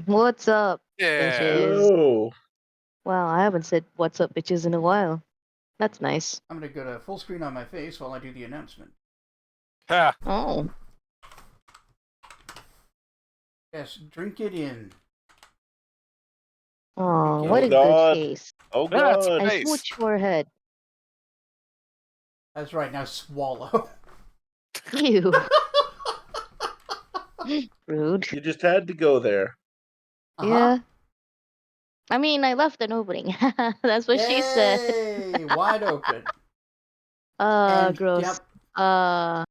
What's up, Yeah. bitches? Hello. Wow, I haven't said what's up, bitches in a while. That's nice. I'm gonna go to full screen on my face while I do the announcement. Ha. Oh, Yes, drink it in. Drink oh, it what Oh a in. good God. face. Oh Yeah, God. And nice. smooch forehead. That's right, now swallow. Ew. Rude. You just had to go there. Uh-huh. Yeah. I mean, I left an opening. That's what she said. Yay! Wide open. And, Gross. yep. Uh,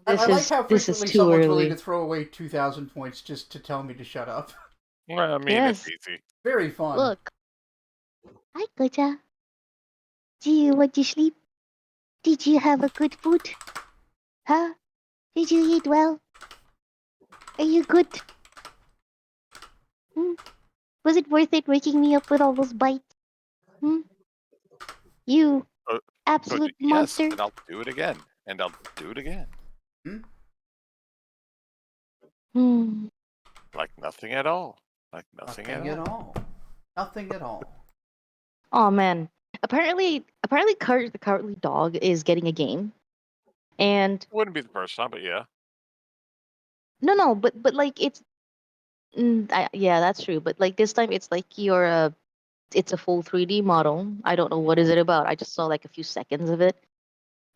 I this like is how this is frequently too someone's willing to early. throw away 2,000 points just to tell me to shut up. Well, I mean, it's Yes. easy. Very fun. Look. Hi, Gotcha. Do you want to sleep? Did you have a good food? Huh? Did you eat well? Are you good? Hmm? Was it worth it waking me up with all those bites? Hmm? You But, but absolute yes, monster. and I'll do it again, and I'll do it again, Hmm? Hmm. like nothing at all. Like nothing at Nothing at all. all. Nothing at all. Oh man. Apparently, Courage the Cowardly Dog is getting a game, and Wouldn't be the first time, but yeah. no, but like yeah, that's true. But like this time, it's like it's a full 3D model. I don't know what is it about. I just saw like a few seconds of it,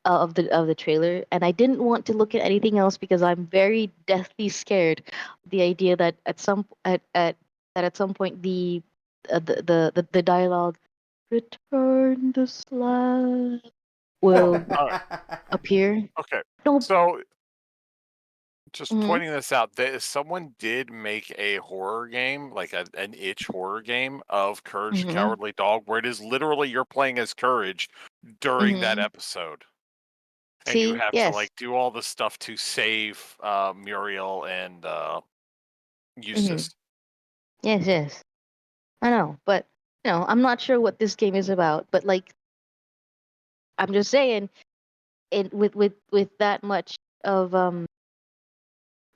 of the trailer, and I didn't want to look at anything else because I'm very deathly scared. The idea that at some point the dialogue "Return the slab" will All right. appear. Okay. No. So, just Mhm. pointing this out, someone did make a horror game, like an itch horror game of Courage the Mhm. Cowardly Dog, where it is literally you're playing as Courage during that Mhm. episode. And you See, have to yes. like do all the stuff to save Muriel and Mhm. Eustace. Yes, yes. I know, but I'm not sure what this game is about. But like, I'm just saying, with that much of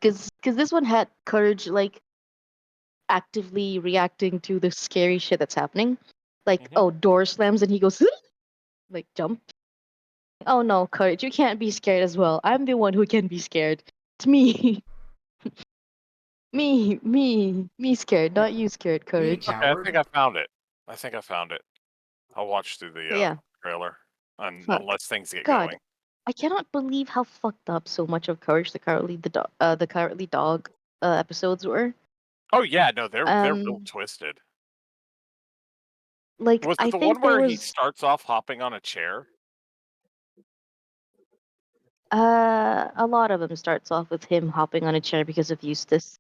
because this one had Courage like actively reacting to the scary shit that's happening. Like, Hmm. oh, door slams and he goes like jump. Oh no, Courage, you can't be scared as well. I'm the one who can be scared. It's me. Me scared, Yeah. not you scared, Be a Courage. Okay, I think coward. I found it. I think I found it. I'll watch through the But yeah, trailer, fuck. unless things get God, going. I cannot believe how fucked up so much of Courage the Cowardly Dog episodes were. Oh yeah, no, they're real Um, twisted. like Was it I the one think there where he was starts off hopping on a chair? a lot of them starts off with him hopping on a chair because of Eustace.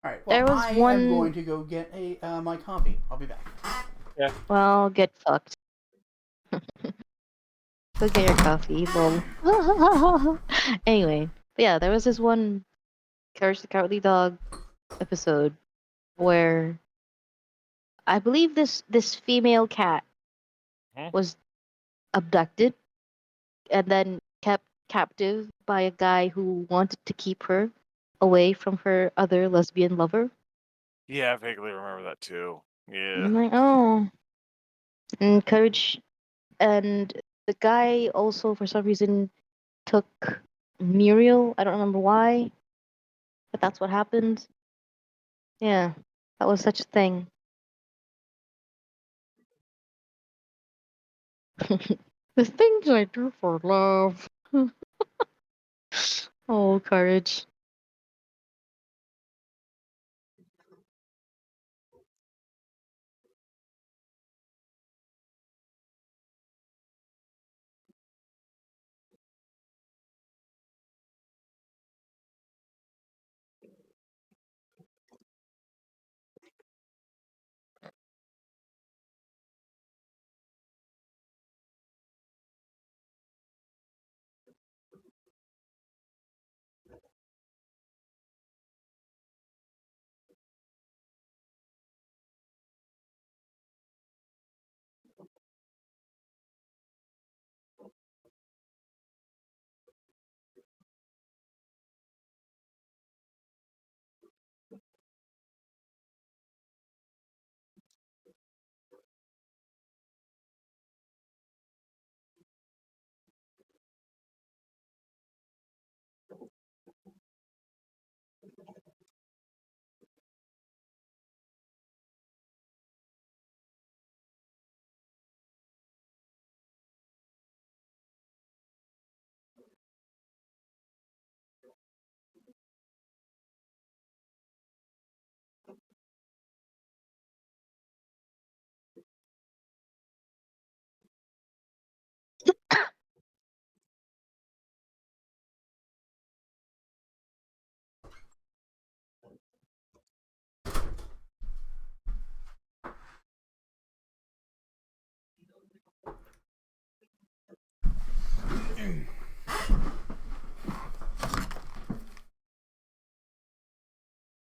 Alright, well, There was I am going one. to go get my coffee. I'll be back. Yeah. Well, get fucked. Go get your coffee, lol. Anyway, but yeah, there was this one Courage the Cowardly Dog episode where I believe this female cat Hmm. was abducted and then kept captive by a guy who wanted to keep her away from her other lesbian lover. Yeah, I vaguely remember that too. And Yeah. I'm like, oh, and Courage and the guy also for some reason took Muriel. I don't remember why, but that's what happened. Yeah, that was such a thing. The things I do for love. Oh, Courage.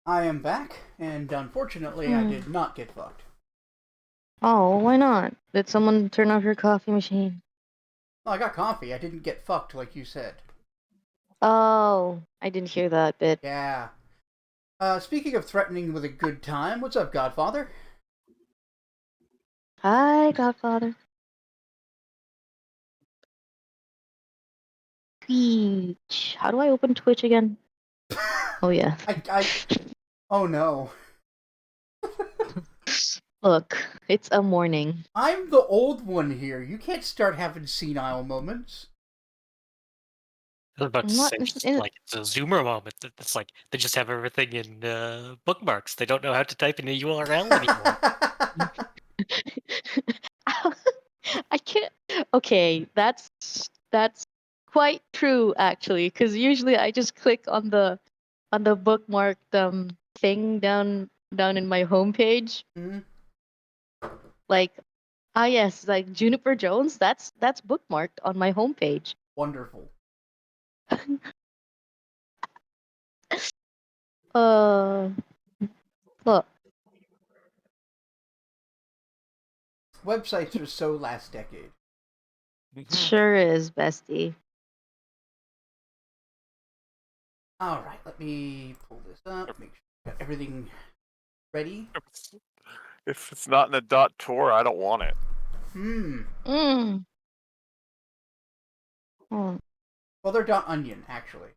I am back, and unfortunately, I did not get fucked. Oh, why not? Did someone turn off your coffee machine? Well, I got coffee. I didn't get fucked like you said. Oh, I didn't hear that bit. Yeah. Speaking of threatening with a good time, what's up, Godfather? Hi, Godfather. Twitch. How do I open Twitch again? Oh, yeah. Oh no. Look, it's a morning. I'm the old one here. You can't start having senile moments. I was about to Not say, it's like it's a Zoomer moment. It's like they just have everything in bookmarks. They don't know how to type in a URL anymore. I can't. Okay, that's quite true actually, because usually I just click on the bookmarked thing down in my homepage. Hmm? Like, yes, like Juniper Jones. That's bookmarked on my homepage. Wonderful. Uh, look, Websites are so last decade. sure is, bestie. Alright, let me pull this up, make sure I got everything ready. If it's not in a dot tour, I don't want it. Mm. Oh, Well, they're .onion, actually.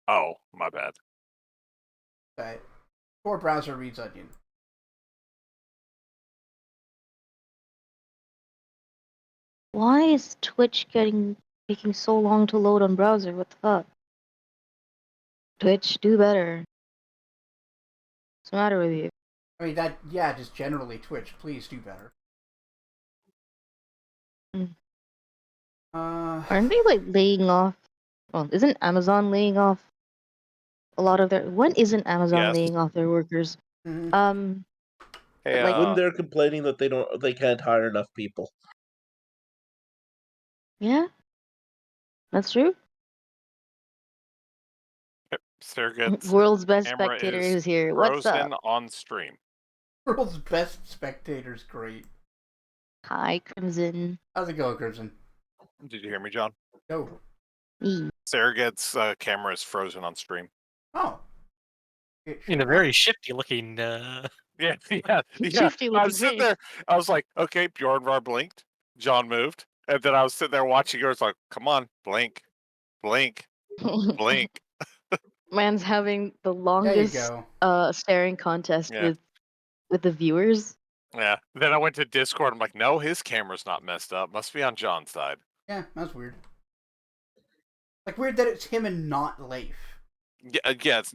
Oh, my bad. But Tor browser reads onion. why is Twitch taking so long to load on browser? What the fuck? Twitch, do better. What's the matter with you? I mean, just generally Twitch. Please do better. Mm. Uh, Aren't they like laying off? Oh, isn't Amazon laying off a lot of their? When isn't Amazon Yes. laying off their workers? mhm. Hey, like- when they're complaining that they can't hire enough people. Yeah, that's true. Surrogate's World's best camera spectator is is here. What's frozen up? on stream. World's best spectator's great. Hi, Crimson. How's it going, Crimson? Did you hear me, John? No. E. Surrogate's camera is frozen on stream. Oh. In a very shifty looking. Yeah, yeah. Shifty I looking was sitting face. there. I was like, okay, Bjornvar blinked. John moved, and then I was sitting there watching yours. Like, come on, blink, blink, blink. Man's having the There you longest go. staring contest Yeah. with the viewers. Yeah. Then I went to Discord. I'm like, no, his camera's not messed up. Must be on John's side. Yeah, that's weird. Like, weird that it's him and not Leif. Yeah, it's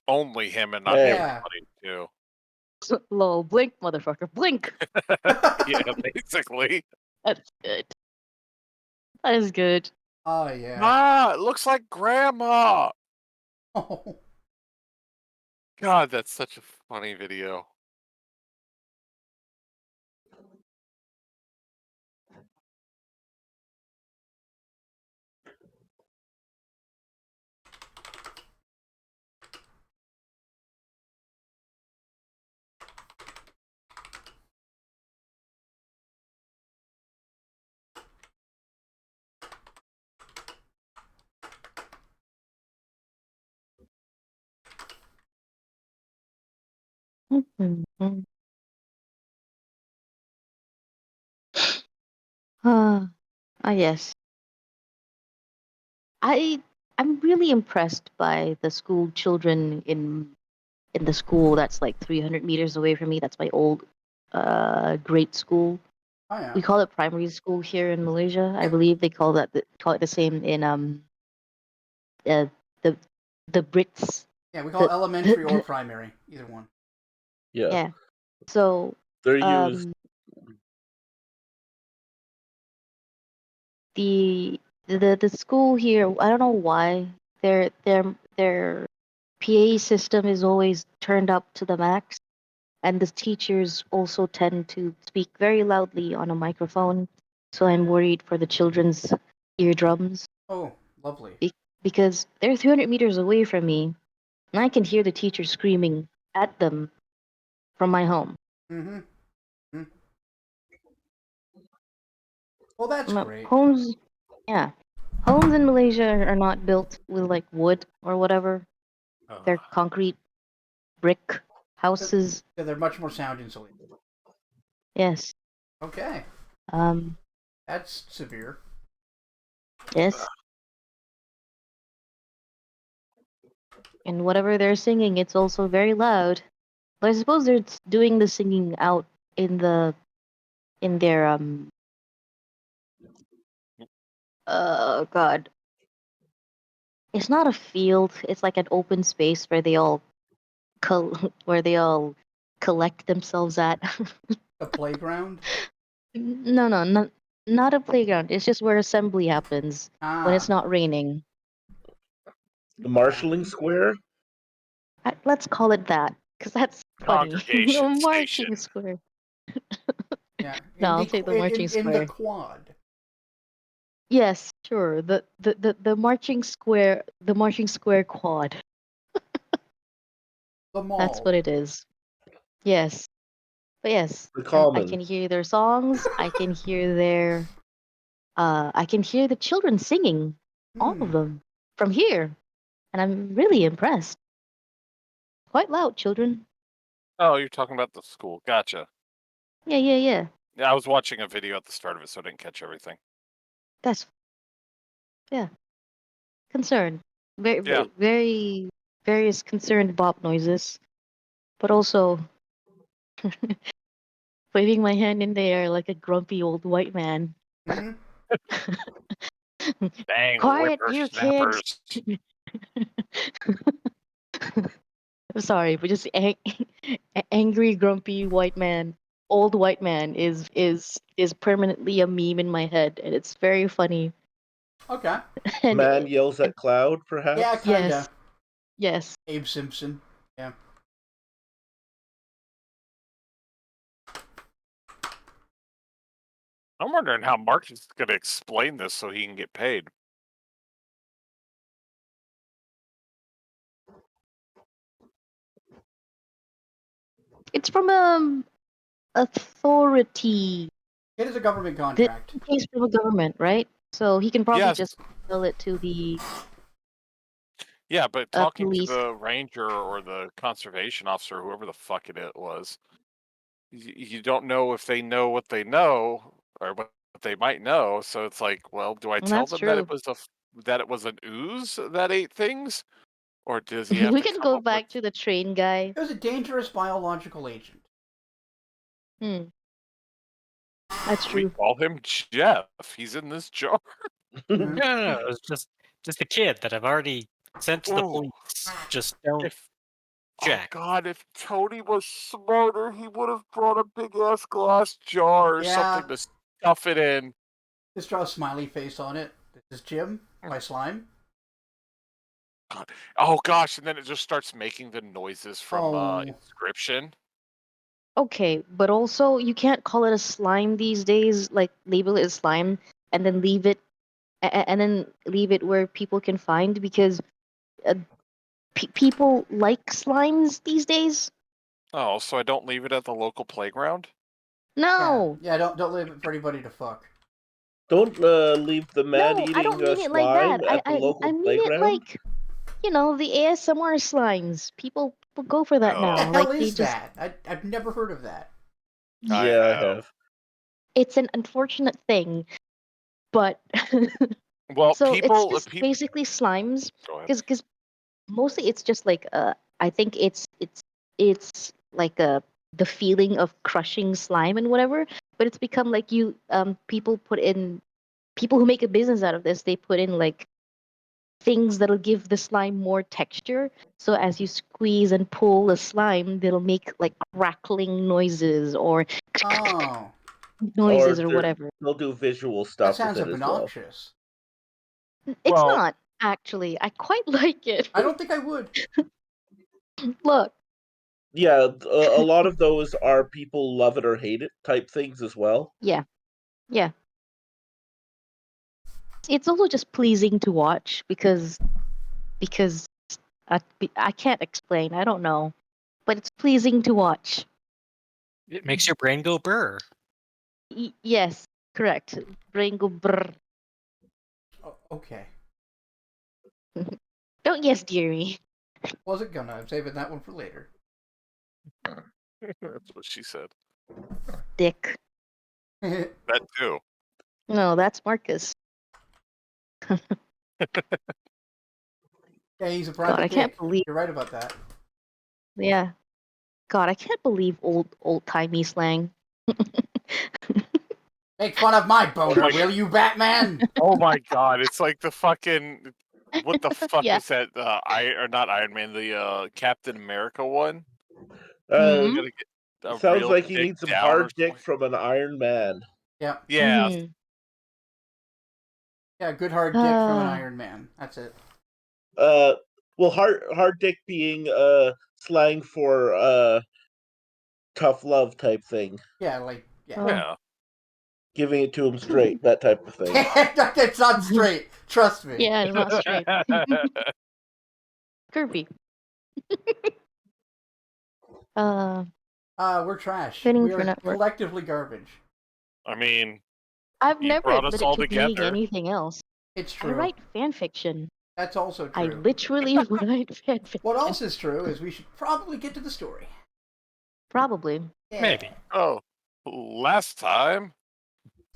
only him and not Yeah. everybody too. Lol, blink, motherfucker, blink. Yeah, basically. That's good. That is good. Oh, yeah. Ah, it looks like Grandma. Oh. God, that's such a funny video. Yes. I'm really impressed by the school children in the school that's like 300 meters away from me. That's my old grade school. Oh, yeah. We call it primary school here in Malaysia. I believe they call it the same in uh, the Brits. Yeah, we call it elementary or primary. Either one. Yeah. Yeah. So They're used. the school here, I don't know why their PA system is always turned up to the max, and the teachers also tend to speak very loudly on a microphone. So I'm worried for the children's eardrums Oh, lovely. because they're 300 meters away from me, and I can hear the teacher screaming at them from my home. Mm-hmm. Mm. Well, that's great. Homes, yeah, homes in Malaysia are not built with like wood or whatever. They're concrete, brick houses. So they're much more sound insulated. Yes. Okay, Um. that's severe. Yes. And whatever they're singing, it's also very loud. But I suppose they're doing the singing out in their God. It's not a field. It's like an open space where they all where they all collect themselves at. A playground. No, no, not a playground. It's just where assembly happens when it's not raining. The marshalling square. Let's call it that because that's funny. Congregation The station. marching square. Yeah. No, I'll say the marching in the square. quad. Yes, sure. The marching square. The marching square quad. The mall. That's what it is. Yes. But yes, The I common. can hear their songs. I can hear their. I can hear the children singing, all of them, from here, and I'm really impressed. Quite loud, children. Oh, you're talking about the school. Gotcha. Yeah, yeah, yeah. Yeah, I was watching a video at the start of it, so I didn't catch everything. That's yeah. Concerned. Very, Yeah. very, various concerned bop noises, but also waving my hand in the air like a grumpy old white man. Mhm. Dang Quiet, you kids. whippersnappers. I'm sorry, but just angry, grumpy white man, old white man is permanently a meme in my head, and it's very funny. Okay. And Man yells at cloud, perhaps. Yeah, kinda. yes. Abe Simpson. Yeah. I'm wondering how Mark is going to explain this so he can get paid. It's from authority. It is a government This contract. case from a government, right? So he can probably Yes. just tell it to the Yeah, but talking to police. the ranger or the conservation officer, whoever the fuck it was, you don't know if they know what they know or what they might know. So it's like, well, do I Well, tell that's them that true. it was that it was an ooze that ate things, or does he have We to can come go up with? back to the train guy. It was a dangerous biological agent. That's We true. call him Jeff. He's in this jar. Mhm. No, it was just a kid that I've already sent to the Ooh. police. Just don't If check. Oh God, if Tony was smarter, he would have brought a big ass glass jar or Yeah. something to stuff it in. Just draw a smiley face on it. This is Jim, my slime. God. Oh gosh, and then it just starts making the noises from Oh. Inscription. Okay, but also you can't call it a slime these days. Like label it as slime and then leave it, and then leave it where people can find because uh, people like slimes these days. Oh, so I don't leave it at the local playground? No, Yeah, don't leave it for anybody to fuck. Don't leave the no, I don't man-eating mean it like slime that. I at the I local I mean it playground. like the ASMR slimes. People go for that What the now. Oh, hell Like they is just that? I've never heard of that. I Yeah, I have. have. it's an unfortunate thing, but Well, so it's people, just basically slimes go ahead. because mostly it's just like I think it's like the feeling of crushing slime and whatever, but it's become like people who make a business out of this, they put in like things that'll give the slime more texture, so as you squeeze and pull the slime they'll make like crackling noises or Oh, Or noises or whatever. they'll do visual that stuff with sounds it as well. obnoxious. It's Well- not actually, I quite like it. I don't think I would. Look, Yeah, a lot of those are people love it or hate it type things as well. yeah, it's also just pleasing to watch because I can't explain. I don't know. but it's pleasing to watch. It makes your brain go brr. Yes, correct. Brain go brr. Oh, okay. Don't yes, dearie. Wasn't gonna. I'm saving that one for later. That's what she said. Dick. That too. No, that's Marcus. Yeah, he's a God, private I can't dick. believe. You're right about that. Yeah. God, I can't believe old timey slang. Make fun of my boner, my- will you, Batman? Oh my god, it's like the fucking what the fuck Yeah. is that? Or not Iron Man, the Captain America one. Uh, Mhm. Gotta get a sounds real like you dick need some down or hard dick something. from an Iron Man. Yeah. Yeah, Mhm. Yeah, good hard dick from an Ah. Iron Man. That's it. Well, hard dick being slang for tough love type thing, Yeah, like, yeah. Oh. yeah. giving it to him straight, that type of thing. It's not straight. Trust me. Yeah, not straight. Kirby. We're trash. Fitting We for are network. collectively garbage. I mean, I've you never brought us admitted all to being together. anything else. It's I true. write fan fiction. That's also I true. literally write fan fiction. What else is true is we should probably get to the story. Probably. Yeah. Maybe. Oh, last time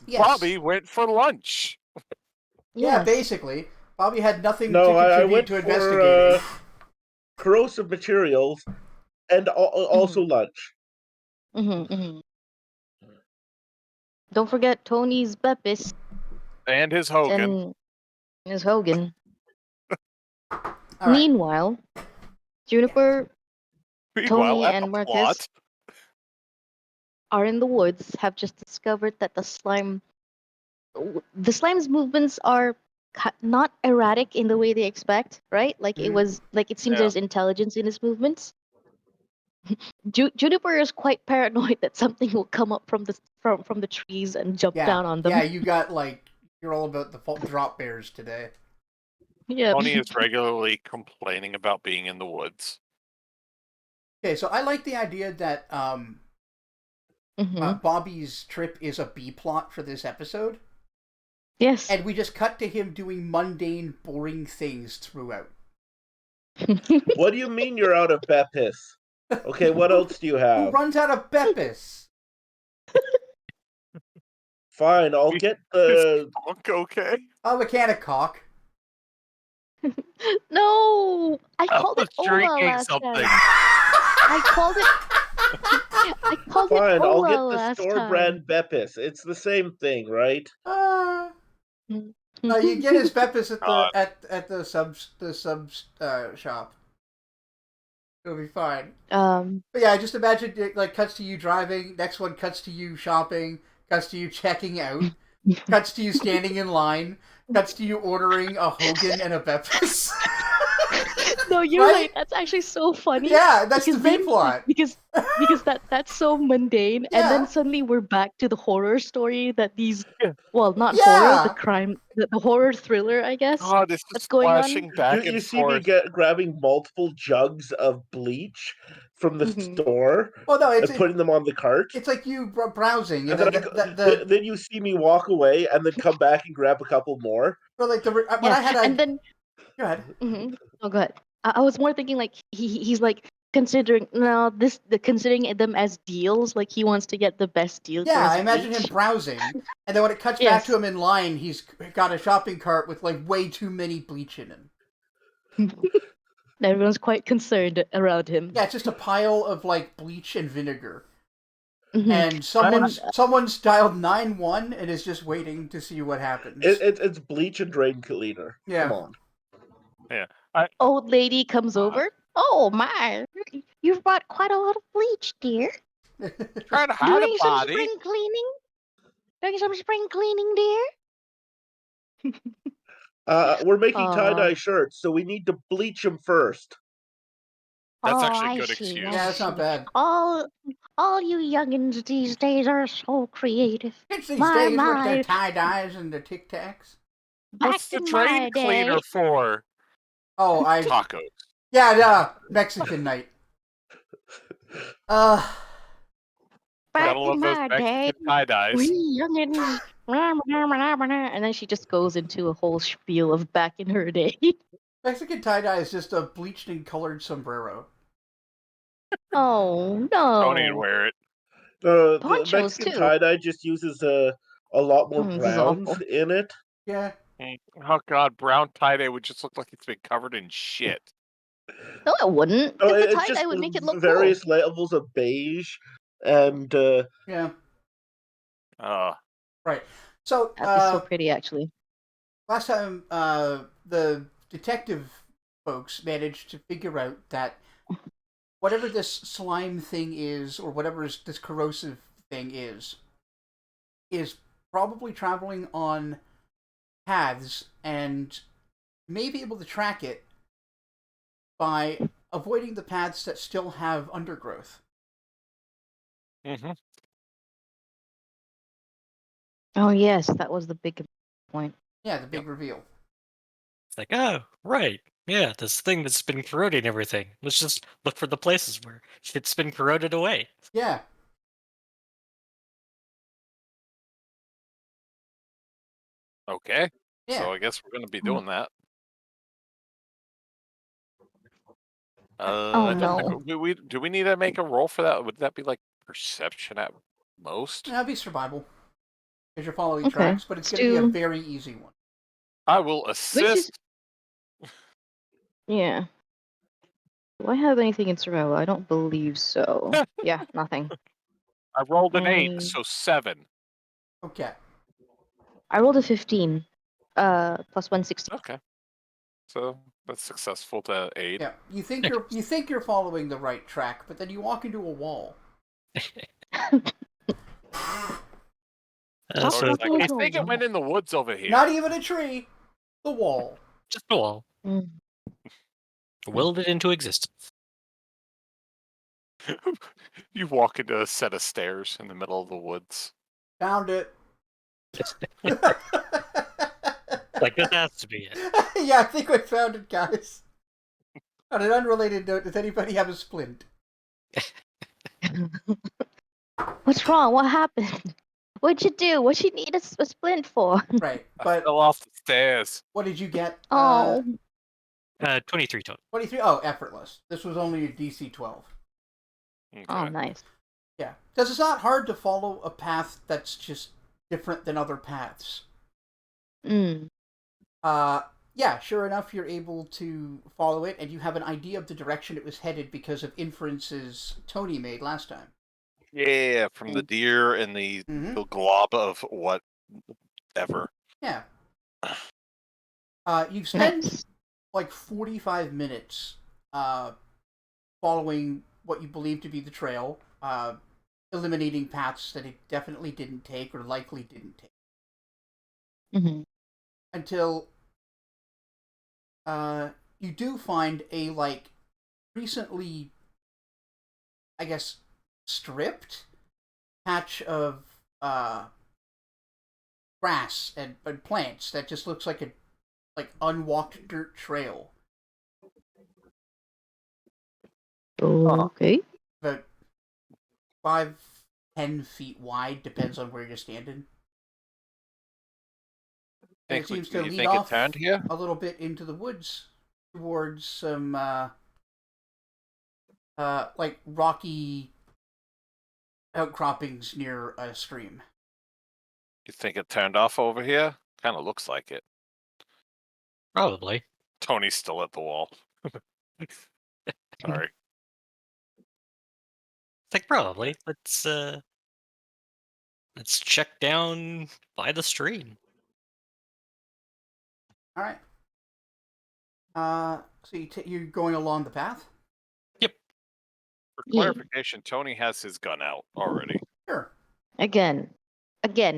Yes. Bobby went for lunch. Yeah, Yes. basically. Bobby had nothing No, to I contribute went to for investigating. corrosive materials and also lunch. Mm-hmm. Don't forget Tony's Beppis And his Hogan. and Ms. Hogan. All right. Meanwhile, Juniper, Meanwhile, Tony, at and the Marcus plot, are in the woods, have just discovered that the slime's movements are not erratic in the way they expect, right? Like it was, like it seems Yeah. there's intelligence in his movements. Juniper is quite paranoid that something will come up from the trees and jump down on them. Yeah, you got you're all about the drop bears today. Yeah. Tony is regularly complaining about being in the woods. Okay, so I like the idea that Mhm. Bobby's trip is a B plot for this episode, Yes. and we just cut to him doing mundane, boring things throughout. What do you mean you're out of Beppis? Okay, what else do you Who have? runs out of Beppis? Fine, I'll get the. Okay. A mechanic cock. No, I I called it was Ola drinking last something. time. I called it. I called it Fine, I'll Ola get the last store time. brand Beppis. It's the same thing, right? No, you get his Beppis at God. the sub shop. It'll be fine. But yeah, just imagine it cuts to you driving. Next one cuts to you shopping. Cuts to you checking out. Cuts to you standing in line. Cuts to you ordering a Hogan and a Beppis. No, you're Right? right. That's actually so funny. Yeah, that's because the B then, plot. Because that's so mundane, and Yeah. then suddenly we're back to the horror story that these. Yeah. Well, not Yeah. horror, the crime, the horror thriller, I guess. God, it's That's just going on. flashing back You and see me forth. grabbing multiple jugs of bleach from the Mhm. store Well, no, and putting them on the cart. it's like you browsing, And and then, then you see me walk away and then come back and grab a couple more. when Yeah, I had and then. go ahead. Mm-hmm. Oh, go ahead. I was more thinking like he's like considering considering them as deals. Like he wants to get the best deal. for Yeah, his I imagine him bleach. browsing, and then when it cuts back Yes. to him in line, he's got a shopping cart with way too many bleach in him. Everyone's quite concerned around him. Yeah, it's just a pile of bleach and vinegar. Mhm. And someone's dialed 911 and is just waiting to see what happens. It's bleach and drain cleaner. Yeah. Come on. Old lady comes over. Oh my! You've brought quite a lot of bleach, dear. Trying to hide a Doing some body. spring cleaning. Doing some spring cleaning, dear. We're making tie-dye shirts, so we need to bleach them first. That's Oh, actually a I good see, excuse. I Yeah, that's not see. bad. All you youngins these days are so creative. Kids these My, days with my. their tie-dyes and their Tic Tacs. What's Back the in my drain cleaner day. for? Oh, Tacos. yeah, Mexican night. Back Gotta in love those my day, Mexican tie-dyes. we youngins. And then she just goes into a whole spiel of back in her day. Mexican tie-dye is just a bleached and colored sombrero. Oh Tony would no. wear it. The Ponchos Mexican too. tie-dye just uses a lot more This is browns awful. in it. Yeah. Oh god, brown tie-dye would just look like it's been covered in shit. No, it wouldn't. Oh, Because the it's tie just dye would make it look various cool. levels of beige, and Yeah. Right. So, That'd be so pretty, actually. last time, the detective folks managed to figure out that whatever this slime thing is, or whatever this corrosive thing is probably traveling on paths and may be able to track it by avoiding the paths that still have undergrowth. Mm-hmm. Oh yes, that was the big point. Yeah, the big reveal. It's like, oh, right. Yeah, this thing that's been corroding everything. Let's just look for the places where shit's been corroded away. Yeah. Okay. Yeah. So I guess we're gonna be doing that. Oh I don't no. think do we need to make a roll for that? Would that be like perception at most? That'd be survival. Because you're following Okay. tracks, but it's Let's going to be a do- very easy one. I will Which is assist. yeah. Do I have anything in survival? I don't believe so. Yeah, nothing. I rolled an 8, Mm. so 7. Okay. I rolled a 15. Plus 160. Okay. So that's successful to aid. Yeah. You think you're following the right track, but then you walk into a wall. Stop So Like, walking I into a think it wall. went in the woods over here. Not even a tree. The wall. just a wall. Mm. Willed it into existence. You walk into a set of stairs in the middle of the woods. Found it. Like, this has to be it. Yeah, I think we found it, guys. On an unrelated note, does anybody have a splint? What's wrong? What happened? What'd you do? What'd you need a splint for? Right, I but fell off the stairs. what did you get? Oh. 23 total. 23? Oh, effortless. This was only a DC 12. Okay. Oh, nice. Yeah, because it's not hard to follow a path that's just different than other paths. Mm. Yeah, sure enough, you're able to follow it, and you have an idea of the direction it was headed because of inferences Tony made last time. Yeah, from the deer and the glob of whatever. Yeah. You've spent Nice. like 45 minutes following what you believe to be the trail, eliminating paths that it definitely didn't take or likely didn't take. Mm-hmm. Until you do find a, like, recently, I guess, stripped patch of grass and plants that just looks like a unwalked dirt trail. Okay. About 5-10 feet wide, depends on where you're standing. And it seems to lead off here? a little bit into the woods towards some like rocky outcroppings near a stream. You think it turned off over here? Kind of looks like it. Probably. Tony's still at the wall. Sorry. It's like, probably. Let's check down by the stream. All right. So you're going along the path? Yep. For Yeah. clarification, Tony has his gun out already. Sure. Again,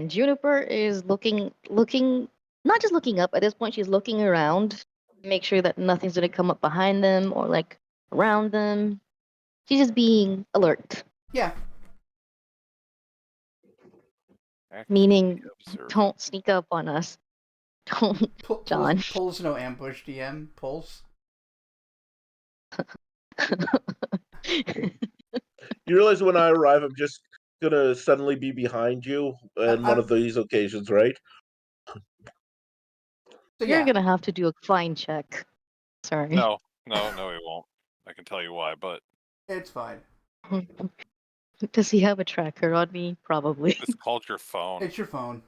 Juniper is looking, not just looking up. At this point, she's looking around to make sure that nothing's going to come up behind them or, like, around them. She's just being alert. Yeah. Meaning, Observe. don't sneak up on us. Don't, John. Pulls no ambush, DM. Pulls. You realize when I arrive, I'm just gonna suddenly be behind you in one of these occasions, right? So You're yeah, gonna have to do a fine check. Sorry. No, he won't. I can tell you why, but it's fine. Does he have a tracker on me? Probably. it's called your phone. It's your phone.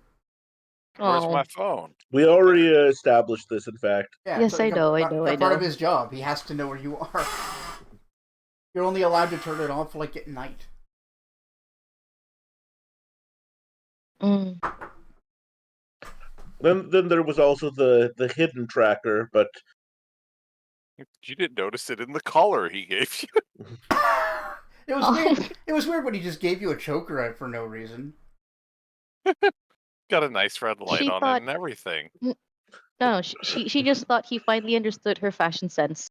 Where's Oh, my phone? We already established this, in fact. Yeah, yes, it's I like know, I a part know. of his job. He has to know where you are. You're only allowed to turn it off like at night. Mm. Then there was also the hidden tracker, but You didn't notice it in the collar he gave you. It was weird. It was weird when he just gave you a choker for no reason. Got a nice red light She on thought- it and everything. No, she just thought he finally understood her fashion sense.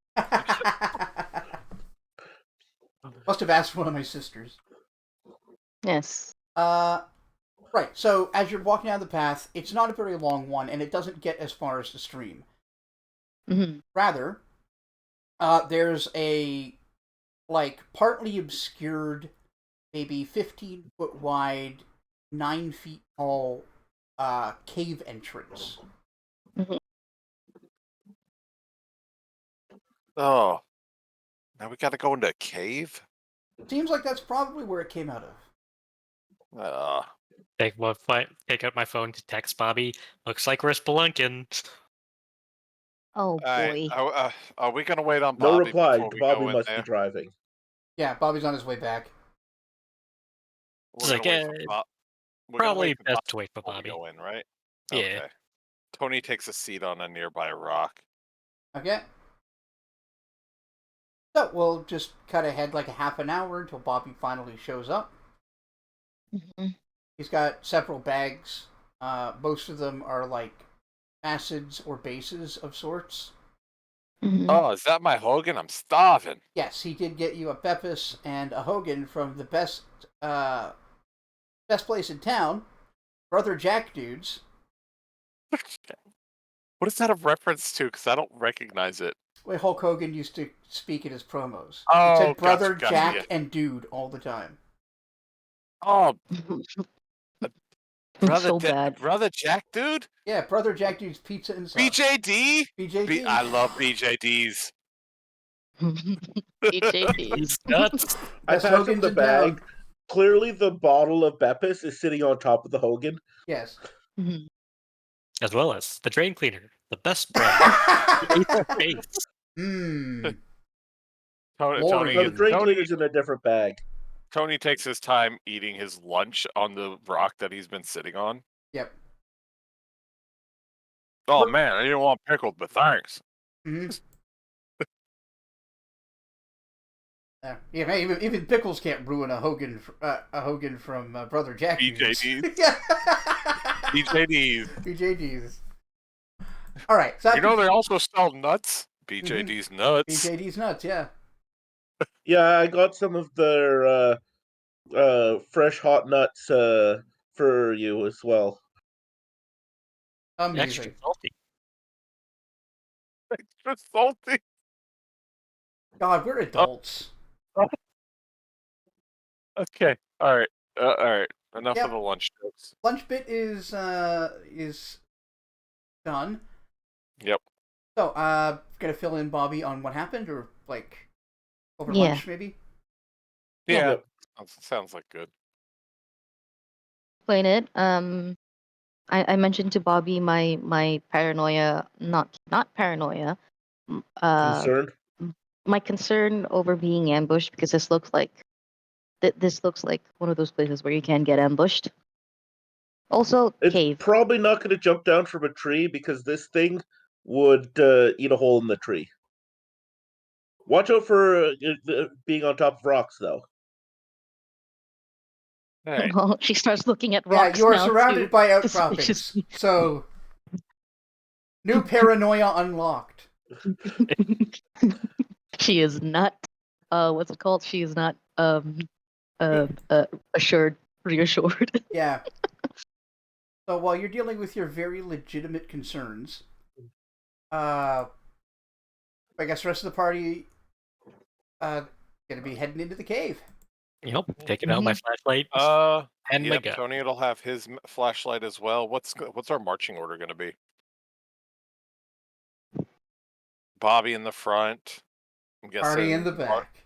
Must have asked one of my sisters. Yes. Right. So as you're walking down the path, it's not a very long one, and it doesn't get as far as the stream. Mm-hmm. Rather, there's a partly obscured, maybe 15-foot wide, 9 feet tall, cave entrance. Mm-hmm. Oh, now we got to go into a cave. Seems like that's probably where it came out of. Take out my phone to text Bobby. Looks like we're spelunking. Oh boy. Are we gonna wait on Bobby? no reply. Before we Bobby go in must there? be driving. Yeah, Bobby's on his way back. We're It's gonna like, wait for Bob. We're gonna probably wait for best Bob to wait for before we Bobby. go in, right? Yeah. Okay. Tony takes a seat on a nearby rock. Okay. So we'll just cut ahead like a half an hour until Bobby finally shows up. Mm-hmm. He's got several bags. Most of them are like acids or bases of sorts. Mm-hmm. Oh, is that my Hogan? I'm starving. Yes, he did get you a Beppis and a Hogan from the best place in town, Brother Jack Dudes. What is that a reference to? Because I don't recognize it. Where Hulk Hogan used to speak in his promos. Oh, It said Brother gotcha, Jack yeah. and Dude all the time. Oh, So bad. Brother Jack, dude. Yeah, Brother Jack Dude's Pizza and Sauce. BJD. BJD. I love BJDs. BJD. He's nuts. I Best passed him Hogans the in town. bag. Clearly, the bottle of Beppis is sitting on top of the Hogan. Yes. Mm-hmm. As well as the drain cleaner. The best brand. Mmm. Tony, No, the drain cleaner's in a different bag. Tony takes his time eating his lunch on the rock that he's been sitting on. Yep. Oh man, I didn't want pickled, but thanks. Mm-hmm. Yeah, even pickles can't ruin a Hogan from Brother Jack. BJDs. Yeah. BJDs. BJDs. All right. So You know they also sell nuts. BJD's nuts. BJD's nuts. Yeah. Yeah, I got some of their fresh hot nuts for you as well. Amazing. Extra salty. Extra salty. God, we're adults. Okay. All right. All right. Enough Yep. of the lunch jokes. Lunch bit is done. Yep. So, gonna fill in Bobby on what happened, or like over Yeah. lunch, maybe. Yeah. Yep. Sounds like good. Explain it. I mentioned to Bobby my paranoia, not paranoia. Concerned? My concern over being ambushed, because this looks like one of those places where you can get ambushed. Also, It's cave. probably not going to jump down from a tree because this thing would eat a hole in the tree. Watch out for being on top of rocks, though. Hey. She starts looking at rocks. Yeah, you are now, surrounded too. by outcroppings. Suspiciously. So, new paranoia unlocked. She is not. What's it called? She is not. Reassured. Yeah. So while you're dealing with your very legitimate concerns, I guess the rest of the party gonna be heading into the cave. Yep, taking out my flashlight and my Yep, gun. Tony will have his flashlight as well. What's our marching order going to be? Bobby in the front. I'm guessing Party in the back.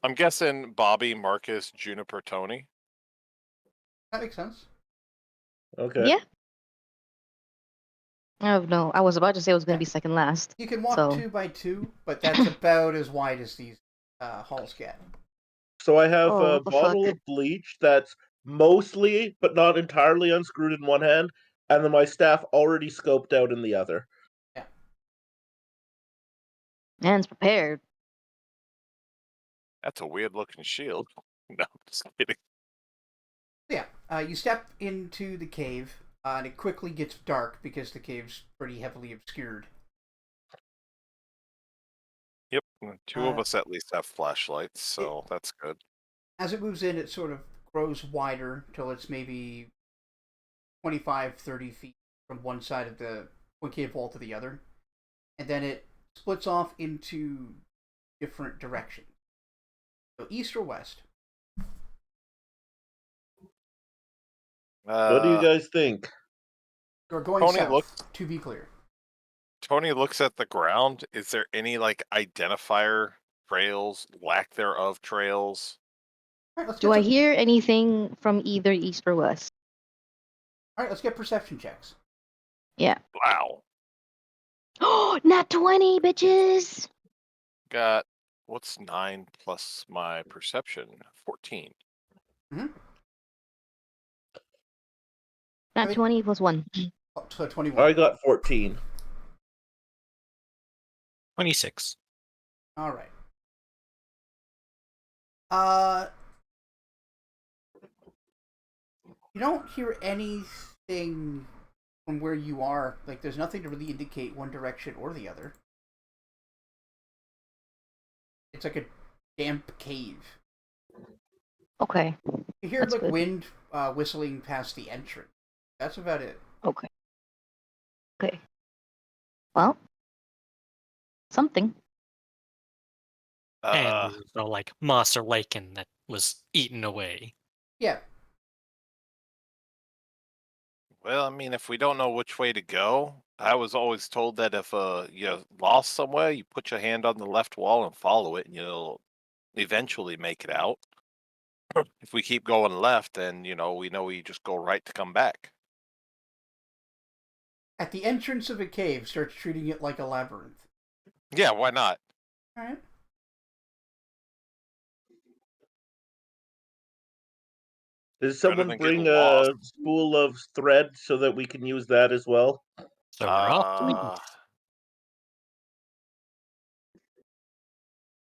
I'm guessing Bobby, Marcus, Juniper, Tony. That makes sense. Okay. Yeah. Oh no, I was about to say I was going to be second last. You can walk So 2 by 2, but that's about as wide as these halls get. So I have Oh, a what the bottle fuck? of bleach that's mostly, but not entirely, unscrewed in one hand, and then my staff already scoped out in the other. Yeah. Man's prepared. That's a weird looking shield. No, just kidding. Yeah, you step into the cave, and it quickly gets dark because the cave's pretty heavily obscured. Yep, two of us at least have flashlights, so that's good. As it moves in, it sort of grows wider till it's maybe 25, 30 feet from one side of the one cave wall to the other. And then it splits off into different directions. So east or west? What do you guys think? You're going Tony south, to be clear. Tony looks at the ground. Is there any like identifier trails, lack thereof trails? All right, let's Do get I hear anything from either east or west? All right, let's get perception checks. Yeah. Wow. Oh, not 20, bitches! Got what's 9 plus my perception? 14. Mm-hmm. Not 20 plus 1. So 21. I got 14. 26. All right. You don't hear anything from where you are. Like, there's nothing to really indicate one direction or the other. It's like a damp cave. Okay. You hear That's like good. wind whistling past the entrance. That's about it. Okay. Okay. Well, something. And so, like, moss or lichen that was eaten away. Yeah. Well, I mean, if we don't know which way to go, I was always told that if you lost somewhere, you put your hand on the left wall and follow it, and you'll eventually make it out. If we keep going left, then we know we just go right to come back. At the entrance of a cave, starts treating it like a labyrinth. Yeah, why not? All right. Did someone than bring getting a lost. spool of thread so that we can use that as well? So we're off to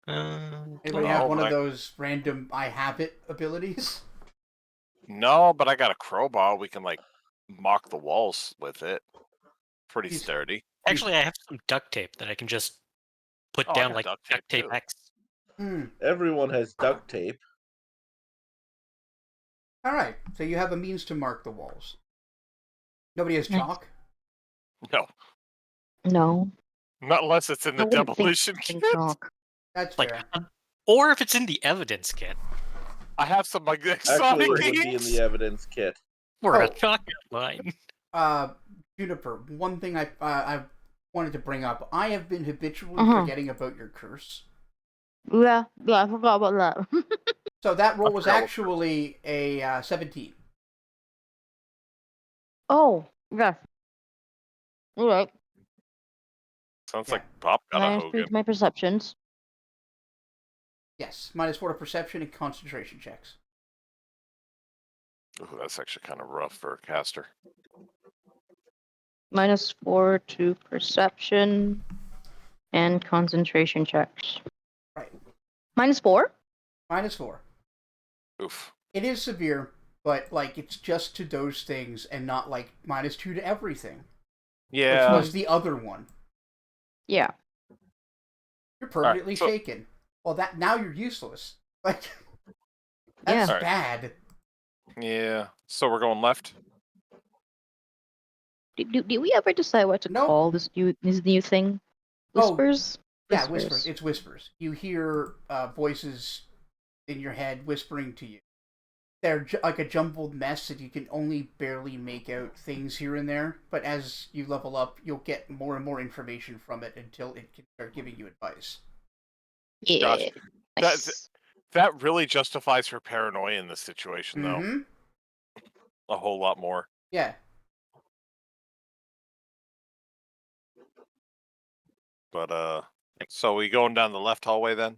the east. Anybody have one of those random I have it abilities? No, but I got a crowbar. We can like mock the walls with it. Pretty sturdy. Actually, I have some duct tape that I can just put I down got like duct duct tape, tape too. X. Everyone has duct tape. All right. So you have a means to mark the walls. Nobody has chalk? No. No. Not unless it's in the demolition kit. Chalk. That's Like, fair. or if it's in the evidence kit. I have some like Actually, exotic it would be in inks. the evidence kit. Or a chalk line. Juniper, one thing I wanted to bring up. I have been habitually forgetting about your curse. Yeah, I forgot about that. So that roll was actually a 17. Oh, yeah. All right. Sounds like Bob got a Minus 3 Hogan. to my perceptions. Yes, -4 to perception and concentration checks. Ooh, that's actually kind of rough for a caster. -4 to perception and concentration checks. Right. -4? -4. Oof. It is severe, but like it's just to those things and not like -2 to everything. Yeah. Which was the other one. Yeah. You're permanently shaken. Well, that now you're useless. Like that's bad. Yeah. So we're going left. Did we ever decide what to call this new thing? Whispers? Yeah, whispers. It's whispers. You hear voices in your head whispering to you. They're like a jumbled mess that you can only barely make out things here and there, but as you level up, you'll get more and more information from it until it can start giving you advice. Yeah. Gosh, that really justifies her paranoia in this situation, though. Mm-hmm. A whole lot more. Yeah. But, so we going down the left hallway then?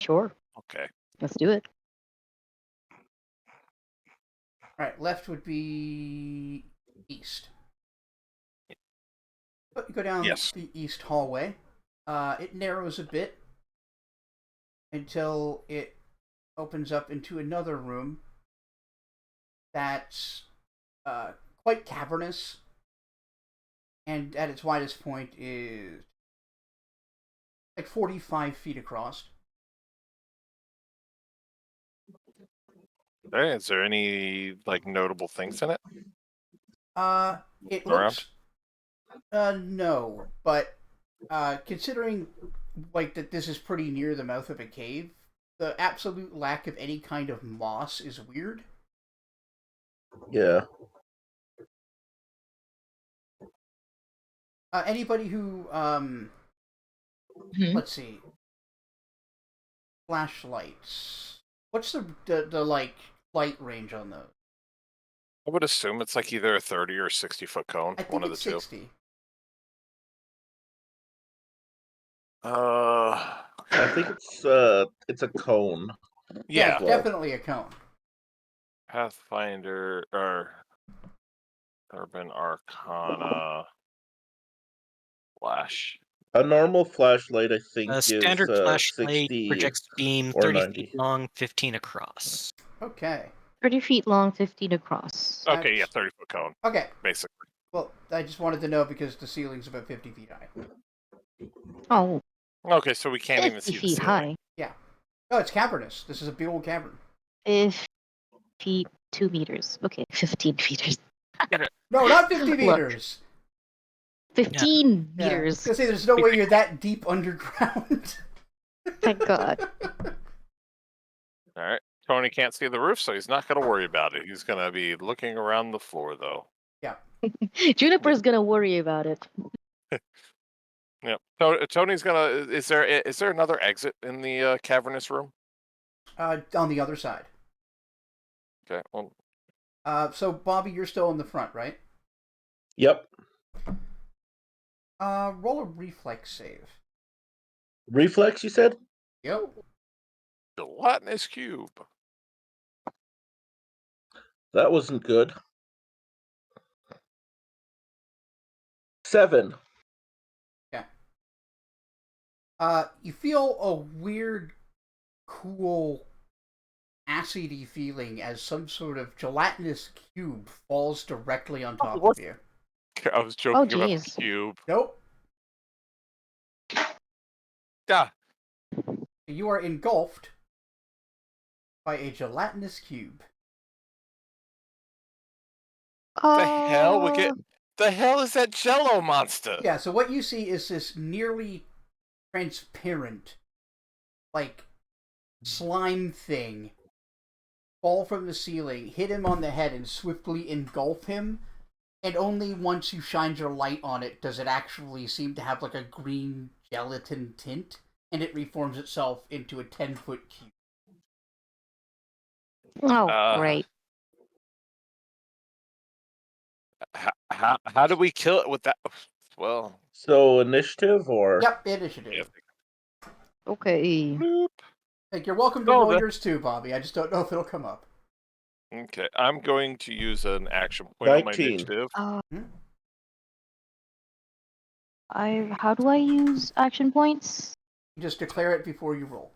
Sure. Okay. Let's do it. Alright, left would be east. But you go down the east hallway. It narrows a bit until it opens up into another room that's quite cavernous, and at its widest point is like 45 feet across. Hey, is there any like notable things in it? It looks no, but considering like that this is pretty near the mouth of a cave, the absolute lack of any kind of moss is weird. Yeah. Anybody who let's see, flashlights. What's the like light range on those? I would assume it's like either a 30 or 60-foot cone. I think One of the it's two. 60. I think it's a cone. Yeah, well. definitely a cone. Pathfinder or Urban Arcana flash. A normal flashlight, I think, A is standard flashlight 60 projects beam or 30 90. feet long, 15 across. Okay. 30 feet long, 15 across. Okay, yeah, 30-foot cone. Okay. Basically. Well, I just wanted to know because the ceiling's about 50 feet high. Oh. Okay, so we can't even 50 see the feet ceiling. high. Yeah. No, it's cavernous. This is a big old cavern. 2 meters. Okay, 15 meters. No, not 50 Look. meters. 15 Yeah. I was meters. gonna say there's no way you're that deep underground. Thank God. All right. Tony can't see the roof, so he's not going to worry about it. He's going to be looking around the floor, though. Yeah. Juniper's gonna worry about it. Yeah. Tony's gonna. Is there another exit in the cavernous room? On the other side. Okay. Well. So Bobby, you're still in the front, right? Yep. Roll a reflex save. Reflex, you said? Yep. Gelatinous cube. That wasn't good. 7. Yeah. You feel a weird, cool, acidy feeling as some sort of gelatinous cube falls directly on top of you. I was joking about geez. the cube. Nope. Yeah. You are engulfed by a gelatinous cube. The hell The hell is that Jello monster? Yeah. So what you see is this nearly transparent, like slime thing, fall from the ceiling, hit him on the head, and swiftly engulf him. And only once you shine your light on it does it actually seem to have like a green gelatin tint, and it reforms itself into a 10-foot cube. Oh, great. How do we kill it with that? Well, so initiative or? Yep, initiative. Yeah. Okay. Boop. Like, you're welcome to roll yours too, Bobby. I just don't know if it'll come up. Okay, I'm going to use an action point on my 19. initiative. How do I use action points? You just declare it before you roll.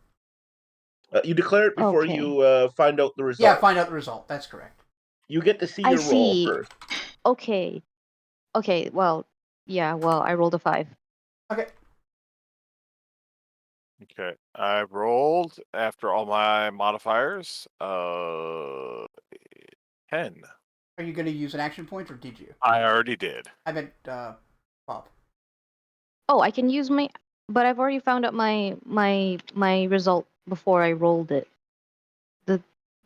You declare it before Okay. you find out the result. Yeah, find out the result. That's correct. You get to see I your roll see. first. Okay. Okay, well, yeah, well, I rolled a 5. Okay. Okay, I rolled after all my modifiers. 10. Are you going to use an action point, or did you? I already did. I meant, Bob. Oh, I can use my... But I've already found out my result before I rolled it.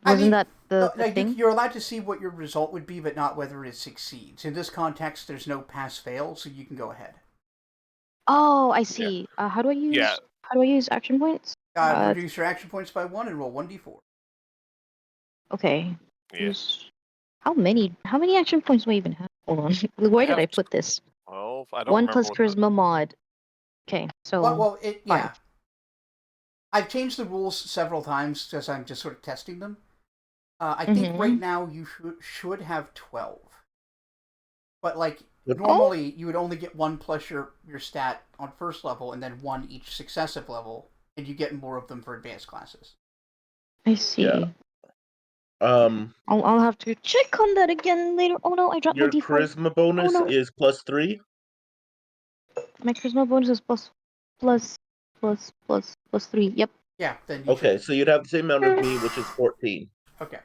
I Wasn't mean, that the thing? you're allowed to see what your result would be, but not whether it succeeds. In this context, there's no pass-fail, so you can go ahead. Oh, I Yeah. see. How do I use? Yeah. How do I use action points? Reduce your action points by 1 and roll 1d4. Okay. Yeah. Use... How many action points do I even have? Hold on. Where did I put this? 12. I don't 1 remember plus what charisma mod. Okay, so Well, yeah. 5. I've changed the rules several times because I'm just sort of testing them. I think right now you should have 12. But normally you would only get 1 plus your stat on first level and then 1 each successive level, and you get more of them for advanced classes. I see. Yeah. I'll have to check on that again later. Oh no, I dropped my Your D4. charisma bonus no. is +3. My charisma bonus is plus 3. Yep. Yeah, then you Okay, should. so you'd have the same amount as me, which is 14. Okay.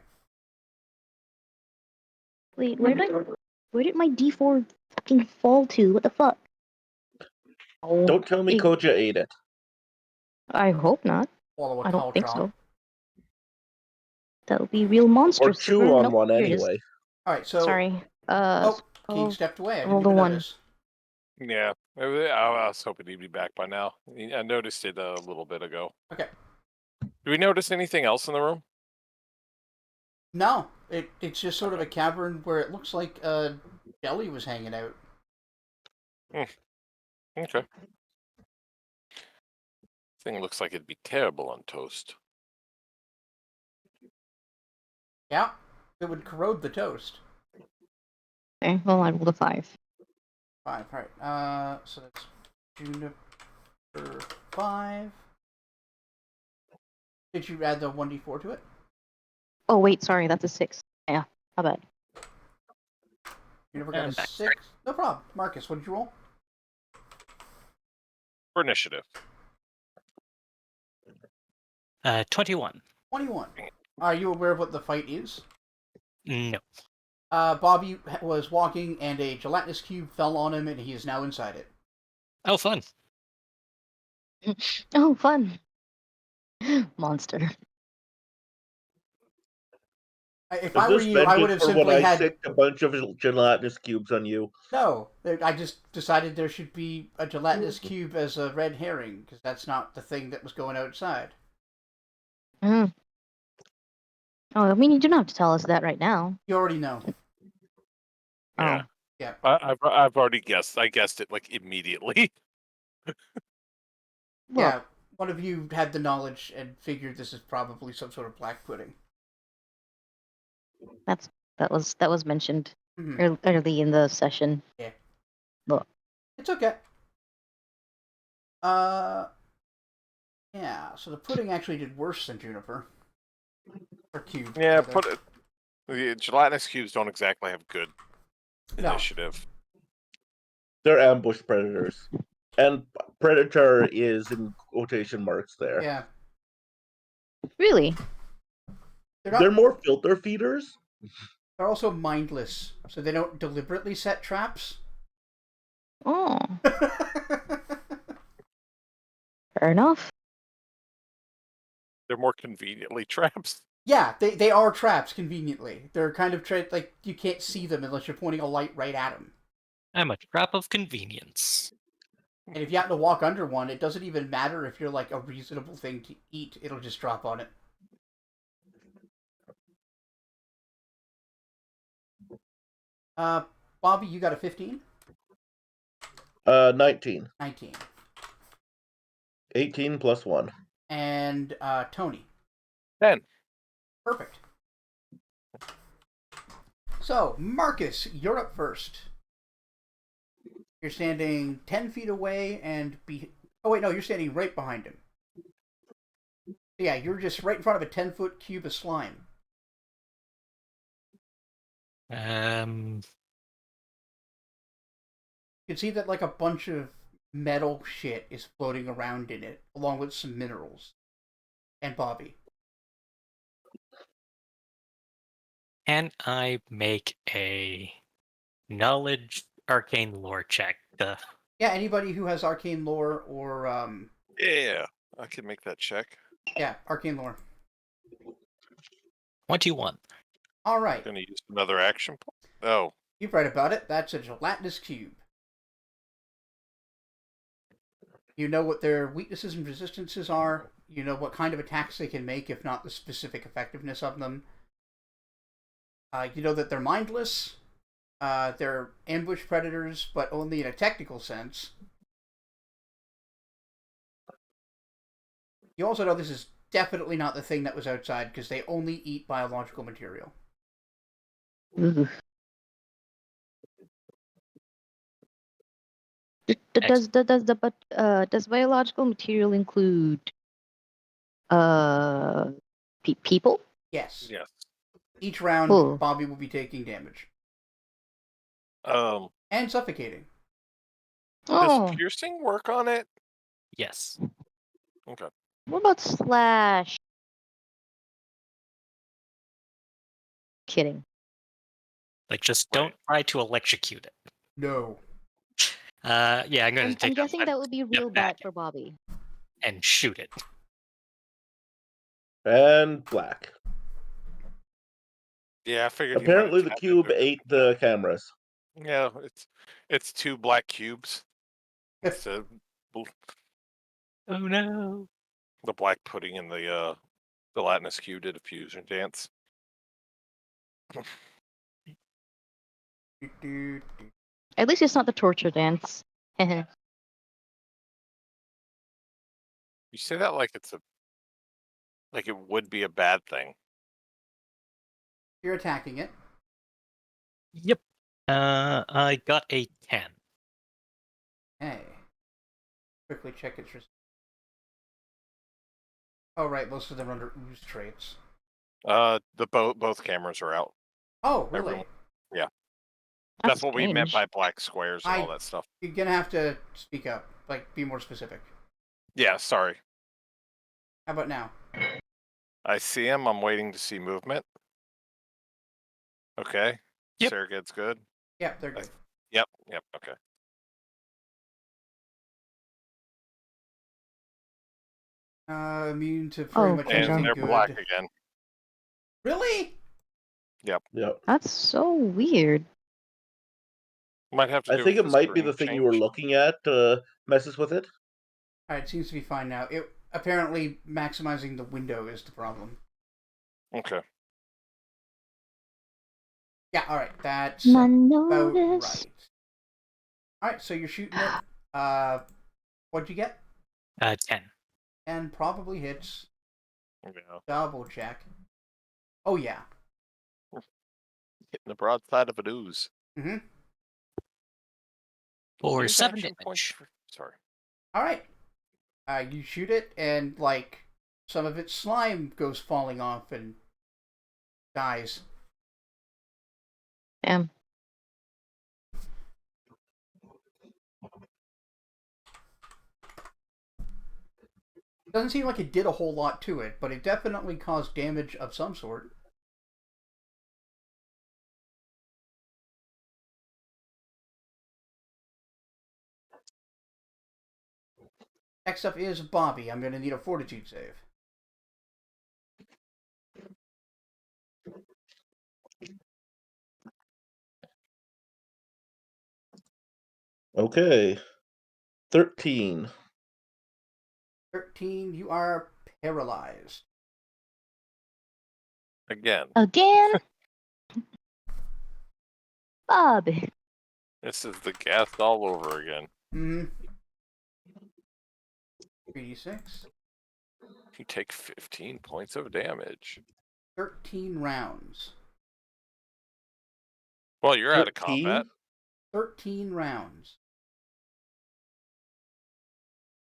Wait, where did my D4 fucking fall to? What the fuck? Oh, Don't tell me Koja ate it. I hope not. Follow a I don't call think chomp. so. That would be real monstrous. Or chew on Nope, one here it is. anyway. All right, so Sorry. Keeg stepped away. I didn't roll even the 1. notice. Yeah. I was hoping he'd be back by now. I noticed it a little bit ago. Okay. Do we notice anything else in the room? No, it's just sort of a cavern where it looks like Jelly was hanging out. Okay. Thing looks like it'd be terrible on toast. Yeah, it would corrode the toast. Okay, well, I rolled a 5. 5, right. So that's Juniper 5. Did you add the 1d4 to it? Oh, wait, sorry, that's a 6. Yeah, how bad? You never got a 6? No problem. Marcus, what did you roll? For initiative. 21. 21. Are you aware of what the fight is? No. Bobby was walking and a gelatinous cube fell on him and he is now inside it. Oh, fun. Oh, fun. Monster. If I were you, I would have for when simply I had... sicked a bunch of gelatinous cubes on you. No, I just decided there should be a gelatinous cube as a red herring, because that's not the thing that was going outside. Oh, I mean, you don't have to tell us that right now. You already know. Yeah. Oh. Yeah. I've already guessed. I guessed it immediately. Yeah, one of you had the knowledge and figured this is probably some sort of black pudding. That was mentioned early in the session. Yeah. Look. It's okay. Yeah, so the pudding actually did worse than Juniper. Or cube. Yeah, rather. the gelatinous cubes don't exactly have good initiative. They're ambush predators. And predator is in quotation marks there. Yeah. Really? They're more filter feeders. They're also mindless, so they don't deliberately set traps. Oh. Fair enough. They're more conveniently traps. Yeah, they are traps, conveniently. They're kind of like, you can't see them unless you're pointing a light right at them. I'm a trap of convenience. And if you happen to walk under one, it doesn't even matter if you're like a reasonable thing to eat. It'll just drop on it. Bobby, you got a 15? 19. 19. 18 plus 1. And Tony? 10. Perfect. So, Marcus, you're up first. You're standing 10 feet away and oh wait, no, you're standing right behind him. Yeah, you're just right in front of a 10-foot cube of slime. You can see that like a bunch of metal shit is floating around in it, along with some minerals. And Bobby. Can I make a knowledge arcane lore check? Yeah, anybody who has arcane lore or Yeah, I can make that check. Yeah, arcane lore. 21. All right. Gonna use another action point. Oh, You've read about it. That's a gelatinous cube. You know what their weaknesses and resistances are. You know what kind of attacks they can make, if not the specific effectiveness of them. You know that they're mindless. They're ambush predators, but only in a technical sense. You also know this is definitely not the thing that was outside, because they only eat biological material. Ugh. Does biological material include people? Yes. yes. Each round, Oh. Bobby will be taking damage. Um, And suffocating. Oh, does piercing work on it? Yes. Okay. what about slash? Kidding. Like, just don't try to electrocute it. No. Yeah, I'm going to I'm take guessing outside that would be step real back bad for Bobby. and shoot it. And black. Yeah, I figured. Apparently, he the might have cube tapped into ate the cameras. Yeah, it's 2 black cubes. It's Oh no. the black pudding in the gelatinous cube did a fusion dance. At least it's not the torture dance. You say that like it would be a bad thing. You're attacking it. Yep. I got a 10. Hey. Quickly check its resistance. Oh, right, most of them are under ooze traits. Both cameras are out. Oh, really? Everyone. Yeah. That's what we meant strange. by black squares and all that stuff. You're gonna have to speak up. Like, be more specific. Yeah, sorry. How about now? I see him. I'm waiting to see movement. Okay. Yep. Surrogate's good. Yep, they're good. Yep, okay. Immune to pretty much okay. And anything they're good. black again. Really? Yep. That's so weird. Might have to I do think with it the might be screen the thing you change. were looking at messes with it. Alright, it seems to be fine now. It apparently maximizing the window is the problem. Okay. Yeah, alright, that's My about notice. right. Alright, so you're shooting it. What'd you get? 10. And probably hits. Yeah. Double check. Oh yeah. Hitting the broadside of an ooze. Mm-hmm. For Use 7 action points damage. Sorry. Alright. You shoot it, and, like, some of its slime goes falling off and dies. Damn. Doesn't seem like it did a whole lot to it, but it definitely caused damage of some sort. Next up is Bobby. I'm going to need a fortitude save. Okay. 13. 13, you are paralyzed. Again. Again? Bobby. This is the gas all over again. Mm-hmm. 3d6. You take 15 points of damage. 13 rounds. Well, you're out of 13? combat. 13 rounds.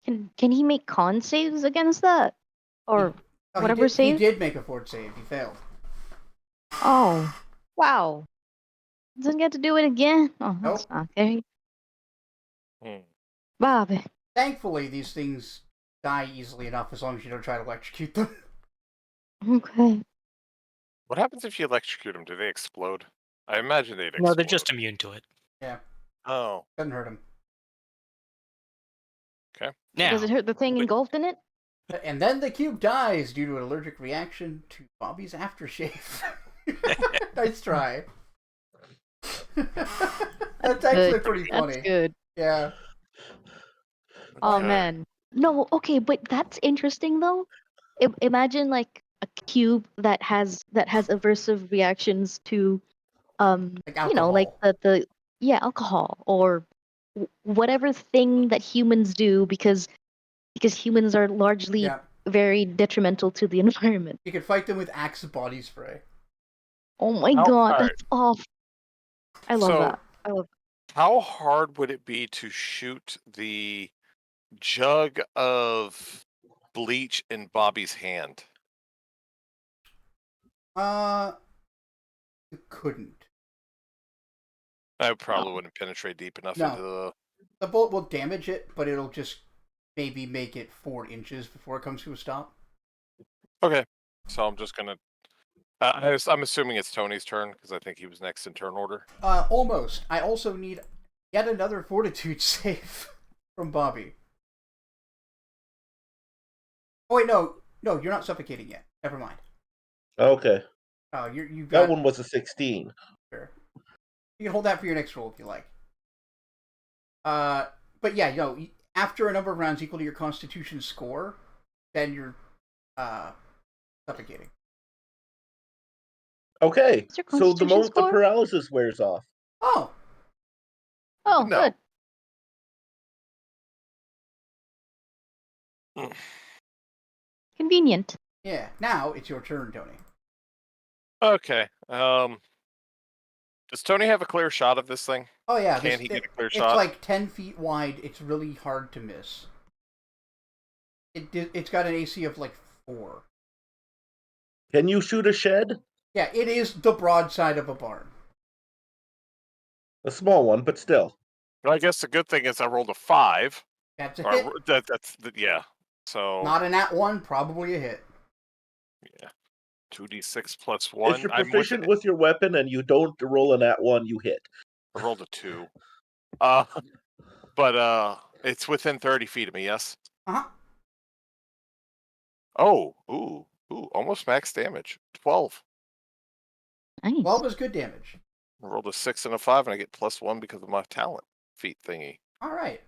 Can he make con saves against that? Or whatever he save? did make a fort save. He failed. Oh. Wow. Doesn't get to do it again? Oh, that's not okay. Bobby. Thankfully, these things die easily enough as long as you don't try to electrocute them. Okay. What happens if you electrocute them? Do they explode? I imagine they'd explode. No, they're just immune to it. Yeah. Oh. Doesn't hurt them. Okay. Now, Does it hurt the thing engulfed in it? And then the cube dies due to an allergic reaction to Bobby's aftershave. Nice try. That's actually pretty funny. That's good. Yeah. Oh Okay. man. No, okay, but that's interesting though. Imagine like a cube that has aversive reactions to Like like alcohol. the yeah, alcohol or whatever thing that humans do because humans are largely Yeah. very detrimental to the environment. You could fight them with Axe body spray. Oh my How god, hard? that's awful. I love So, that. I love how hard would it be to shoot the jug of bleach in Bobby's hand? You couldn't. I probably Oh. wouldn't penetrate deep enough No. into the. The bullet will damage it, but it'll just maybe make it 4 inches before it comes to a stop. Okay, so I'm just gonna. I'm assuming it's Tony's turn because I think he was next in turn order. Almost. I also need yet another fortitude save from Bobby. Oh wait, no, you're not suffocating yet. Never mind. Okay. You That got. one was a 16. Sure. You can hold that for your next roll if you like. But yeah, after a number of rounds equal to your Constitution score, then you're suffocating. Okay. What's your So the Constitution moment the score? paralysis wears off. Oh, Oh, No. good. Convenient. yeah. Now it's your turn, Tony. Okay. Does Tony have a clear shot of this thing? Oh yeah, Can he get a clear it's shot? like 10 feet wide. It's really hard to miss. It's got an AC of like 4. Can you shoot a shed? Yeah, it is the broadside of a barn. A small one, but still. Well, I guess the good thing is I rolled a 5. That's a Or hit. that's yeah. So Not a nat 1, probably a hit. yeah, 2d6 plus 1. If you're I'm proficient with your weapon and you don't roll a nat 1, you hit. I rolled a 2. But it's within 30 feet of me. Yes. Uh-huh. Oh, ooh, almost max damage. 12. Nice. 12 is good damage. I rolled a 6 and a 5, and I get +1 because of my talent feat thingy. All right.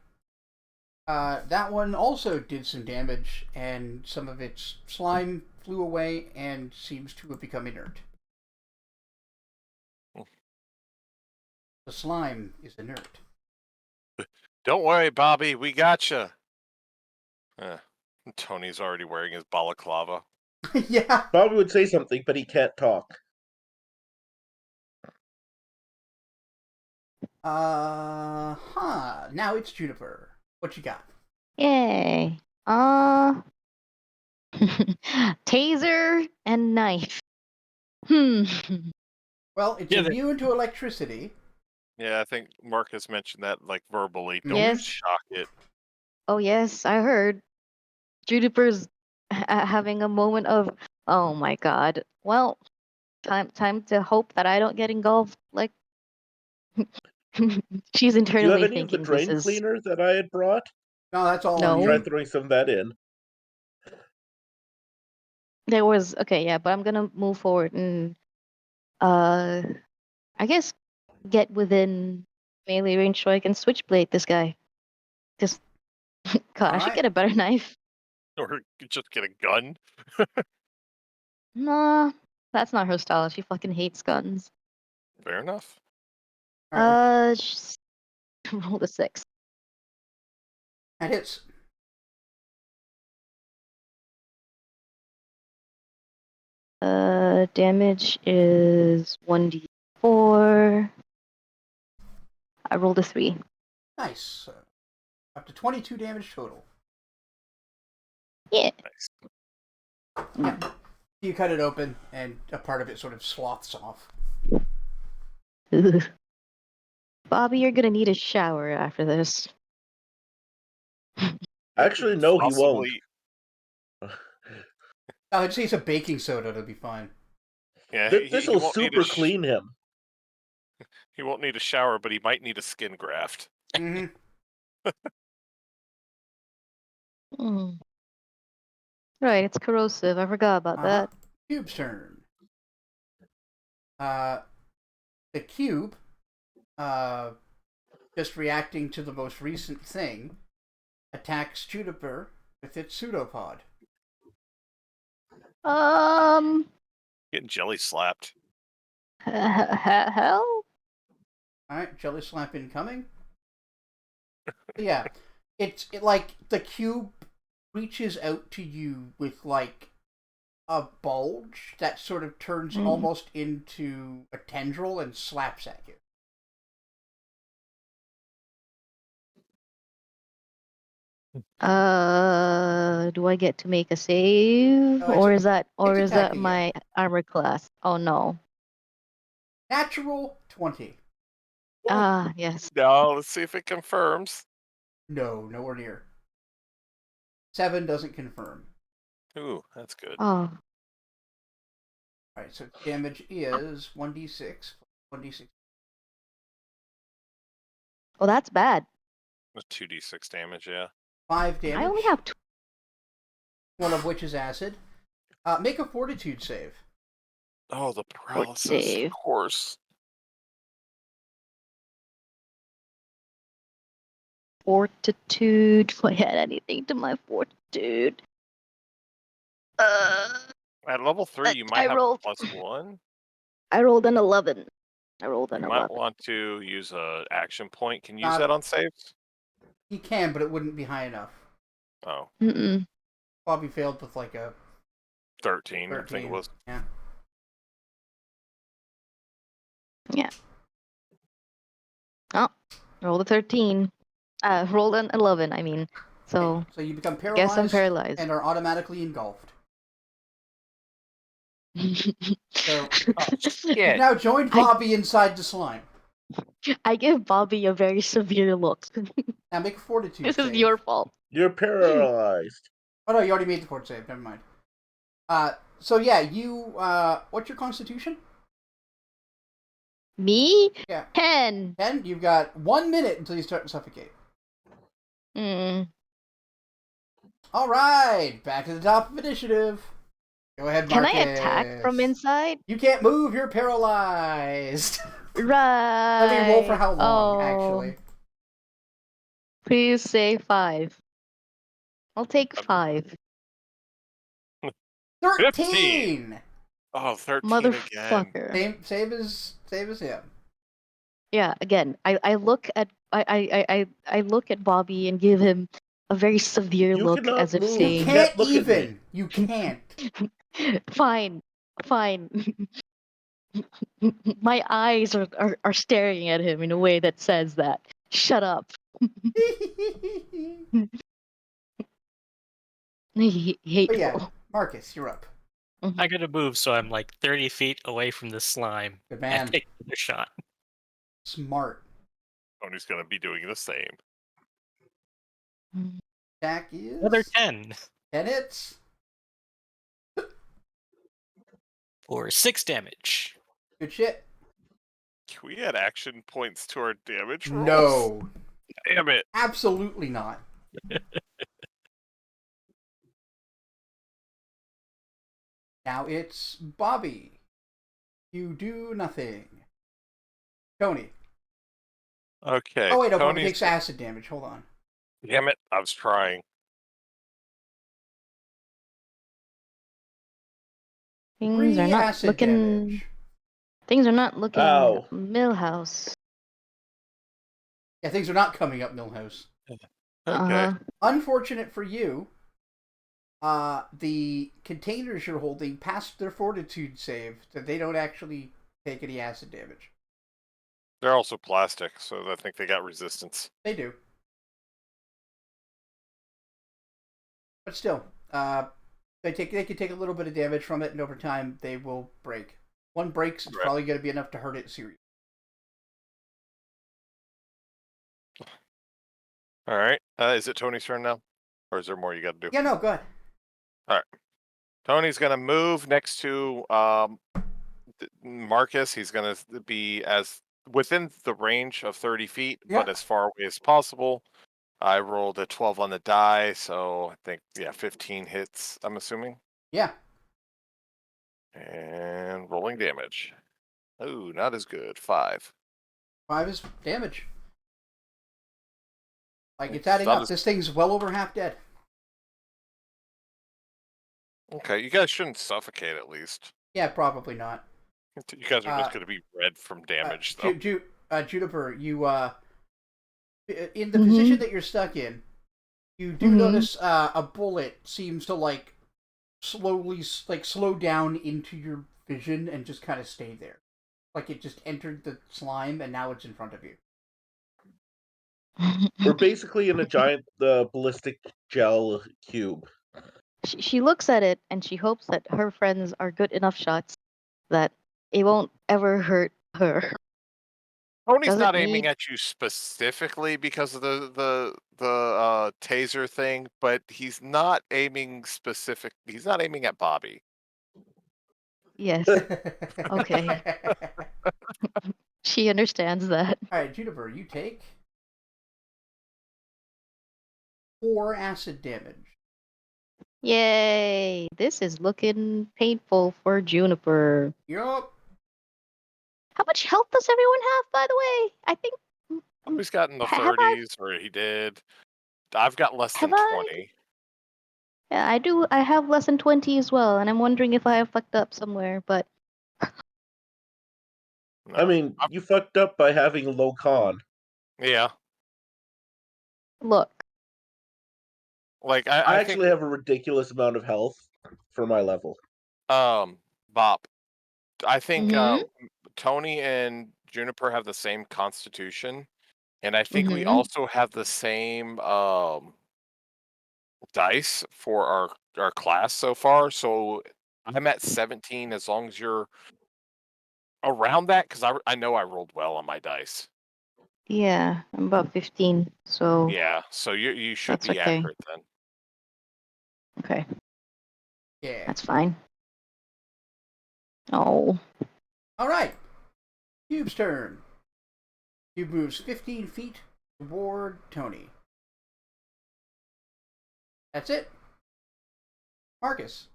That one also did some damage, and some of its slime flew away and seems to have become inert. The slime is inert. Don't worry, Bobby, we gotcha. Tony's already wearing his balaclava. Yeah. Bobby would say something, but he can't talk. Now it's Juniper. What you got? Yay. Taser and knife. Well, it's immune to electricity. Yeah, I think Marcus mentioned that like verbally. Don't Yes. shock it. Oh yes, I heard. Juniper's having a moment of, oh my god. Well, time to hope that I don't get engulfed. Like, she's Do you have internally any of the thinking this drain is cleaner that I had brought? No, that's all No. on Try you. throwing some of that in. there was okay, yeah, but I'm gonna move forward and I guess get within melee range so I can switchblade this guy. Just God, I should Alright. get a better knife. Or just get a gun. Nah, that's not her style. She fucking hates guns. Fair enough. She's- roll the 6. That hits. Damage is 1d4. I rolled a 3. Nice. Up to 22 damage total. Yeah. Nice. Yeah. You cut it open, and a part of it sort of sloths off. Bobby, you're gonna need a shower after this. Actually, no, he won't. Possibly. I'd say some baking soda, it'll be fine. Yeah, This he will won't need super clean him. He won't need a shower, but he might need a skin graft. Mm-hmm. Right, it's corrosive. I forgot about that. Cube's turn. The cube, just reacting to the most recent thing, attacks Juniper with its pseudopod. Getting jelly slapped. Hell? Alright, jelly slap incoming. Yeah. It like the cube reaches out to you with like a bulge that sort of turns almost into a tendril and slaps at you. Do I get to make a save, or is that attacking you. my armor class? Oh no. Natural 20. Yes. No, let's see if it confirms. No, nowhere near. 7 doesn't confirm. Ooh, that's good. Oh, Alright, so damage is 1d6. 1d6. oh, that's bad. 2d6 damage, yeah. 5 damage. I only have 2. One of which is acid. Make a fortitude save. Oh, the paralysis, save. of course. Fortitude. If I had anything to my fortitude. At level 3, you might have rolled. +1. I rolled an 11. You might want to use a action point. Can you use that on saves? He can, but it wouldn't be high enough. Oh. Bobby failed with like a 13, I think it was. Yeah. Yeah. Oh, rolled a 13. Rolled an 11, I mean. So, So you become paralyzed, guess I'm paralyzed. and are automatically engulfed. So you've now joined Bobby inside the slime. I give Bobby a very severe look. Now make a fortitude This save. is your fault. You're paralyzed. Oh no, you already made the fort save. Never mind. So yeah, you. What's your constitution? Me? Yeah. 10. 10. You've got 1 minute until you start to suffocate. All right, back to the top of initiative. Go ahead, Marcus. Can I attack from inside? You can't move. You're paralyzed. Right. Let me roll for how long, actually. Please say 5. I'll take 5. 13. Oh, 13 Motherfucker. again. Same as him. Yeah, again, I look at I look at Bobby and give him a very severe You look cannot as if move. saying, You You can't can't look at me. even. You can't. fine. My eyes are staring at him in a way that says that. Shut up. Hateful. But yeah, Marcus, you're up. I gotta move, so I'm like 30 feet away from the slime. Good man. And take another shot. Smart. Tony's gonna be doing the same. Attack is Another 10. 10 hits. For 6 damage. Good shit. Can we add action points to our damage rolls? No. Damn it. Absolutely not. Now it's Bobby. You do nothing. Tony. Okay. Oh wait, no, Bobby Tony's... takes acid damage. Hold on. Damn it, I was trying. Things are not acid looking. damage. Things are not looking. Ow. Millhouse. Yeah, things are not coming up, Millhouse. Okay. Unfortunate for you, the containers you're holding passed their fortitude save, so they don't actually take any acid damage. They're also plastic, so I think they got resistance. They do. But still, they can take a little bit of damage from it, and over time they will break. One breaks, it's probably going to be enough to hurt it seriously. All right. Is it Tony's turn now? Or is there more you got to do? Yeah, no, go ahead. All right. Tony's going to move next to Marcus. He's going to be as within the range of 30 feet, Yeah. but as far away as possible. I rolled a 12 on the die, so I think 15 hits. I'm assuming. Yeah. And rolling damage. Oh, not as good. 5. 5 is damage. Like, it's It's adding not up. as- This thing's well over half dead. Okay, you guys shouldn't suffocate at least. Yeah, probably not. You guys are just going to be red from damage, though. Juniper, you, in the position that you're stuck in, you do notice a bullet seems to, like, slowly, like, slow down into your vision and just kind of stay there. Like, it just entered the slime, and now it's in front of you. We're basically in a giant ballistic gel cube. She looks at it and she hopes that her friends are good enough shots that it won't ever hurt her. Tony's Does it not aiming need- at you specifically because of the taser thing, but he's not aiming specific. He's not aiming at Bobby. Yes, okay. She understands that. Alright, Juniper, you take 4 acid damage. Yay! This is looking painful for Juniper. Yup. How much health does everyone have, by the way? I think. Bobby's got in the Have I- 30s, or he did. I've got less than Have I? 20. Yeah, I do. I have less than 20 as well, and I'm wondering if I have fucked up somewhere, but. No. I mean, you fucked up by having low con. Yeah. Look. Like I I actually have a ridiculous amount of health for my level. think Bop. I think Mhm. Tony and Juniper have the same constitution, and I think we Mhm. also have the same dice for our class so far. So I'm at 17 as long as you're around that, because I know I rolled well on my dice. Yeah, I'm about 15, so. Yeah, so you should That's be okay. accurate then. Okay, Yeah. that's fine. Oh. Alright. Cube's turn. Cube moves 15 feet toward Tony. That's it. Marcus.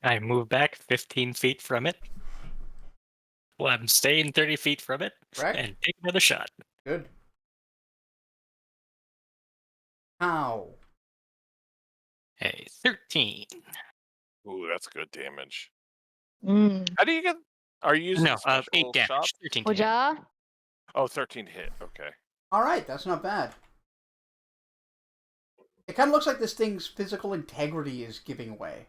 I move back 15 feet from it. Well, I'm staying 30 feet from it. Correct. And take another shot. Good. How? Hey, 13. Ooh, that's good damage. Mm. How do you get? Are you using No, special 8 damage. shop? 13 to hit. Oja? Oh, 13 hit. Okay. Alright, that's not bad. It kind of looks like this thing's physical integrity is giving way.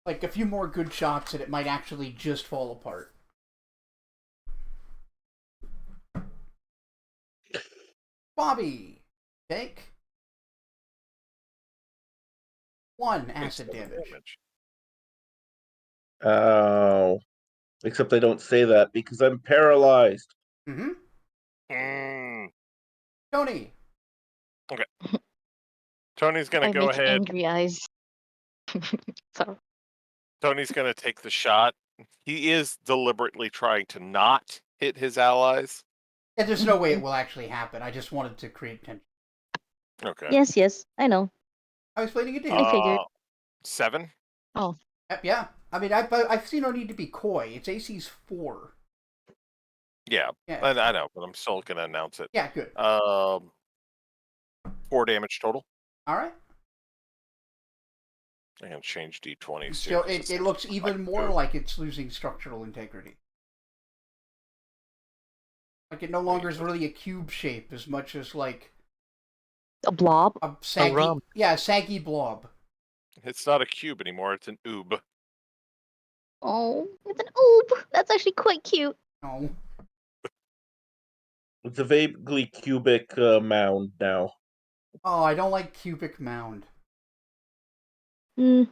Like, a few more good shots and it might actually just fall apart. Bobby, take 1 acid damage. Oh. Except I don't say that because I'm paralyzed. Mm-hmm. Mm. Tony. Tony's gonna I go make ahead. angry eyes. So. Tony's gonna take the shot. He is deliberately trying to not hit his allies. Yeah, there's no way it will actually happen. I just wanted to create tension. Okay. Yes, I know. I was explaining it to him. I figured. 7. Yeah. I mean, I see no need to be coy. Its AC's 4. Yeah, Yeah. I know, but I'm still gonna announce it. Yeah, good. 4 damage total. All right. I'm gonna change D20. Still, it looks even more like it's losing structural integrity. Like it no longer is really a cube shape as much as like A blob? a saggy, rump. saggy blob. It's not a cube anymore. It's an oob. Oh, it's an oob. That's actually quite cute. Oh, It's a vaguely cubic mound now. oh, I don't like cubic mound. Hmm.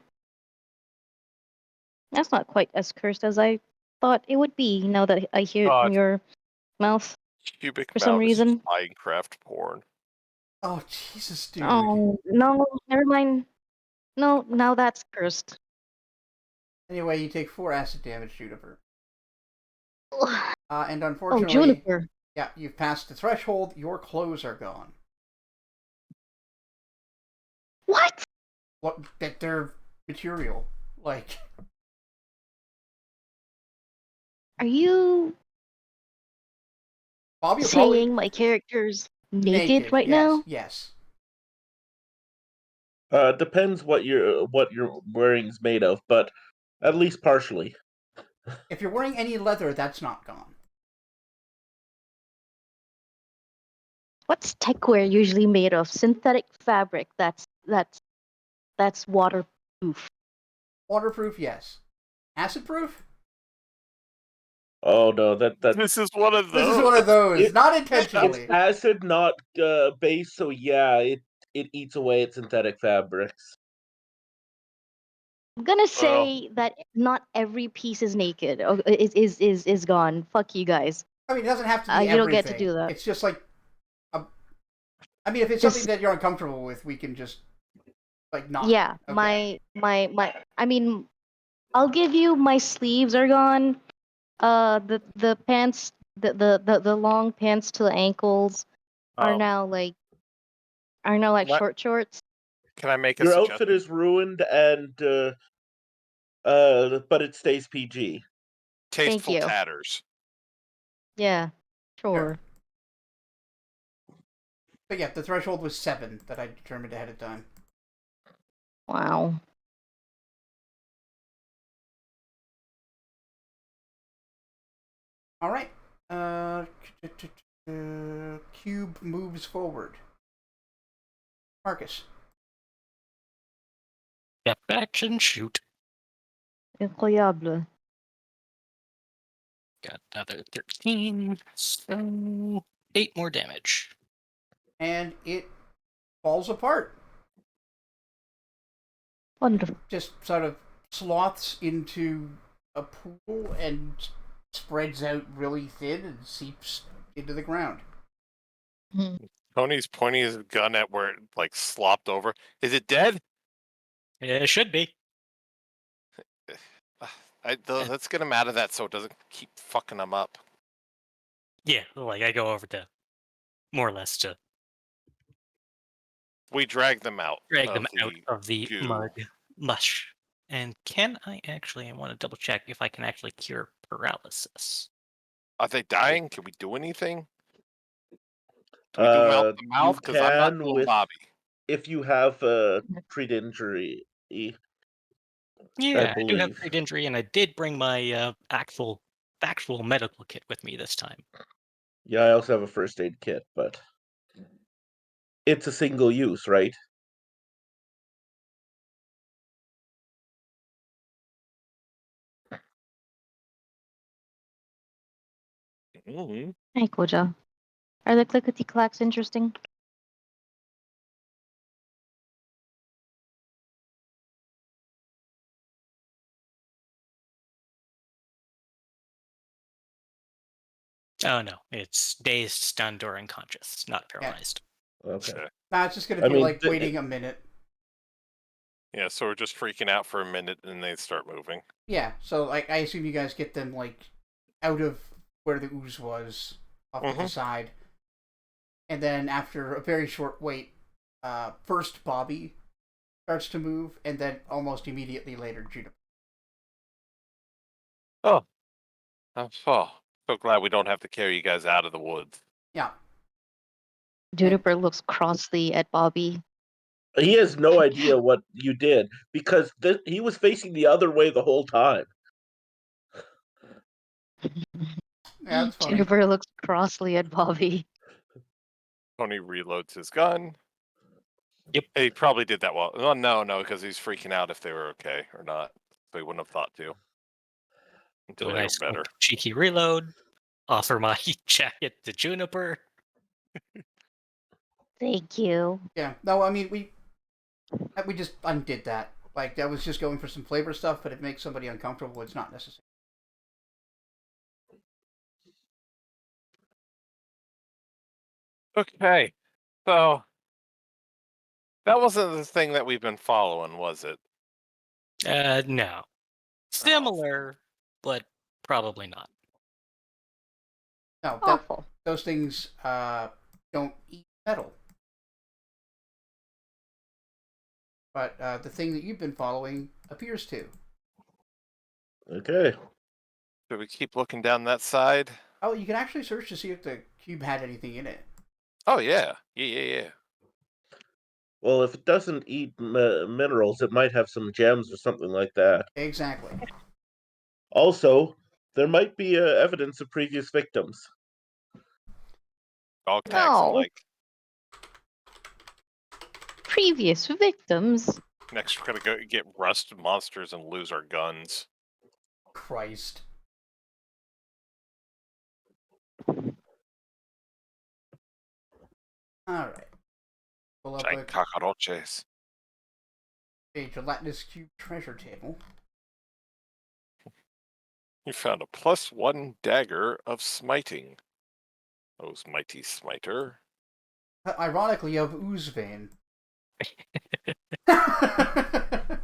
That's not quite as cursed as I thought it would be now that I hear it Oh, from your mouth. Cubic For some mound is reason. Minecraft porn. Oh, Jesus, dude. Oh, no, never mind. No, now that's cursed. Anyway, you take 4 acid damage, Juniper. Oh, And unfortunately, Juniper. Yeah, you've passed the threshold. Your clothes are gone. What? What? That they're material. Like, Are you Bob, you're saying probably my character's naked right yes, now? yes. Depends what your wearing's made of, but at least partially. If you're wearing any leather, that's not gone. What's techwear usually made of? Synthetic fabric. That's waterproof. Waterproof, yes. Acid proof? Oh no, that This is one of those. This is one of those. Not it's intentionally. acid, not base. So yeah, it eats away at synthetic fabrics. I'm gonna say that not every piece is naked. Is gone. Fuck you guys. I mean, it doesn't have to be everything. You don't get to do that. It's just like, I mean, if it's something that you're uncomfortable with, we can just like not. Yeah, okay. my. I mean, I'll give you my sleeves are gone. The pants, the long pants to the ankles are now like Let- short shorts. Can I make a Your suggestion? outfit is ruined, and but it stays PG. Tasteful you. tatters. Yeah, sure. But yeah, the threshold was 7 that I determined ahead of time. Wow. All right. Cube moves forward. Marcus. Step back and shoot. Incroyable. Got another 13, so 8 more damage. And it falls apart. Wonderful. Just sort of sloths into a pool and spreads out really thin and seeps into the ground. Tony's pointing his gun at where it like slopped over. Is it dead? Yeah, it should be. Let's get him out of that so it doesn't keep fucking him up. Yeah, like I go over to more or less to We drag them out. drag them out of the goo. mud mush. And can I actually? I want to double check if I can actually cure paralysis. Are they dying? Can we do anything? Do we do mouth to mouth? You Because I'm not can doing with Bobby. if you have a treat injury. Yeah, I do have believe. great injury, and I did bring my actual medical kit with me this time. Yeah, I also have a first aid kit, but it's a single use, right? Mm-hmm. Hey, Koja. Are the clickety clacks interesting? Oh no, it's dazed, stunned, or unconscious, not paralyzed. Okay. Nah, it's just going to be like waiting a minute. Yeah, so we're just freaking out for a minute and they start moving. Yeah, so like I assume you guys get them like out of where the ooze was off to the side. And then after a very short wait, first Bobby starts to move, and then almost immediately later Juniper. Oh. I'm so glad we don't have to carry you guys out of the woods. Yeah. Juniper looks crossly at Bobby. He has no idea what you did because he was facing the other way the whole time. Yeah, that's funny. Juniper looks crossly at Bobby. Tony reloads his gun. Yep. He probably did that well. Oh, no, because he's freaking out if they were okay or not. So he wouldn't have thought to. Until they were better. Cheeky reload. Offer my jacket to Juniper. Thank you. Yeah. No, I mean we just undid that. Like that was just going for some flavor stuff, but it makes somebody uncomfortable. It's not necessary. Okay. So that wasn't the thing that we've been following, was it? No. Similar, but probably not. No, Awful. those things don't eat metal. But the thing that you've been following appears to. Okay. Do we keep looking down that side? Oh, you can actually search to see if the cube had anything in it. Oh, yeah. Yeah. Well, if it doesn't eat minerals, it might have some gems or something like that. Exactly. Also, there might be evidence of previous victims. All kinds No. like. Previous victims. Next, we're gonna go get rusted monsters and lose our guns. Christ. Alright. Pull up Giant cockroaches. a gelatinous cube treasure table. You found a +1 dagger of smiting. Oh, mighty smiter. Ironically, of ooze vein. God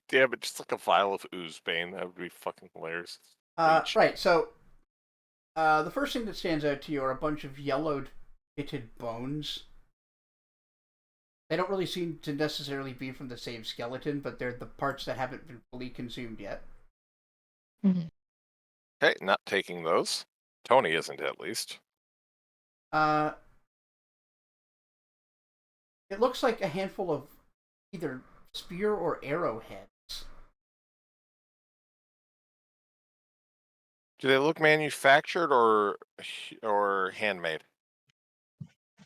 damn it, just like a vial of ooze bane. That would be fucking hilarious. Right, so the first thing that stands out to you are a bunch of yellowed, pitted bones. They don't really seem to necessarily be from the same skeleton, but they're the parts that haven't been fully consumed yet. Mm-hmm. Okay, not taking those. Tony isn't, at least. It looks like a handful of either spear or arrowheads. Do they look manufactured or handmade?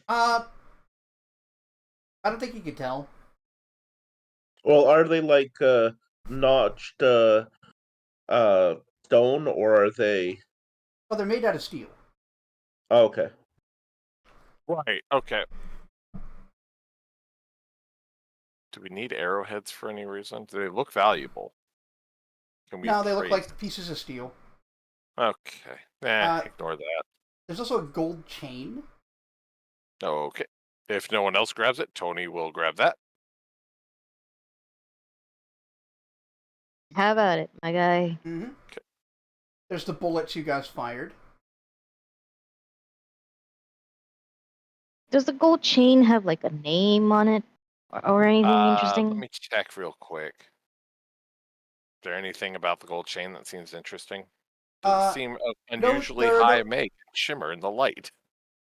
I don't think you can tell. Well, are they like notched stone, or are they? Well, they're made out of steel. Oh, okay. Right. Okay. Do we need arrowheads for any reason? Do they look valuable? Can we No, they look appraise? like pieces of steel. Okay. Ignore that. There's also a gold chain. Okay. If no one else grabs it, Tony will grab that. How about it, my guy? Mm-hmm. Okay. There's the bullets you guys fired. Does the gold chain have like a name on it or anything interesting? Let me check real quick. Is there anything about the gold chain that seems interesting? Does it seem unusually high make and shimmer in the light?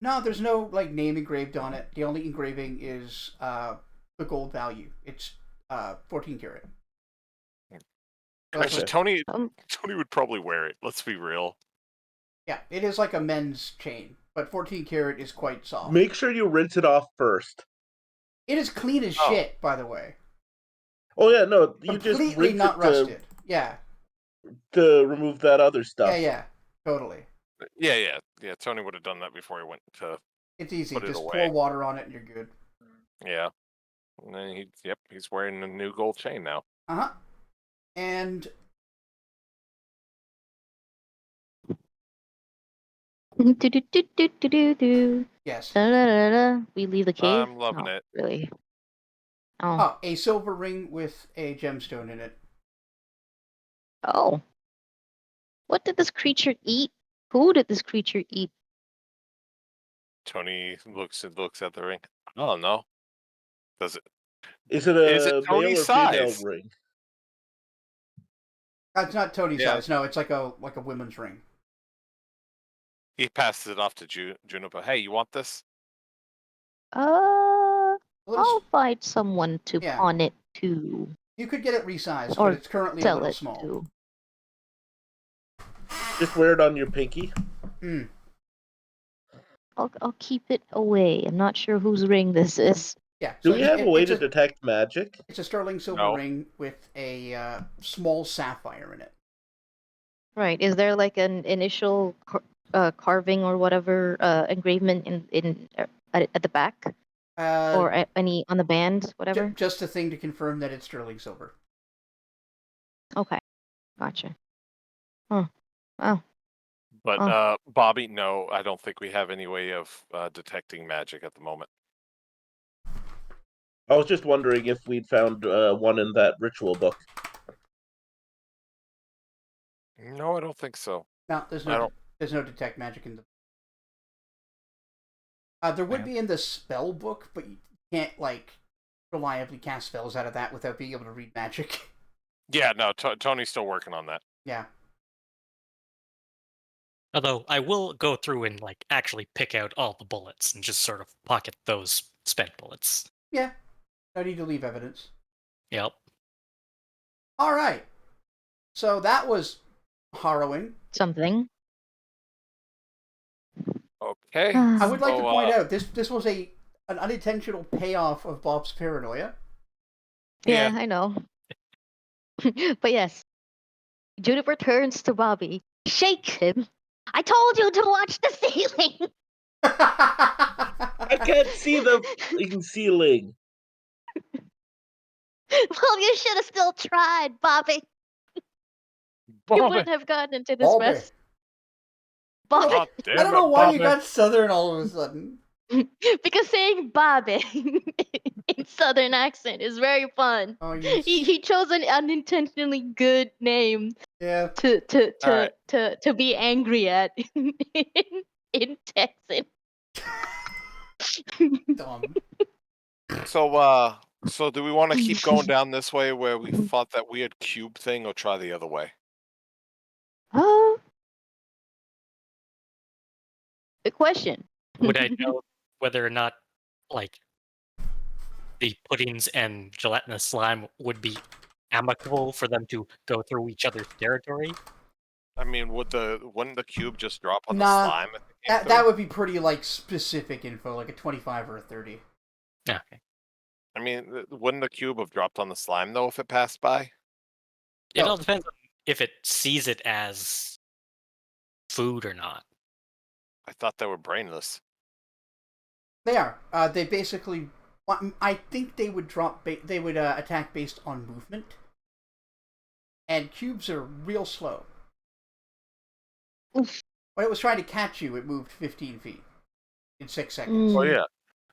No, there's no like name engraved on it. The only engraving is the gold value. It's 14 karat. Actually, Okay. Tony would probably wear it. Let's be real. Yeah, it is like a men's chain, but 14 karat is quite soft. Make sure you rinse it off first. It is clean as shit, by the way. Oh yeah, no, you Completely just rinse not it rusted. Yeah. to remove that other stuff. Yeah, totally. Yeah. Tony would have done that before he went to. It's easy. Put it Just away. pour water on it and you're good. Yeah. And then he's wearing a new gold chain now. Uh-huh. And yes. We leave the cave. I'm loving it. Really? Oh. A silver ring with a gemstone in it. Oh. What did this creature eat? Who did this creature eat? Tony looks at the ring. I don't know. Does it? Is it a male Tony's or female size? ring? It's not Tony's Yeah. size. No, it's like a women's ring. He passes it off to Juniper. Hey, you want this? I'll find someone to pawn it to. You could get it resized, Or but it's currently a sell little it small. to. Just wear it on your pinky. I'll keep it away. I'm not sure whose ring this is. Yeah. Do we have a way to detect magic? It's a sterling silver ring with a small sapphire in it. Right. Is there like an initial carving or whatever engravement in at the back? Or any on the band, whatever? Just a thing to confirm that it's sterling silver. Okay. Gotcha. Huh. Wow. But Bobby, no, I don't think we have any way of detecting magic at the moment. I was just wondering if we'd found one in that ritual book. No, I don't think so. No, there's There's no detect magic in the. There would be in the spell book, but you can't reliably cast spells out of that without being able to read magic. Yeah, no, Tony's still working on that. Yeah. Although I will go through and actually pick out all the bullets and just sort of pocket those spent bullets. Yeah. No need to leave evidence. Yep. All right. So that was harrowing. Something. Okay. I would like to So, point out this was an unintentional payoff of Bob's paranoia. Yeah, I know. But yes, Juniper turns to Bobby, shakes him. I told you to watch the ceiling. I can't see the fucking ceiling. Well, you should have still tried, Bobby. You wouldn't have gotten into this Bobby. mess. Bobby. God damn I don't know why Bobby. you got Southern all of a sudden. Because saying Bobby in Southern accent is very fun. Oh, you. He chose an unintentionally good name Yeah. to be angry at in Texas. Dumb. So do we want to keep going down this way where we fought that weird cube thing, or try the other way? Good question. Would I know whether or not, the puddings and gelatinous slime would be amicable for them to go through each other's territory? I mean, wouldn't the cube just drop on Nah, the slime? If it came That through? would be pretty specific info, like a 25 or a 30. Okay. I mean, wouldn't the cube have dropped on the slime though if it passed by? It No. all depends on if it sees it as food or not. I thought they were brainless. They are. They basically. I think they would drop. They would attack based on movement. And cubes are real slow. Oof. When it was trying to catch you, it moved 15 feet in 6 seconds. Well, yeah.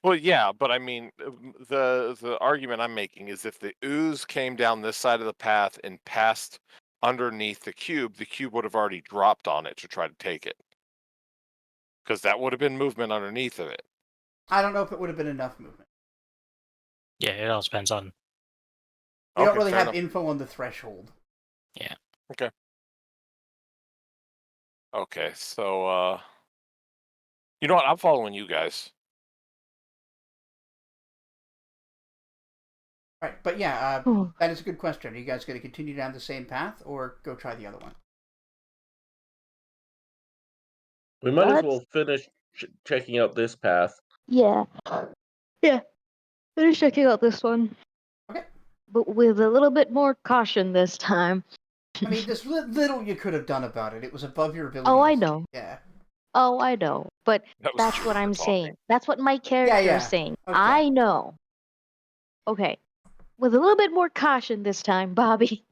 Well, yeah, but I mean, the argument I'm making is if the ooze came down this side of the path and passed underneath the cube would have already dropped on it to try to take it. Because that would have been movement underneath of it. I don't know if it would have been enough movement. Yeah, it all depends on. We don't really fair have enough. info on the threshold. Yeah. Okay, so you know what? I'm following you guys. Right, but yeah, that is a good question. Are you guys going to continue down the same path or go try the other one? We might as well finish checking out this path. Yeah. Yeah. Finish checking out this one. Okay. But with a little bit more caution this time. I mean, there's little you could have done about it. It was above your ability. Oh, I know. Yeah. Oh, I know. But that's what I'm saying. That's what my character is saying. Okay. I know. Okay. With a little bit more caution this time, Bobby.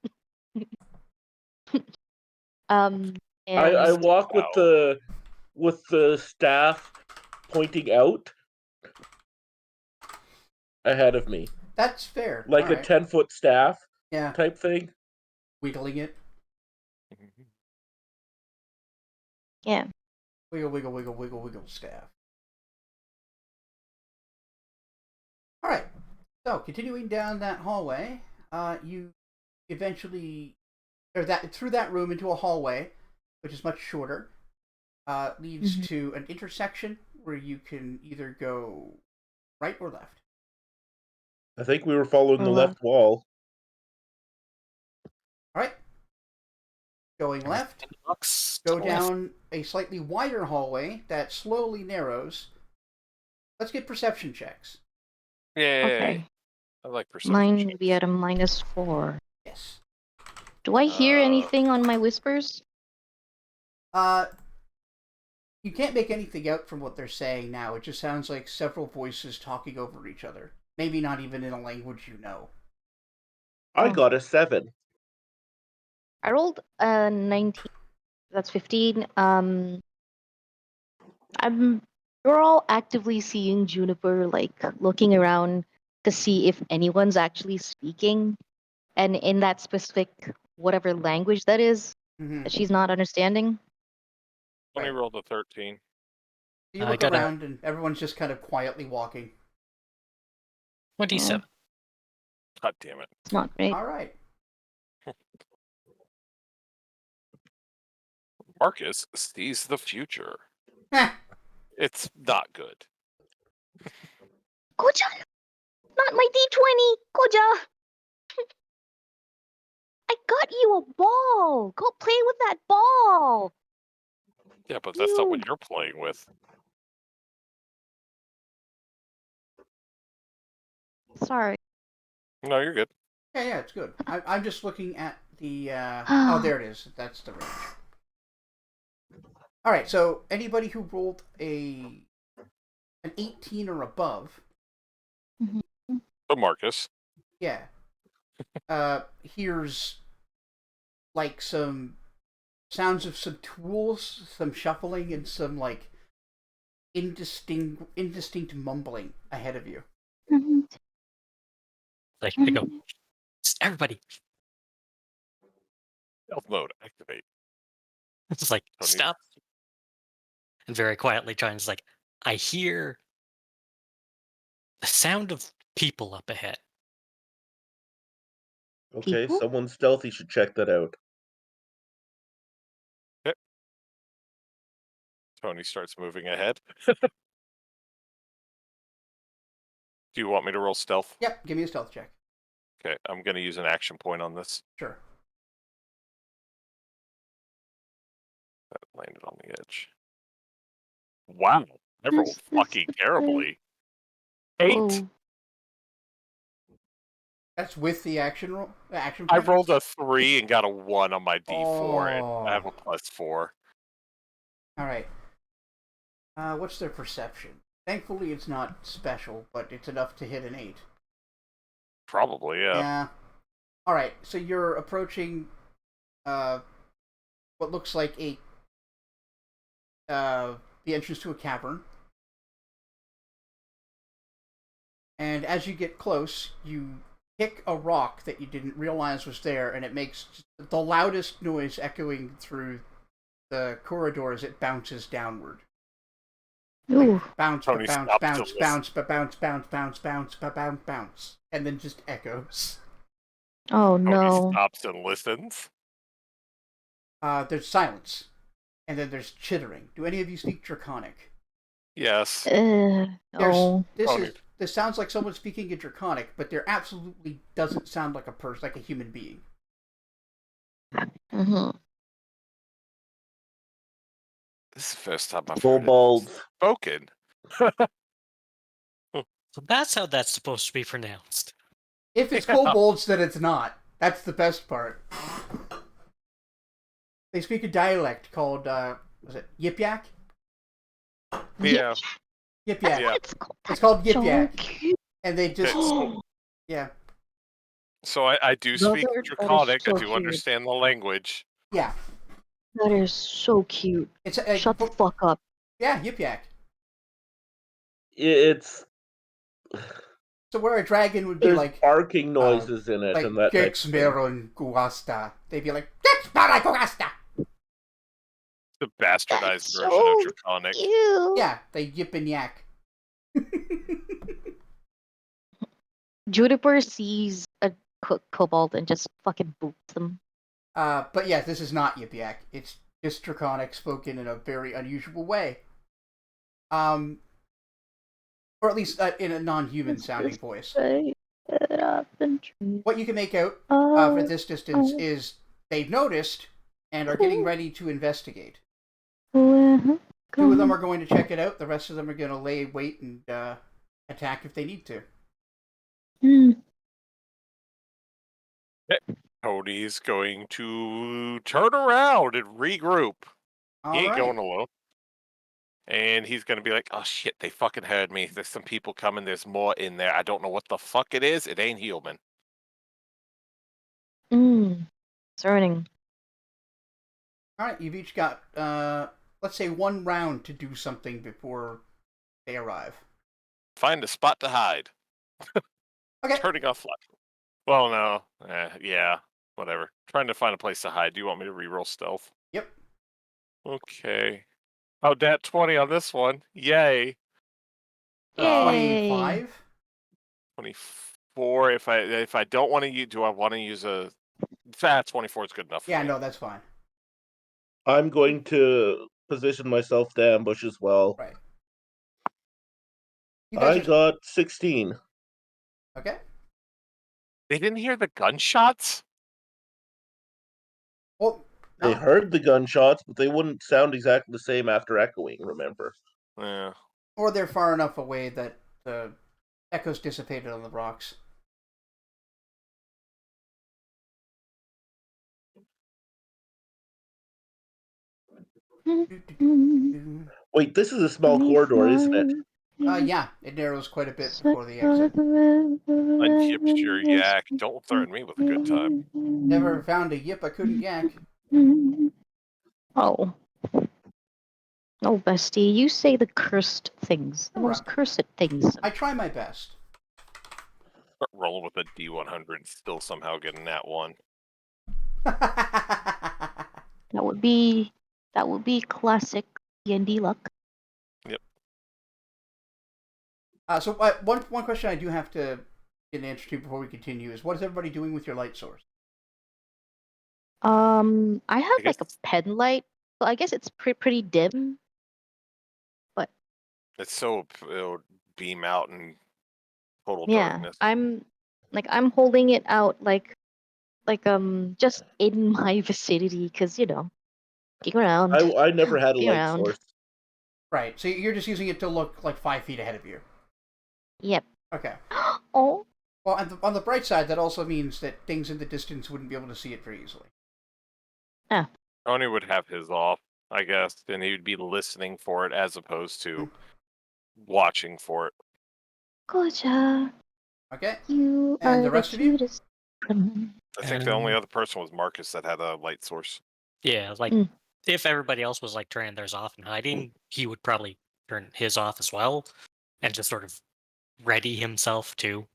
And I walk with the staff pointing out ahead of me. That's fair. Like All a right. 10-foot staff Yeah. type thing. Wiggling it. Yeah. Wiggle, wiggle, wiggle, wiggle, wiggle, staff. All right. So, continuing down that hallway, you eventually, through that room into a hallway, which is much shorter, leads to an intersection where you can either go right or left. I think we were following the left wall. All right. Going left, go down a slightly wider hallway that slowly narrows. Let's get perception checks. Yeah. Okay. I like perception. Mine would be at a -4. Yes. Do I hear anything on my whispers? You can't make anything out from what they're saying now. It just sounds like several voices talking over each other. Maybe not even in a language you know. I got a 7. I rolled a 19. That's 15. We're all actively seeing Juniper, looking around to see if anyone's actually speaking, and in that specific whatever language that is that she's not understanding. Only Right. rolled a 13. You I look got a around, and everyone's just kind of quietly walking. 27. God damn it. It's not great. All right. Marcus sees the future. Heh. It's not good. Koja! Not my D20! Koja! I got you a ball! Go play with that ball! Yeah, but that's not what you're playing with. Sorry. No, you're good. Yeah, it's good. I'm just looking at the. Oh, there it is. That's the range. All right. So anybody who rolled an 18 or above, But Marcus. yeah, here's like some sounds of some tools, some shuffling, and some like indistinct mumbling ahead of you. Like, I go, everybody. Stealth mode, activate. It's just like, Tony. stop. And very quietly trying to like, I hear the sound of people up ahead. Okay, People? someone stealthy should check that out. Tony starts moving ahead. Do you want me to roll stealth? Yep. Give me a stealth check. Okay, I'm going to use an action point on this. Sure. That landed on the edge. Wow, I rolled fucking terribly. 8. Oh. That's with the action roll. Action. I Point? rolled a 3 and got a 1 on my D4, and I have Oh. a +4. All right. What's their perception? Thankfully, it's not special, but it's enough to hit an 8. Probably, yeah. Yeah. All right. So you're approaching what looks like the entrance to a cavern. And as you get close, you kick a rock that you didn't realize was there, and it makes the loudest noise echoing through the corridor as it bounces downward. Ooh. Like bounce, Tony bounce, stopped bounce, to bounce, bounce, bounce, bounce, bounce, bounce, bounce, and then just echoes. Oh Tony no. stops and listens. There's silence, and then there's chittering. Do any of you speak Draconic? Yes. Oh. This sounds like someone speaking in Draconic, but there absolutely doesn't sound like a person, like a human being. Mm-hmm. This is the first time I've Kobolds. heard it spoken. So that's how that's supposed to be pronounced. If it's kobolds, then it's not. That's the best part. They speak a dialect called, was it Yip Yak? Yeah. Yip Yak. Yeah. It's called Yip So Yak. cute. And they just, Okay, yeah, So I do Those speak are- Draconic. that is so I do cute. understand the language. yeah. That is so cute. It's Shut the fuck up. Yeah, Yip Yak. It's So where a dragon would be there's like, barking noises in it, like and that type Gex of thing. Meron Guasta. They'd be like, Gex Meron Guasta. The bastardized That's version so of Draconic. Cute. Yeah, they yip and yak. Juniper sees a kobold and just fucking boots them. But yeah, this is not Yip Yak. It's just Draconic spoken in a very unusual way. Or at least in a non-human sounding voice. What you can make out for this distance is they've noticed and are getting ready to investigate. 2 of them are going to check it out. The rest of them are going to lay wait and attack if they need to. Cody's going to turn around and regroup. All He ain't right. going alone. And he's going to be like, oh shit, they fucking heard me. There's some people coming. There's more in there. I don't know what the fuck it is. It ain't human. Concerning. All right, you've each got, let's say, 1 round to do something before they arrive. Find a spot to hide. Okay. Turning off light. Well, no. Yeah, whatever. Trying to find a place to hide. Do you want me to reroll stealth? Yep. Okay. Oh, nat 20 on this one. Yay. Yay. 25? 24. If I don't want to use, do I want to use a? 24 is good enough for Yeah, me. no, that's fine. I'm going to position myself to ambush as well. Right. You guys I got 16. Okay. They didn't hear the gunshots? Well, They no. heard the gunshots, but they wouldn't sound exactly the same after echoing, remember? Yeah. Or they're far enough away that the echoes dissipated on the rocks. Wait, this is a small corridor, isn't it? Yeah, it narrows quite a bit before the exit. Unhipped your yak. Don't threaten me with a good time. Never found a yip I couldn't yak. Oh. Oh, bestie, you say the cursed things. The most Alright. cursed things. I try my best. Rolling with a D100 and still somehow getting that one. That would be classic D&D luck. Yep. So one question I do have to get an answer to before we continue is, what is everybody doing with your light source? I have I guess like a pen light, so I guess it's pretty dim. But it's so it'll beam out in total yeah, darkness. I'm holding it out like just in my vicinity because looking around. I never had a Looking light around. source. Right, so you're just using it to look like 5 feet ahead of you. Yep. Okay. Oh. Well, on the bright side, that also means that things in the distance wouldn't be able to see it very easily. Tony would have his off, I guess, and he would be listening for it as opposed to watching for it. Gotcha. Okay. You And are the rest of you? cutest. criminal. I think the only other person was Marcus that had a light source. Yeah, like Mm. if everybody else was like turning theirs off and hiding, he would probably turn his off as well, and just sort of ready himself to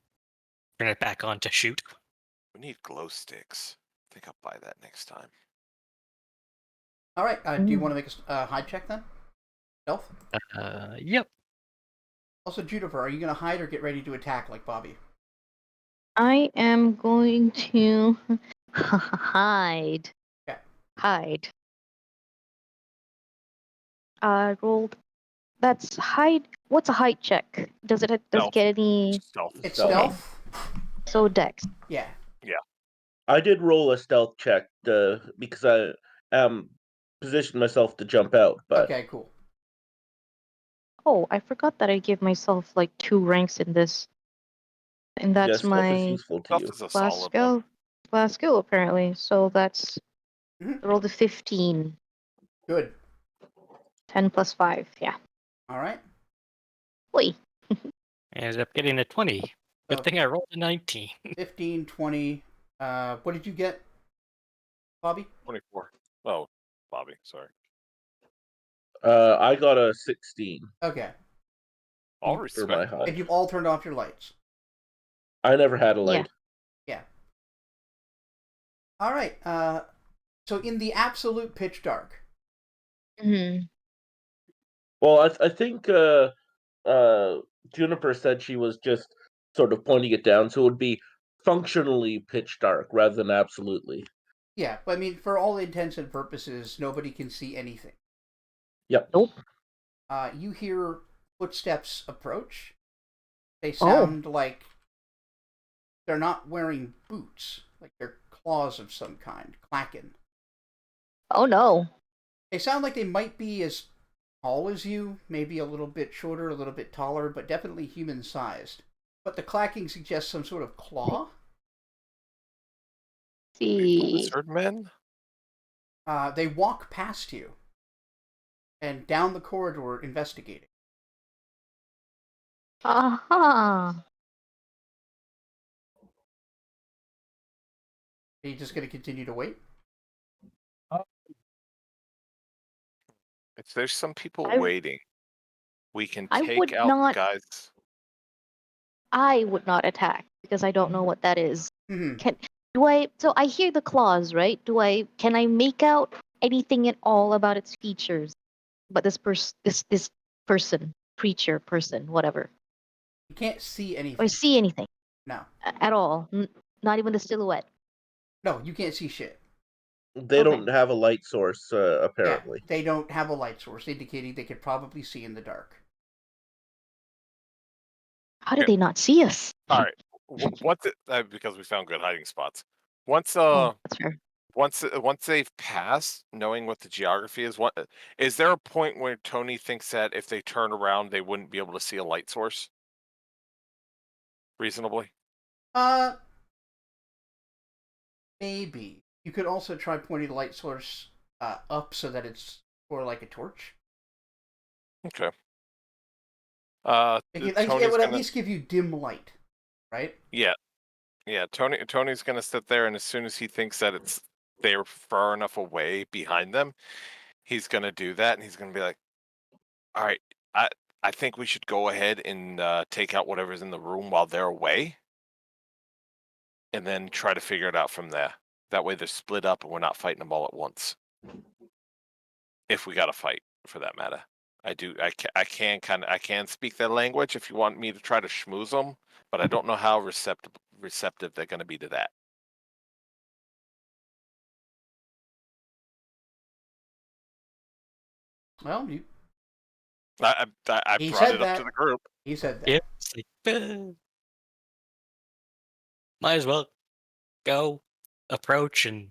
turn it back on to shoot. We need glow sticks. I think I'll buy that next time. All right. Do you want to make a hide check then? Stealth? Yep. Also, Juniper, are you going to hide or get ready to attack like Bobby? I am going to hide. Okay. Hide. Rolled. That's hide. What's a hide check? Does it get any? Stealth. It's Stealth. stealth? So dex. Yeah. I did roll a stealth check because I positioned myself to jump out, but Okay, cool. Oh, I forgot that I give myself like 2 ranks in this. And yeah, that's stealth is my useful to Stealth you. is a last solid one. skill. Last skill apparently. So that's rolled a 15. Good. 10 plus 5. Yeah. All right. Oi. I ended up getting a 20. Good So thing I rolled a 19. 15, 20. What did you get, Bobby? 24. Oh, Bobby, sorry. I got a 16 Okay. All for my respect. And hide. you've all turned off your lights. I never had a light. Yeah. All right. So in the absolute pitch dark. Mm-hmm. Well, I think Juniper said she was just sort of pointing it down, so it would be functionally pitch dark rather than absolutely. Yeah, but I mean, for all intents and purposes, nobody can see anything. Yep. Nope. You hear footsteps approach. They sound like they're not wearing boots, like they're claws of some kind, clacking. Oh no. They sound like they might be as tall as you, maybe a little bit shorter, a little bit taller, but definitely human-sized. But the clacking suggests some sort of claw. See. Lizard men? They walk past you and down the corridor investigating. Aha. Are you just going to continue to wait? If there's some people I- waiting, we can I take would out not- the guys. I would not attack because I don't know what that is. Mm-hmm. So I hear the claws, right? Can I make out anything at all about its features? but this person, creature, person, whatever. You can't see Or anything. see anything No. at all. Not even the silhouette. No, you can't see shit. They Okay. don't have a light source, apparently. Yeah, they don't have a light source, indicating they could probably see in the dark. How did they not see us? All right. Once because we found good hiding spots. Once Oh, that's fair. once they've passed, knowing what the geography is, what is there a point where Tony thinks that if they turn around, they wouldn't be able to see a light source? Reasonably. Maybe. You could also try pointing the light source up so that it's more like a torch. Okay. It would at least give you dim light, right? Yeah. Tony's gonna sit there, and as soon as he thinks that they're far enough away behind them, he's gonna do that, and he's gonna be like, "All right, I think we should go ahead and take out whatever's in the room while they're away, and then try to figure it out from there. That way, they're split up, and we're not fighting them all at once. If we got to fight, for that matter, I can speak their language if you want me to try to schmooze them, but I don't know how receptive they're going to be to that." Well, I He brought said it up that. to the group. he said that. Yep. It's like, might as well go approach and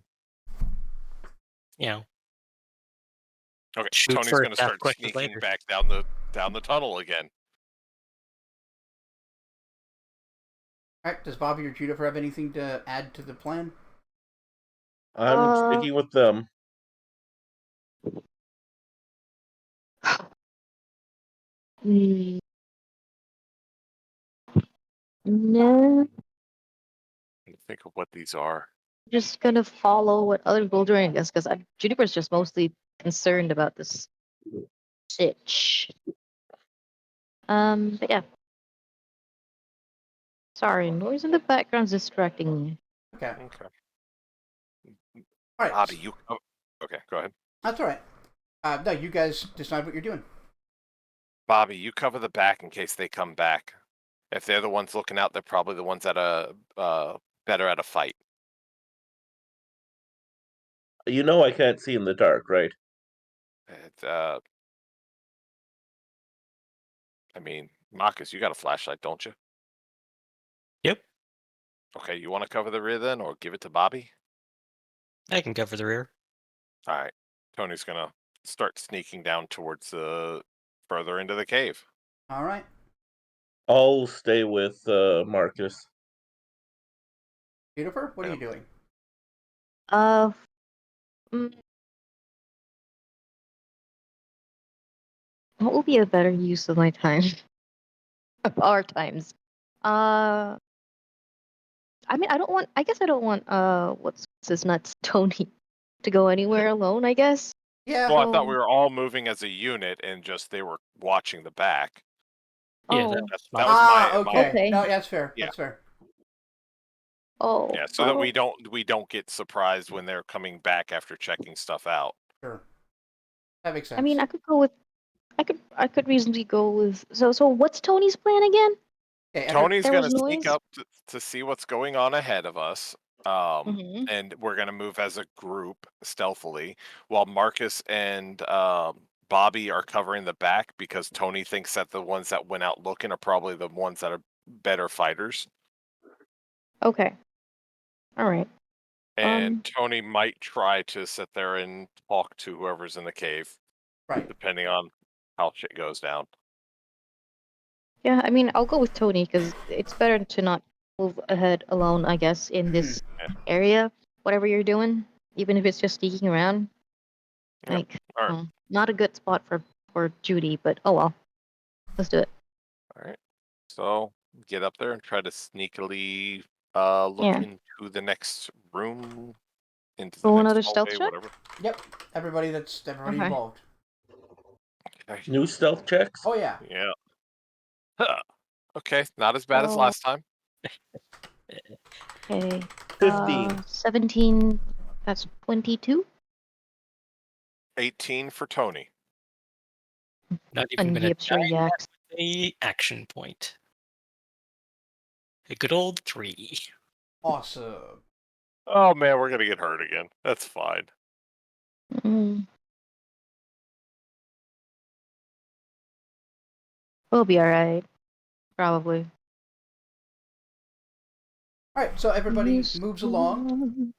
Okay, shoot Tony's first, going to ask start questions sneaking later. back down the tunnel again. All right. Does Bobby or Juniper have anything to add to the plan? I'm sticking with them. No, Think of what these are. just gonna follow what other people are doing, I guess, because Juniper's just mostly concerned about this sitch. But yeah. Sorry, noise in the background's distracting me. Okay. Okay. All right. Bobby, you. Oh, okay, go ahead. That's all right. No, you guys decide what you're doing. Bobby, you cover the back in case they come back. If they're the ones looking out, they're probably the ones that are better at a fight. You know I can't see in the dark, right? I mean, Marcus, you got a flashlight, don't you? Yep. Okay, you want to cover the rear then, or give it to Bobby? I can cover the rear. All right. Tony's gonna start sneaking down towards the further into the cave. All right. I'll stay with Marcus. Juniper, what are you doing? What will be a better use of my time? Of our times. I mean, I guess I don't want, what's his nuts, Tony, to go anywhere alone, I guess. Yeah. Well, I thought we were all moving as a unit, and just they were watching the back. Yeah, Oh. That was my okay. Okay. No, that's fair. Yeah. That's fair. Oh. Yeah, so that we don't get surprised when they're coming back after checking stuff out. Sure. That makes sense. I mean, I could reasonably go with, so what's Tony's plan again? okay, Tony's There gonna was sneak noise? up to see what's going on ahead of us. Mhm. And we're gonna move as a group stealthily, while Marcus and Bobby are covering the back because Tony thinks that the ones that went out looking are probably the ones that are better fighters. Okay. All right. And Tony might try to sit there and talk to whoever's in the cave, right. depending on how shit goes down. Yeah, I mean, I'll go with Tony because it's better to not move ahead alone, I guess, in this area. Whatever you're doing, even if it's just sneaking around. Yep. Like, All right. not a good spot for Judy, but oh well. Let's do it. All right. So get up there and try to sneakily look into the next room, into the Roll next another stealth hallway, check? whatever. Yep. Everybody Okay. involved. Okay. New stealth checks? Oh yeah. Yeah. Huh. Okay, not as bad as last time. Okay. 15. 17. That's 22. 18 for Tony. Not even And gonna yips your die yaks. with a action point. A good old 3. Awesome. Oh man, we're gonna get hurt again. That's fine. Mm. We'll be alright. Probably. Alright, so everybody Yes. moves along.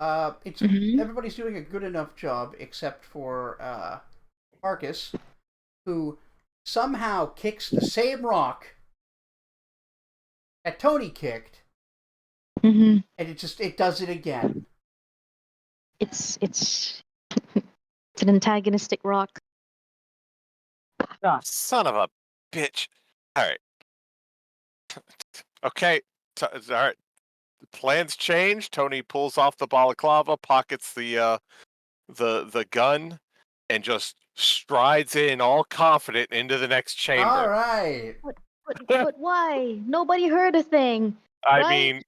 It's Mhm. everybody's doing a good enough job, except for Marcus, who somehow kicks the same rock that Tony kicked, Mhm. and it does it again. It's it's an antagonistic rock. Ah, son of a bitch. All right. Okay. All right. Plans change. Tony pulls off the balaclava, pockets the gun, and just strides in, all confident, into the next chamber. All right. But why? Nobody heard a thing. I right? mean,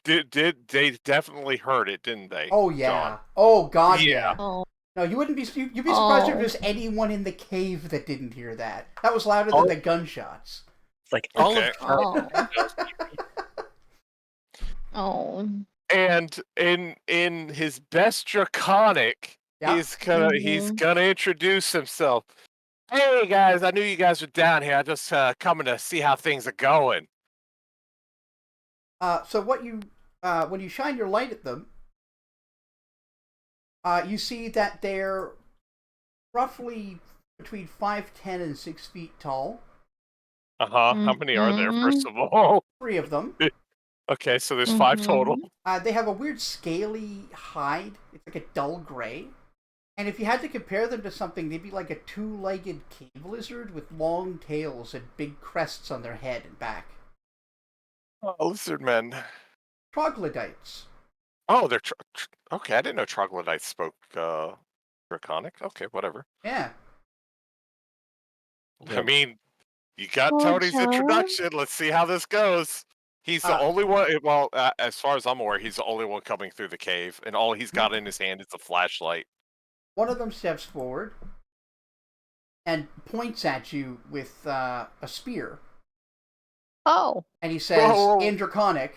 did they definitely heard it, didn't they? Oh yeah. John? Oh god, Yeah. yeah. Oh. No, you'd be surprised if Oh. there's anyone in the cave that didn't hear that. That was louder than Oh. the gunshots. It's like all Okay. of Oh. And in his best draconic, Yeah. he's gonna introduce himself. Hey guys, I knew you guys were down here. I just coming to see how things are going. So what you when you shine your light at them, you see that they're roughly between 5'10" and 6 feet tall. How many are there, first of all? 3 of them. Okay, so there's 5 total. They have a weird scaly hide. It's like a dull gray. And if you had to compare them to something, they'd be like a 2-legged cave lizard with long tails and big crests on their head and back. Oh, lizard men. Troglodytes. Oh, they're okay. I didn't know troglodytes spoke draconic. Okay, whatever. Yeah. I mean, you got Oh, Tony's John. introduction. Let's see how this goes. He's the only one. Well, as far as I'm aware, he's the only one coming through the cave, and all he's got in his hand is a flashlight. One of them steps forward and points at you with a spear. Oh. And he says, Whoa. in Draconic,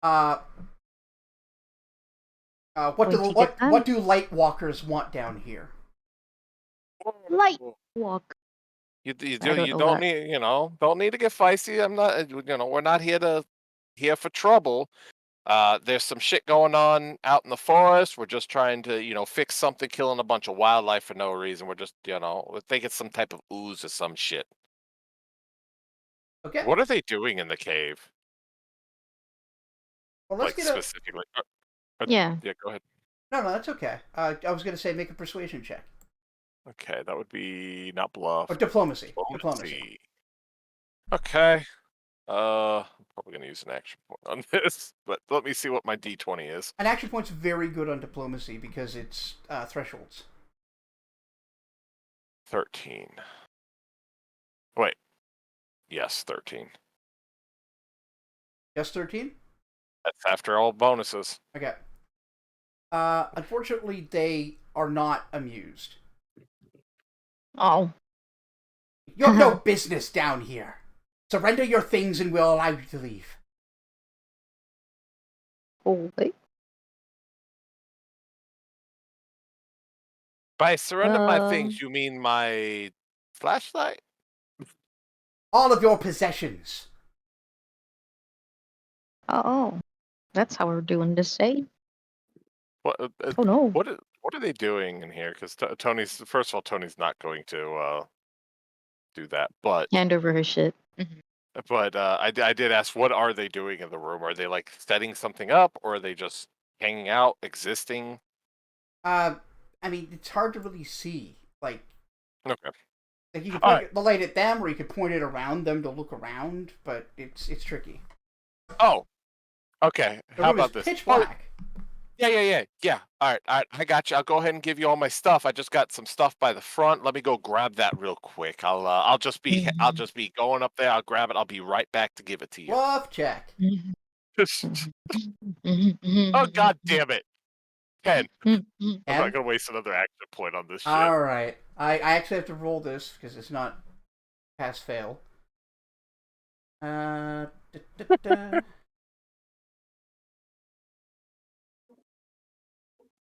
what do light walkers want down here? Light walk. You don't need don't need to get feisty. I'm not we're not here for trouble. There's some shit going on out in the forest. We're just trying to fix something, killing a bunch of wildlife for no reason. We're just we think it's some type of ooze or some shit. Okay. What are they doing in the cave? Well, let's get specifically. Yeah. Yeah, go ahead. No, that's okay. I was going to say make a persuasion check. Okay, that would be not bluff. Or diplomacy. Diplomacy. Okay. I'm probably going to use an action point on this, but let me see what my D20 is. An action point's very good on diplomacy because it's thresholds. 13. Wait. Yes, 13. Just 13? That's after all bonuses. Okay. Unfortunately, they are not amused. Oh. You have no business down here. Surrender your things and we'll allow you to leave. Oh, wait. By surrender my things, you mean my flashlight? All of your possessions. Oh. That's how we're doing this, eh? What? Oh no. What are they doing in here? Because Tony's first of all, Tony's not going to do that. But hand over her shit. But I did ask, what are they doing in the room? Are they like setting something up, or are they just hanging out, existing? I mean, it's hard to really see. Like, okay. Like you could point the light at them, or you could point it around them to look around, but it's tricky. Oh, okay. The How room about is this? pitch black. Yeah. All right. I got you. I'll go ahead and give you all my stuff. I just got some stuff by the front. Let me go grab that real quick. I'll just be going up there. I'll grab it. I'll be right back to give it to you. Bluff check. Oh God damn it! 10. I'm And not gonna waste another action point on this shit. all right, I actually have to roll this because it's not pass fail. Da, da, da.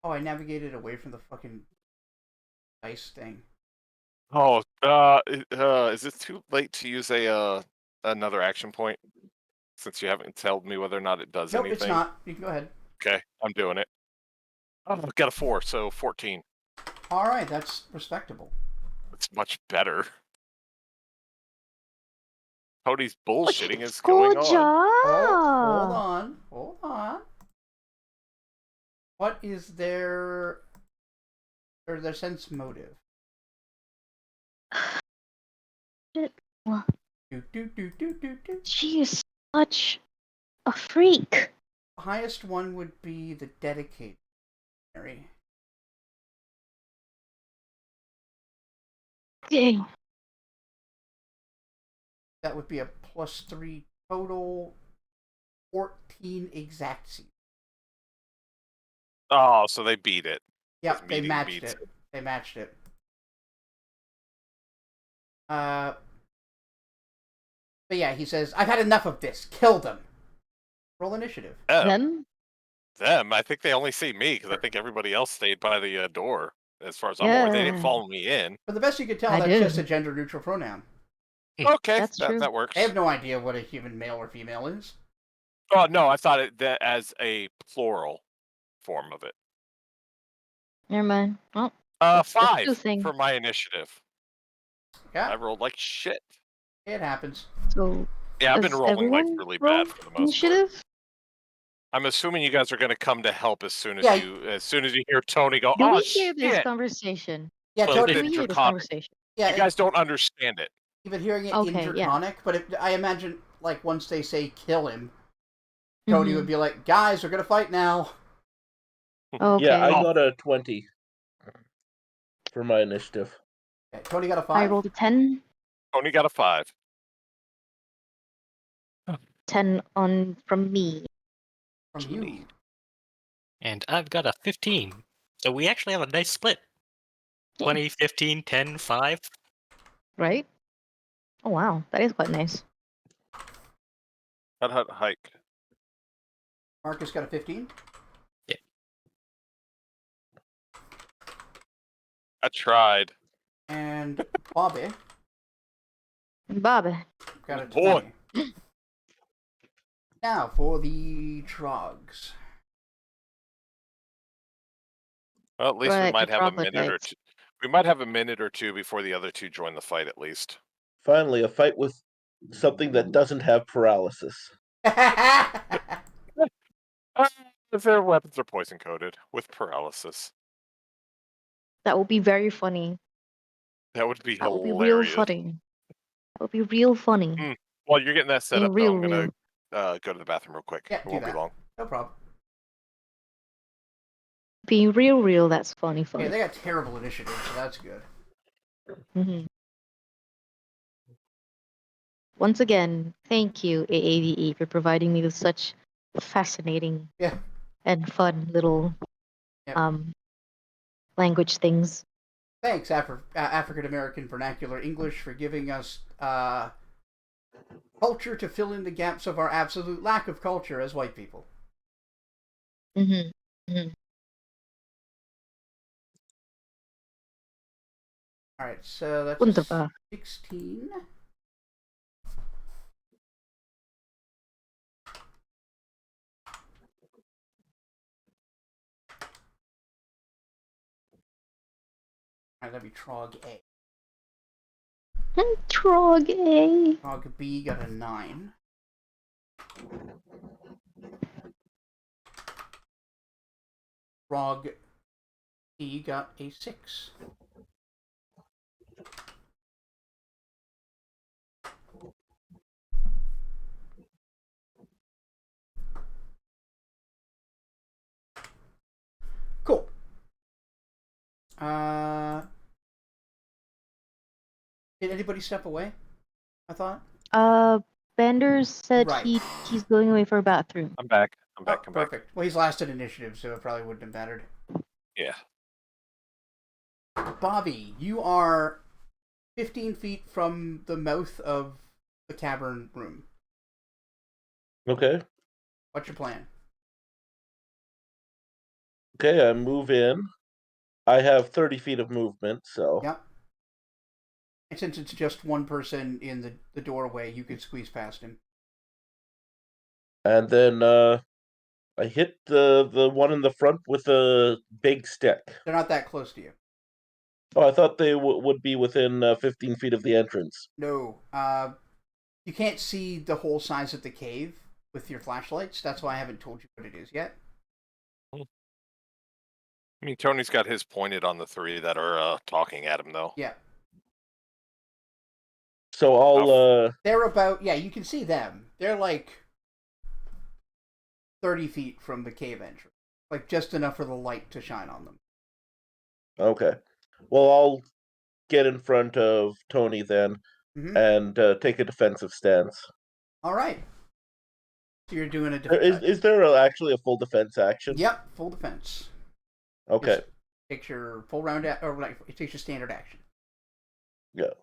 Oh, I navigated away from the fucking dice thing. Oh, is it too late to use a another action point? Since you haven't told me whether or not it does Nope, anything. it's not. You can go ahead. Okay, I'm doing it. Oh, I've got a 4, so 14. All right, that's respectable. It's much better. Cody's bullshitting is Good going on. job. Oh, hold on. What is their sense motive? Well, Do. she is such a freak. The highest one would be the dedicated. Dang. That would be a +3 total, 14 exact. Oh, so they beat it. Yep, This they meeting matched beats it. They matched it. But yeah, he says, "I've had enough of this. Kill them." Roll initiative. Them? Them. I think they only see me because I think everybody else stayed by the door. As far as I'm aware, they didn't Yeah. follow me in. For the best you could tell, I that's did. just a gender-neutral pronoun. Okay, That's true. that works. They have no idea what a human male or female is. Oh no, I thought it that as a plural form of it. Never mind. Well, that's two 5 things. for my initiative. Yeah, I rolled like shit. it happens. So Yeah, I've been does rolling like everyone really roll bad for the most part. initiative? I'm assuming you guys are going to come to help as soon as Yeah. you hear Tony go. Do Oh we hear this shit! conversation? Yeah, Well, Tony. Do in we hear this Draconic. conversation? Yeah, You guys don't understand it. you've been hearing it in Okay, yeah. Draconic, but I imagine, like, once they say kill him, Tony Mhm. would be like, "Guys, we're gonna fight now." Okay. Yeah, I Oh. got a 20 for my initiative. Okay, Tony got a I 5. rolled a 10. Tony got a 5. 10 on from me. From you. And I've got a 15. So we actually have a nice split. Yeah. 20, 15, 10, 5. Right? Oh wow, that is quite nice. Hut hike. Marcus got a 15. I tried. And Bobby Bobby. got a Boy. 20. Now for the Trogs. Well, at least we Right, might the have a minute or troglodytes. two. We might have a minute or two before the other two join the fight, at least. Finally, a fight with something that doesn't have paralysis. If their weapons are poison coated with paralysis, That would be very funny. that would be That would be hilarious. real funny. That would be real funny. While you're getting that set Being up, though, real, I'm gonna real. go to the bathroom real quick. Yeah, It do won't that. be long. No problem. Being real, that's funny, Yeah, funny. they got terrible initiative, so that's good. Mhm. Once again, thank you, AAVE, for providing me with such fascinating Yeah. and fun little Yep. language things. Thanks, African American Vernacular English, for giving us culture to fill in the gaps of our absolute lack of culture as white people. Mm-hmm. Mm-hmm. Alright, so that's Wunderbar. 16. Alright, that'd be Trog A. Trog A. Trog B got a 9. Trog C got a 6. Cool. Did anybody step away? I thought. Benders said Right. he's going away for a bathroom. I'm back. Come back, Oh, come perfect. Well, he's last in initiative, so it probably wouldn't have mattered. back. Yeah. Bobby, you are 15 feet from the mouth of the cavern room. Okay. What's your plan? Okay, I move in. I have 30 feet of movement, so. Yep. And since it's just one person in the doorway, you could squeeze past him. And then I hit the one in the front with a big stick. They're not that close to you. Oh, I thought they would be within 15 feet of the entrance. No. You can't see the whole size of the cave with your flashlights. That's why I haven't told you what it is yet. I mean, Tony's got his pointed on the three that are talking at him, though. Yeah. So I'll They're about, yeah, you can see them. They're like 30 feet from the cave entrance. Like just enough for the light to shine on them. Okay. Well, I'll get in front of Tony then and take a defensive stance. All right. So you're doing a Is there actually a full defense action? Yep, full defense. Okay. Just takes your full round, or like it takes your standard action. Yeah.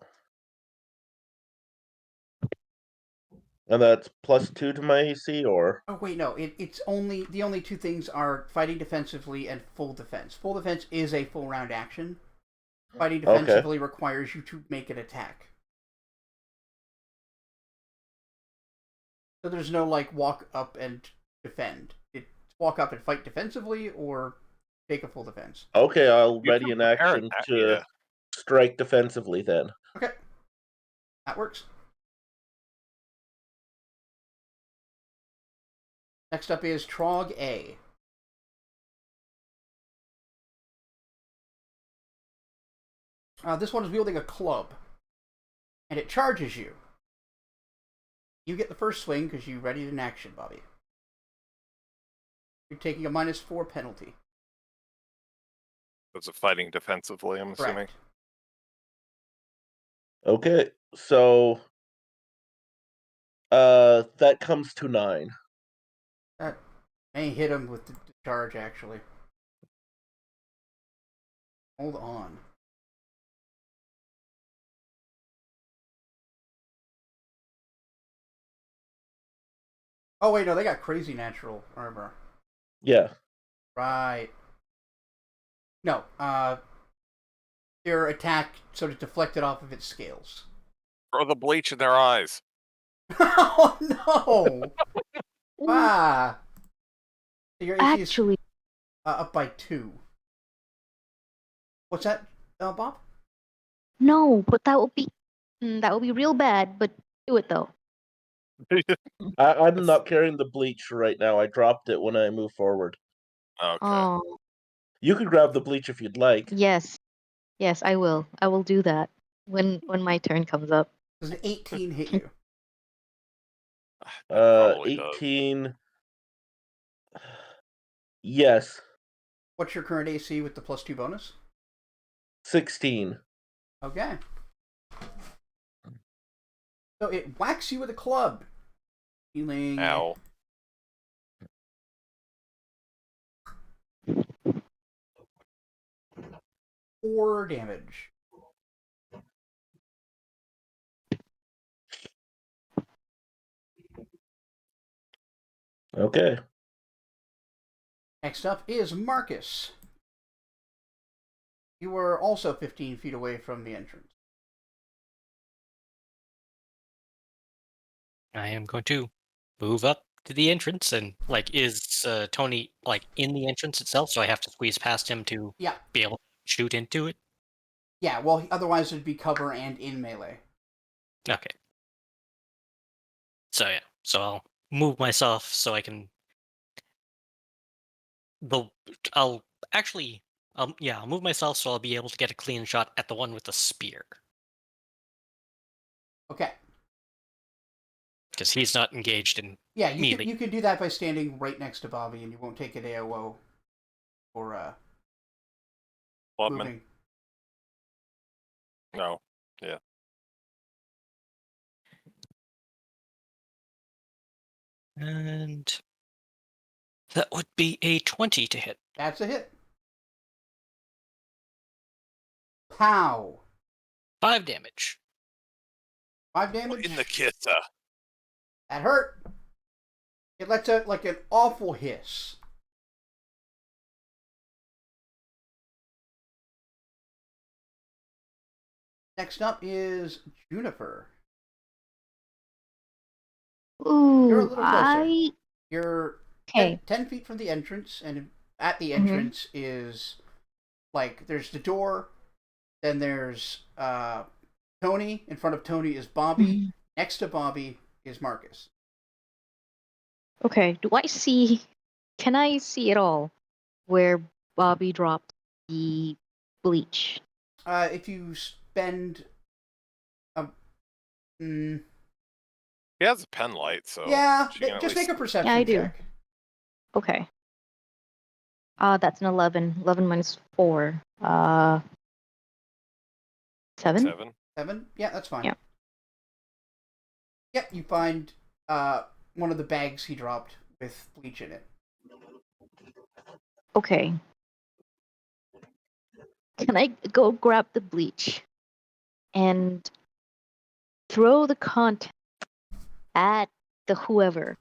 And that's +2 to my AC, or? Oh wait, no. It's only the only two things are fighting defensively and full defense. Full defense is a full round action. Fighting defensively requires you to make an attack. So there's no like walk up and defend. It's walk up and fight defensively or take a full defense. Okay, I'll ready an action to strike defensively then. Okay. That works. Next up is Trog A. This one is wielding a club. And it charges you. You get the first swing because you readied an action, Bobby. You're taking a -4 penalty. Was it fighting defensively, I'm assuming? Correct. Okay, so that comes to 9. That may hit him with the charge, actually. Hold on. Oh, wait, no, they got crazy natural armor. Yeah. Right. No, their attack sort of deflected off of its scales. Throw the bleach in their eyes. Oh, no! Ah! So your AC Actually, is up by 2. What's that, Bob? no, but that would be real bad. But do it though. I'm not carrying the bleach right now. I dropped it when I moved forward. Okay. Oh, You could grab the bleach if you'd like. yes, yes, I will. I will do that when my turn comes up. Does an 18 hit you? 18. Yes. What's your current AC with the +2 bonus? 16. Okay. So it whacks you with a club. Healing. Ow. Four damage. Okay. Next up is Marcus. You were also 15 feet away from the entrance. I am going to move up to the entrance and is Tony in the entrance itself, so I have to squeeze past him to be able to shoot into it? Yeah, well, otherwise it'd be cover and in melee. Okay. So yeah, so I'll move myself so I can. I'll move myself so I'll be able to get a clean shot at the one with the spear. Okay. Because he's not engaged in. Yeah, you can do that by standing right next to Bobby, and you won't take an AOO or moving. No. Yeah. And That would be a 20 to hit. That's a hit. Pow. 5 damage. 5 damage. In the kit. That hurt. It lets out like an awful hiss. Next up is Juniper. Ooh, You're a little closer. I You're okay. 10 feet from the entrance, and at the entrance is like there's the door, then there's Tony. In front of Tony is Bobby. Next to Bobby is Marcus. Okay, do I see? Can I see at all where Bobby dropped the bleach? If you spend He has a pen light, so yeah, she can at just least- make a perception Yeah, I do. check. Okay. That's an 11. 11 minus 4. 7? 7? Yeah, that's fine. Yeah. Yep, you find one of the bags he dropped with bleach in it. Okay. Can I go grab the bleach and throw the content at the whoever,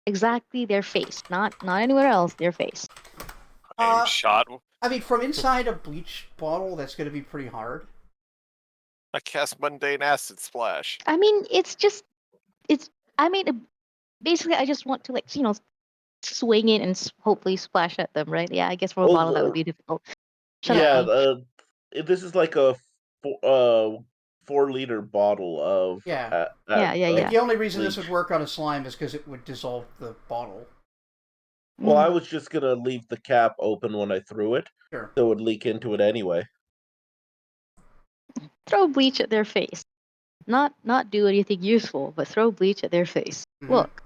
exactly their face, not anywhere else, their face. Shot. I mean, from inside a bleach bottle, that's going to be pretty hard. I cast mundane acid splash. I mean, basically, I just want to swing it and hopefully splash at them, right? Yeah, I guess from a bottle that would be difficult. Shut up. This is like a 4-liter bottle of Yeah. Yeah. The only reason bleach. this would work on a slime is because it would dissolve the bottle. Well, I was just gonna leave the cap open when I threw it, Sure. so it would leak into it anyway. Throw bleach at their face. Not do anything useful, but throw bleach at their face. Mm-hmm. Look.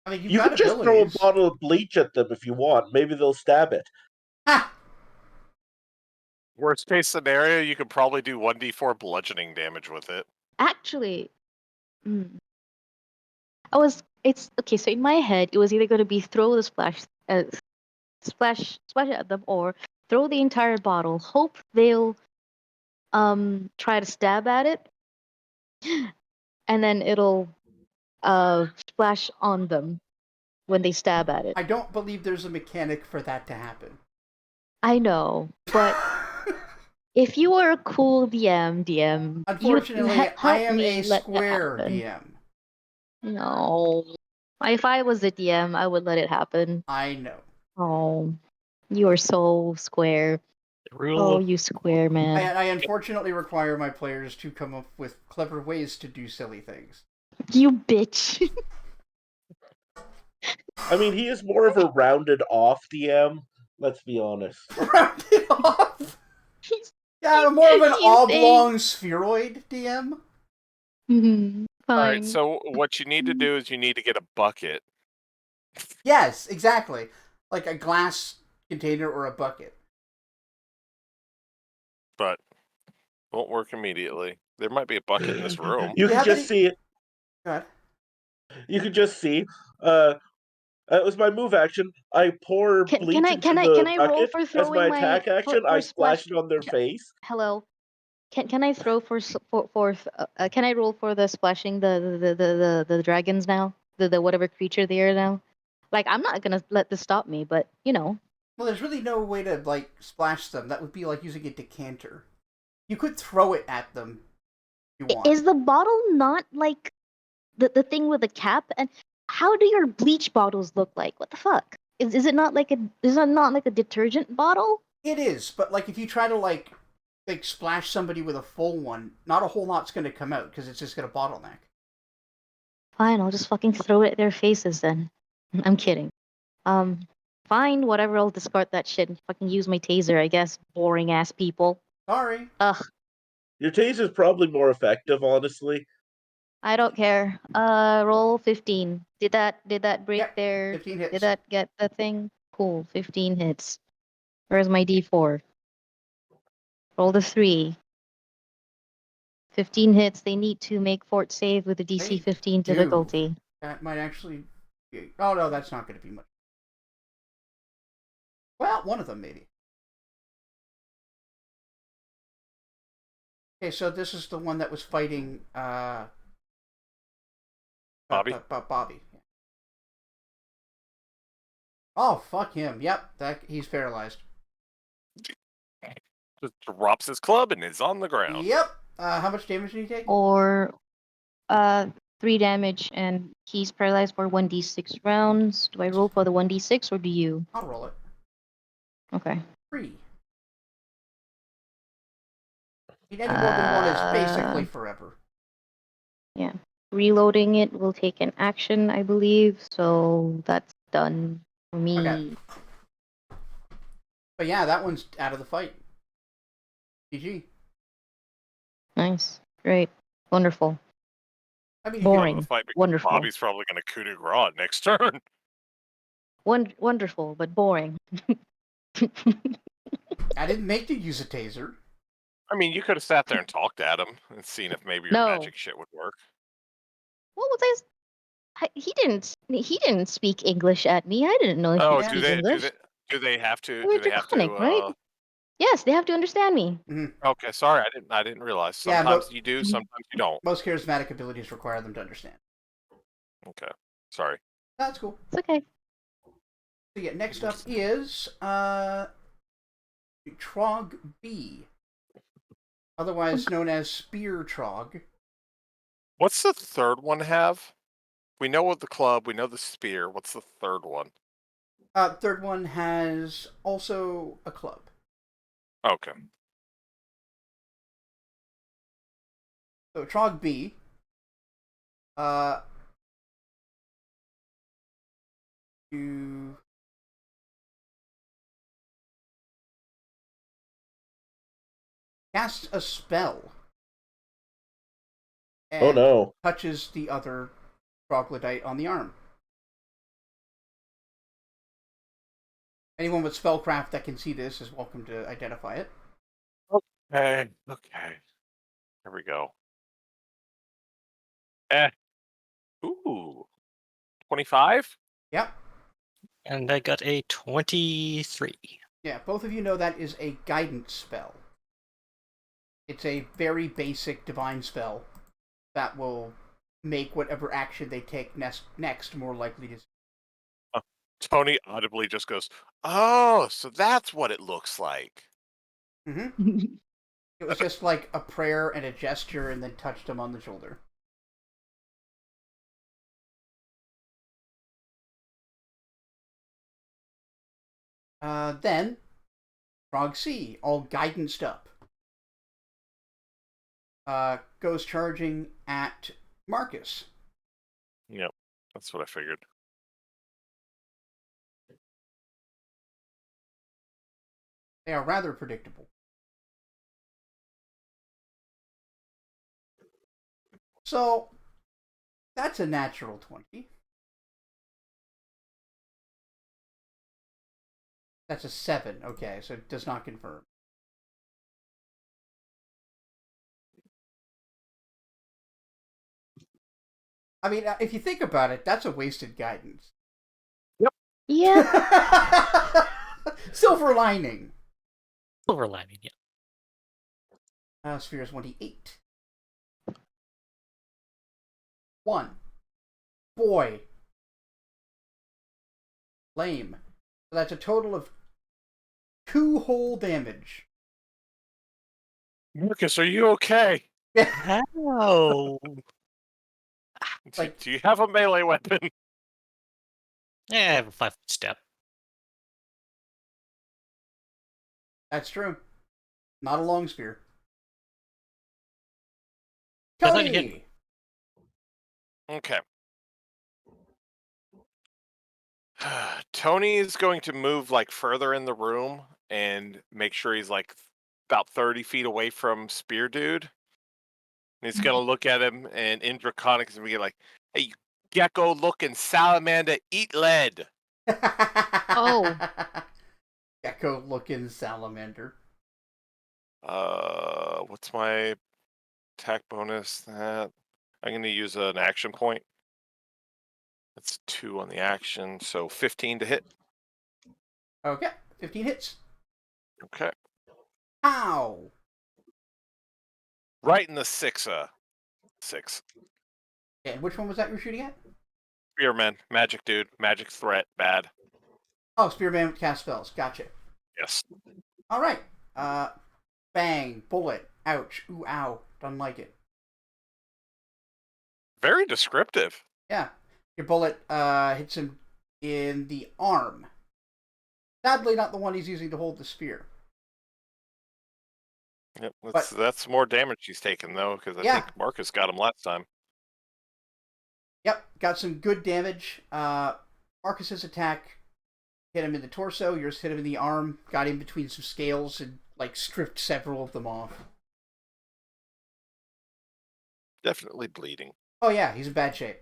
I mean, You could just throw a bottle of bleach at them if you want. Maybe they'll stab it. Ha! Worst case scenario, you could probably do 1d4 bludgeoning damage with it. Actually, it's okay. So in my head, it was either going to be throw the splash at them, or throw the entire bottle. Hope they'll try to stab at it, and then it'll splash on them when they stab at it. I don't believe there's a mechanic for that to happen. I know, but if you were a cool DM, unfortunately, I am a square DM. No. If I was a DM, I would let it happen. I know. Oh, you are so square. Oh, you square man. I unfortunately require my players to come up with clever ways to do silly things. You bitch. I mean, he is more of a rounded off DM, let's be honest. Rounded off? Yeah, I'm more of an oblong spheroid DM. Fine. Alright, so what you need to do is you need to get a bucket. Yes, exactly. Like a glass container or a bucket. But won't work immediately. There might be a bucket in this room. You can just see it. Go ahead. You can just see. It was my move action. I pour bleach into the bucket. As my attack action, I splash it on their face. Hello. Can I throw can I roll for the splashing the dragons now? The whatever creature they are now? Like, I'm not gonna let this stop me, but Well, there's really no way to splash them. That would be like using a decanter. You could throw it at them if you want. Is the bottle not like the thing with the cap? And how do your bleach bottles look like? What the fuck? Is it not like a detergent bottle? It is, but if you try to splash somebody with a full one, not a whole lot's going to come out because it's just going to bottleneck. Fine, I'll just fucking throw it at their faces then. I'm kidding. Fine, whatever, I'll discard that shit and fucking use my taser, I guess. Boring ass people. Sorry. Ugh. Your taser's probably more effective, honestly. I don't care. Roll 15. Did that break their... 15 hits. Did that get the thing? Cool, 15 hits. Where's my D4? Roll the 3. 15 hits. They need to make fort save with a DC 15 difficulty. That might actually be... Oh, no, that's not going to be much. Well, one of them maybe. Okay, so this is the one that was fighting Bobby? Bobby. Oh, fuck him. Yep, he's paralyzed. Just drops his club and is on the ground. Yep. How much damage did he take? Or 3 damage, and he's paralyzed for 1d6 rounds. Do I roll for the 1d6 or do you? I'll roll it. Okay. 3. Any more than one is basically forever. Yeah. Reloading it will take an action, I believe, so that's done for me. Okay. But yeah, that one's out of the fight. GG. Nice. Great. Wonderful. I mean, Boring. The fight because Wonderful. Bobby's probably going to coup de grace next turn. Wonderful, but boring. I didn't make you use a taser. I mean, you could have sat there and talked at him and seen if maybe your No. magic shit would work. What was he didn't speak English at me. I didn't know he Oh, could do speak they? English. Do they have to? We're Do they have to? draconic, right? Yes, they have to understand me. Okay, sorry, I didn't realize. Yeah, Sometimes but- you do, sometimes you don't. Most charismatic abilities require them to understand. Okay, sorry. That's cool. It's okay. So yeah, next up is Trog B, otherwise known as Spear Trog. What's the third one have? We know what the club, we know the spear. What's the third one? Third one has also a club. Okay. So Trog B, you casts a spell. Oh And no. touches the other troglodyte on the arm. Anyone with spellcraft that can see this is welcome to identify it. Okay. Here we go. Ooh. 25? Yep. And I got a 23. Yeah, both of you know that is a guidance spell. It's a very basic divine spell that will make whatever action they take next more likely to. Tony audibly just goes, "Oh, so that's what it looks like." Mm-hmm. It was just like a prayer and a gesture, and then touched him on the shoulder. Then, Frog C, all guidanced up, goes charging at Marcus. Yep, that's what I figured. They are rather predictable. So, that's a natural 20. That's a 7. Okay, so it does not confirm. I mean, if you think about it, that's a wasted guidance. Yep. Yeah. Silver lining. Silver lining, yeah. Sphere is 1d8. 1. Boy. Lame. So that's a total of 2 whole damage. Marcus, are you okay? How? Like- Do you have a melee weapon? Yeah, I have a 5-foot step. That's true. Not a long spear. I thought you Tony! Okay. Tony is going to move like further in the room and make sure he's like about 30 feet away from Spear Dude. And he's gonna look at him and in Draconic is gonna be like, "Hey, you gecko looking salamander, eat lead." Oh. Gecko looking salamander. What's my attack bonus? That I'm gonna use an action point. That's 2 on the action, so 15 to hit. Okay, 15 hits. Okay. Ow! Right in the six. And which one was that you were shooting at? Spearman, magic dude, magic threat, bad. Oh, Spearman with cast spells. Gotcha. Yes. All right. Bang. Bullet. Ouch. Ooh, ow. Don't like it. Very descriptive. Yeah. Your bullet hits him in the arm. Sadly, not the one he's using to hold the spear. Yep, that's more damage he's taken though, because I think Marcus got him last time. Yep, got some good damage. Marcus's attack hit him in the torso. Yours hit him in the arm. Got him between some scales and like stripped several of them off. Definitely bleeding. Oh yeah, he's in bad shape.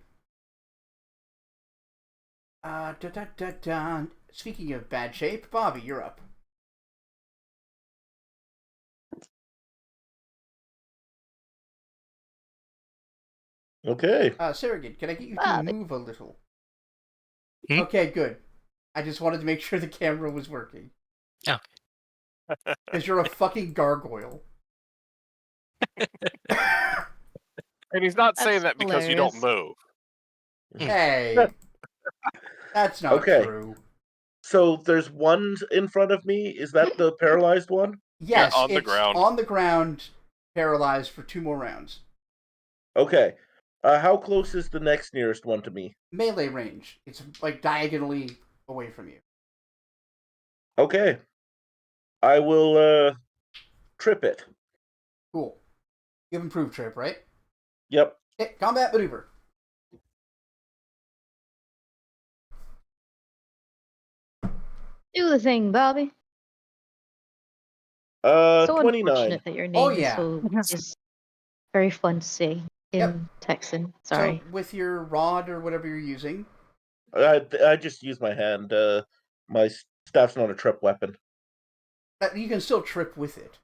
Speaking of bad shape, Bobby, you're up. Okay. Surrogate, can I get you to Bobby. move a little? Hmm? Okay, good. I just wanted to make sure the camera was working. Oh. Because you're a fucking gargoyle. And he's not saying That's that because you don't hilarious. move. Hey. That's not true. So there's one in front of me. Is that the paralyzed one? Yes, on the it's ground. on the ground, paralyzed for 2 more rounds. Okay. How close is the next nearest one to me? Melee range. It's like diagonally away from you. Okay. I will trip it. Cool. You have improved trip, right? Yep. Okay, combat maneuver. Do the thing, Bobby. So 29. unfortunate that your name yeah. is very fun to say in Texan. Sorry. So with your rod or whatever you're using. I just use my hand. My staff's not a trip weapon. You can still trip with it.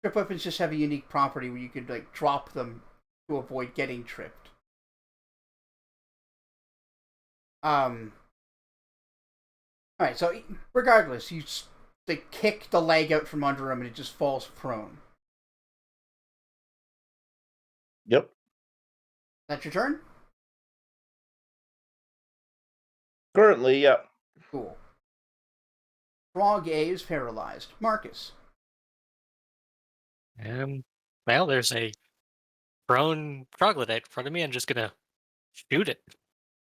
Trip weapons just have a unique property where you could like drop them to avoid getting tripped. Alright, so regardless, they kick the leg out from under him and it just falls prone. Yep. That's your turn? Currently, yeah. Cool. Frog A is paralyzed. Marcus. Well, there's a prone troglodyte in front of me. I'm just gonna shoot it.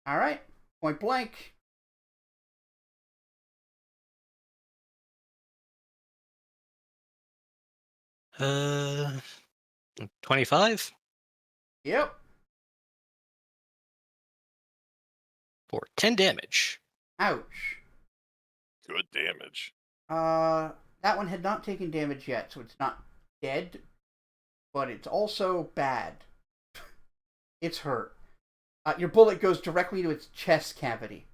Alright. Point blank. Uh, 25 Yep. for 10 damage. Ouch. Good damage. That one had not taken damage yet, so it's not dead, but it's also bad. It's hurt. Your bullet goes directly to its chest cavity.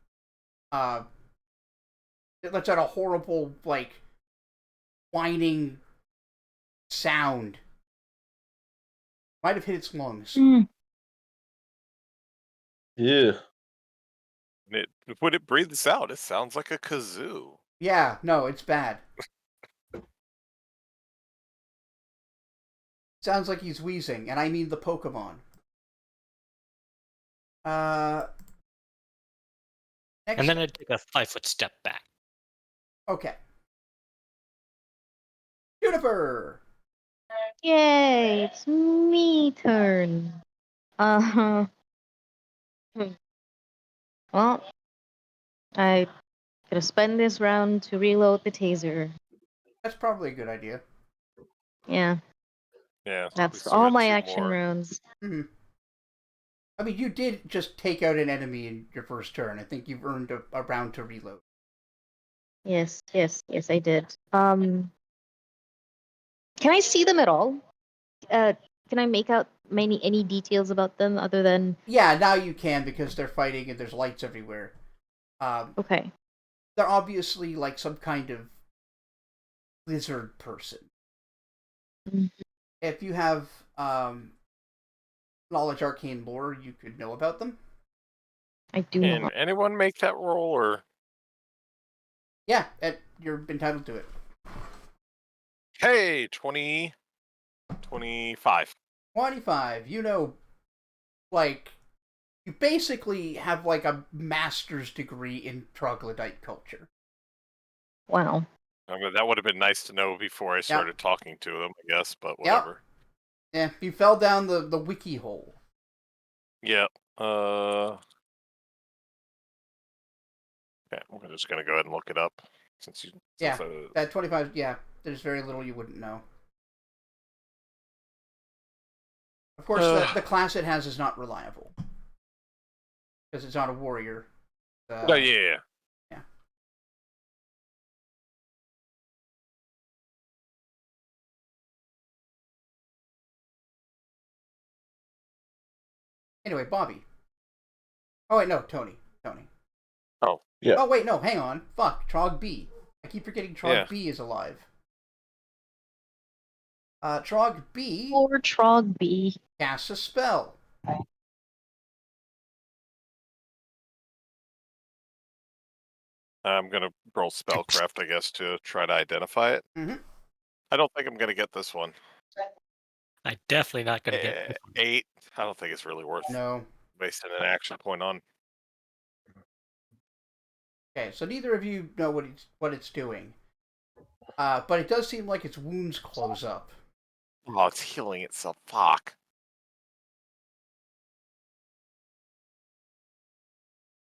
It lets out a horrible, like, whining sound. Might have hit its lungs. Yeah. When it breathes out, it sounds like a kazoo. Yeah, no, it's bad. Sounds like he's wheezing, and I mean the Pokemon. Next. And then I'd take a 5-foot step back. Okay. Juniper! Yay, it's me turn. Well, I gotta spend this round to reload the taser. That's probably a good idea. Yeah. Yeah. That's all my action rounds. Mm-hmm. I mean, you did just take out an enemy in your first turn. I think you've earned a round to reload. Yes, I did. Can I see them at all? Can I make out any details about them other than? Yeah, now you can because they're fighting and there's lights everywhere. Okay. They're obviously like some kind of lizard person. Mm-hmm. If you have knowledge arcane lore, you could know about them. I do Can not. anyone make that roll, or Yeah, you're entitled to it. Hey, 20, 25. 25. You know, like, you basically have like a master's degree in troglodyte culture. Wow. I mean, that would have been nice to know before I started talking to them, I guess, but whatever. Yeah, you fell down the wiki hole. Yeah. Okay, we're just gonna go ahead and look it up since that 25. Yeah, there's very little you wouldn't know. Of course, the class it has is not reliable because it's not a warrior. Oh yeah. Yeah. Anyway, Bobby. Oh wait, no, Tony. Oh yeah. Oh wait, no, hang on. Fuck, Trog B. I keep forgetting Trog B is alive. Trog B. Poor Trog B. Casts a spell. I'm gonna roll spellcraft, I guess, to try to identify it. Mm-hmm. I don't think I'm gonna get this one. I'm definitely not going to get this one. 8. I don't think it's really worth wasting an action point on. Okay, so neither of you know what it's doing. But it does seem like its wounds close up. Oh, it's healing itself. Fuck.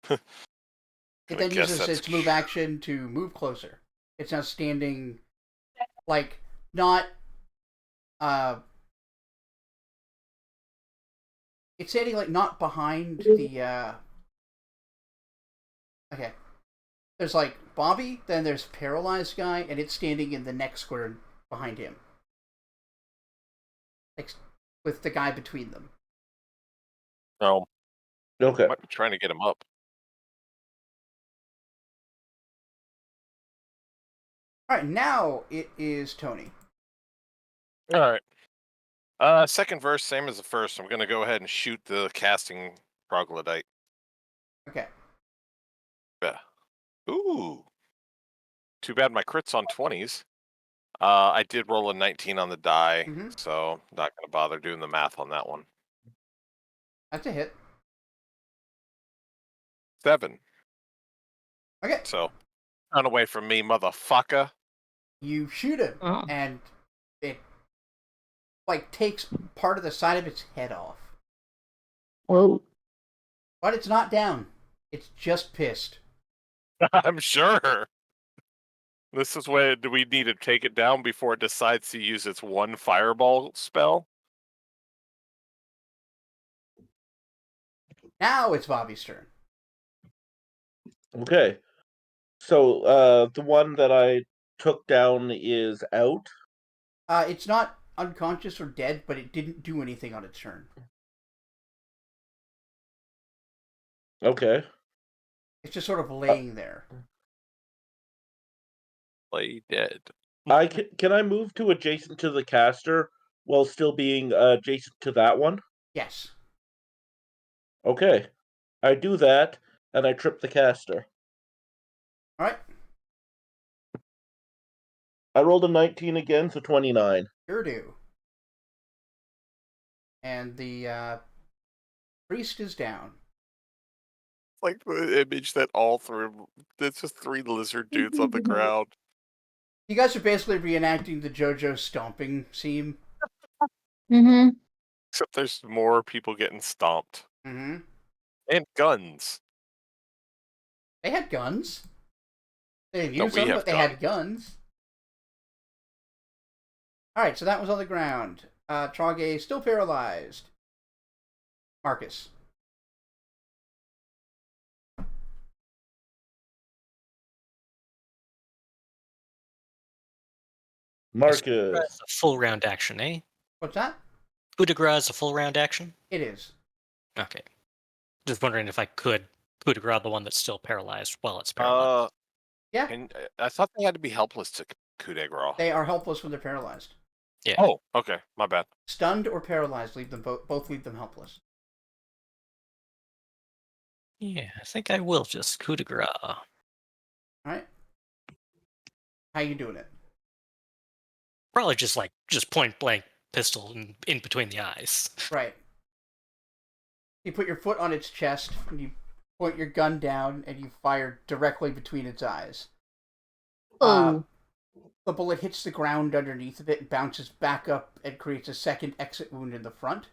It then uses its move action to move closer. It's now standing, like, not... It's standing, like, not behind the, Okay. There's, like, Bobby, then there's Paralyzed Guy, and it's standing in the next square behind him. Like, with the guy between them. Oh. Okay. Might be trying to get him up. Alright, now it is Tony. Alright. Second verse, same as the first. I'm gonna go ahead and shoot the casting troglodyte. Okay. Yeah. Ooh. Too bad my crit's on 20s. I did roll a 19 on the die, so not gonna bother doing the math on that one. That's a hit. 7. Okay. So, run away from me, motherfucker. You shoot him, and it, like, takes part of the side of its head off. Whoa. But it's not down. It's just pissed. I'm sure. This is where do we need to take it down before it decides to use its one fireball spell? Now it's Bobby's turn. Okay. So the one that I took down is out? It's not unconscious or dead, but it didn't do anything on its turn. Okay. It's just sort of laying there. Play dead. Can I move to adjacent to the caster while still being adjacent to that one? Yes. Okay. I do that, and I trip the caster. Alright. I rolled a 19 again, so 29. Sure do. And the priest is down. Like the image that all through, it's just 3 lizard dudes on the ground. You guys are basically reenacting the JoJo stomping scene. Mm-hmm. Except there's more people getting stomped. Mm-hmm. And guns. They had guns. They didn't use them, but they had guns. Alright, so that was on the ground. Trogay still paralyzed. Marcus. Marcus. That's a full round action, eh? What's that? Coup de grace is a full round action? It is. Okay. Just wondering if I could coup de grace the one that's still paralyzed while it's paralyzed. Yeah. And I thought they had to be helpless to coup de grace. They are helpless when they're paralyzed. Yeah. Oh, okay. My bad. Stunned or paralyzed, leave them both leave them helpless. Yeah, I think I will just coup de grace. Alright. How you doing it? Probably just point blank pistol in between the eyes. Right. You put your foot on its chest, and you point your gun down, and you fire directly between its eyes. Oh. The bullet hits the ground underneath of it and bounces back up and creates a second exit wound in the front.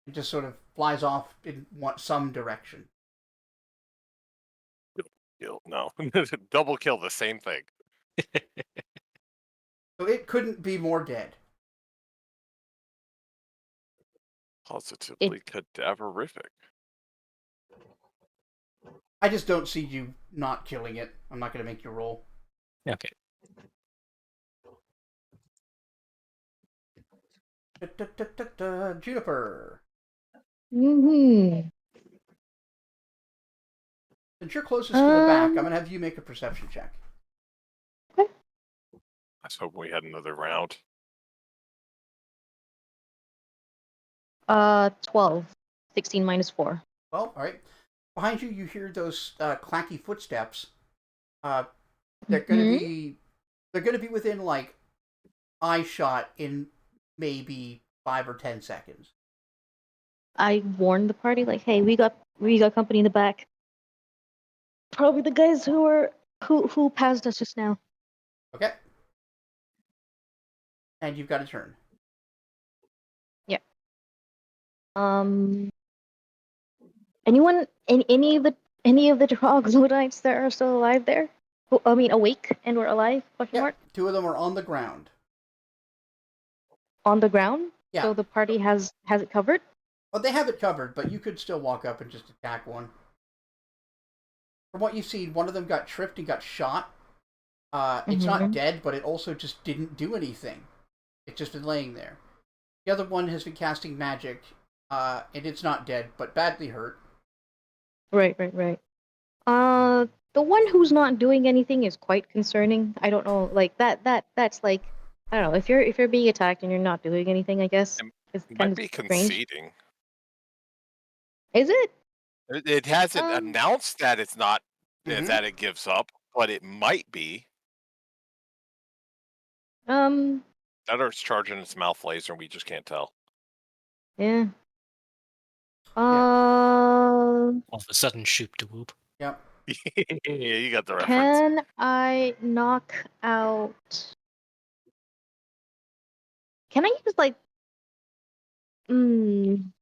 It just sort of flies off in some direction. Kill. No. Double kill, the same thing. So it couldn't be more dead. Positively cadaverific. I just don't see you not killing it. I'm not going to make you roll. Okay. Juniper. Mm-hmm. Since you're closest to the back, I'm going to have you make a perception check. Okay. I was hoping we had another round. 12. 16 minus 4. Well, all right. Behind you, you hear those clacky footsteps. They're going to be within like eye shot in maybe 5 or 10 seconds. I warned the party, like, hey, we got company in the back. Probably the guys who passed us just now. Okay. And you've got a turn. Yeah. Anyone? Any of the troglodytes that are still alive there? I mean, awake and or alive? Question mark. 2 of them are on the ground. On the ground. Yeah. So the party has it covered. Well, they have it covered, but you could still walk up and just attack one. From what you've seen, one of them got tripped and got shot. It's not dead, but it also just didn't do anything. It's just been laying there. The other one has been casting magic, and it's not dead, but badly hurt. Right. The one who's not doing anything is quite concerning. I don't know, like that's like, I don't know, if you're being attacked and you're not doing anything, I guess it's It kind might of be strange. conceding. Is it? It hasn't announced that it's not that it gives up, but it might be. That or it's charging its mouth laser and we just can't tell. Yeah. All of a sudden, shoop to whoop. Yep. You got the reference. Can I knock out? Can I use like? Can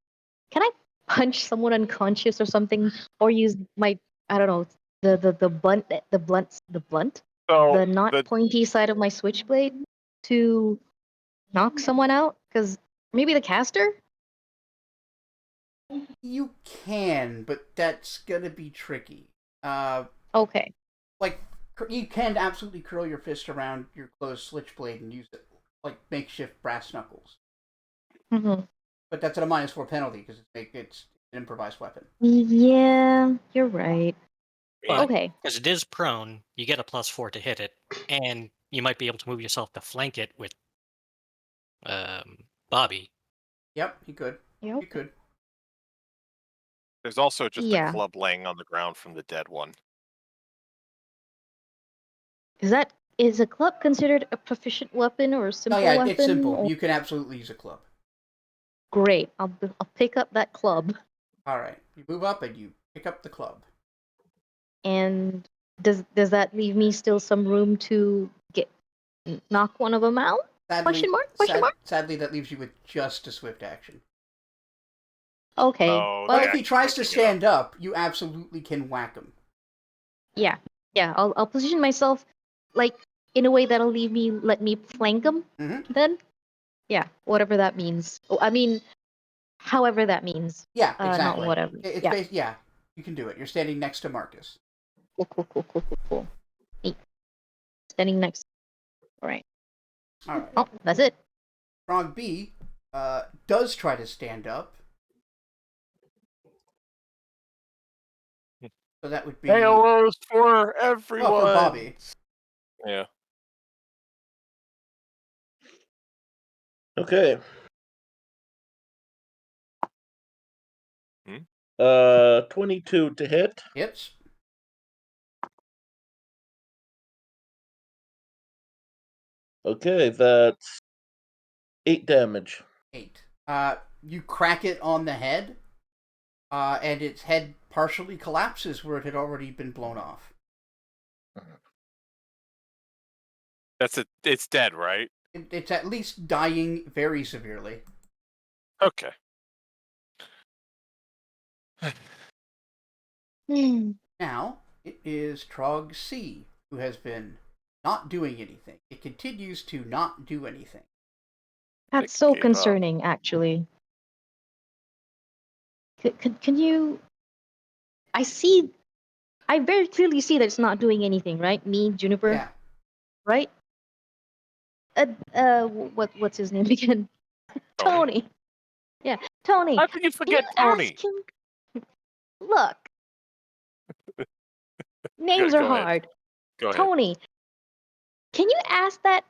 I punch someone unconscious or something, or use my, I don't know, the blunt, So the not pointy side of my switchblade to knock someone out? Because maybe the caster. You can, but that's gonna be tricky. Okay. Like, you can absolutely curl your fist around your closed switchblade and use it like makeshift brass knuckles. But that's at a -4 penalty because it's an improvised weapon. Yeah, you're right. But Okay. because it is prone, you get a +4 to hit it, and you might be able to move yourself to flank it with Bobby. Yep, he could. Yep. He could. There's also just a club laying on the ground from the dead one. Is a club considered a proficient weapon or a simple weapon? Oh yeah, it's simple. Or... You can absolutely use a club. Great. I'll pick up that club. All right. You move up and you pick up the club. And does that leave me still some room to knock one of them out? Sadly, Question mark? Sadly, that leaves you with just a swift action. Okay. But if he tries to stand up, you absolutely can whack him. Yeah. I'll position myself like in a way that'll let me flank him. Then, yeah, whatever that means. I mean, however that means. Yeah, exactly. Not whatever. Yeah, you can do it. You're standing next to Marcus. Cool. Neat. Standing next. All right. All right. Oh, that's it. Frog B does try to stand up. So that would be arrows for everyone. Oh, for Bobby. Yeah. Okay. 22 to hit. Hits. Okay, that's 8 damage. 8. You crack it on the head, and its head partially collapses where it had already been blown off. It's dead, right? It's at least dying very severely. Okay. Now, it is Trog C, who has been not doing anything. It continues to not do anything. That's so concerning, actually. Can you... I very clearly see that it's not doing anything, right? Me, Juniper, Yeah. right? What's his name again? Tony. Yeah, Tony. How can you forget Tony? Ask him... Look. Names Go are ahead. hard. Go ahead. Tony, can you ask that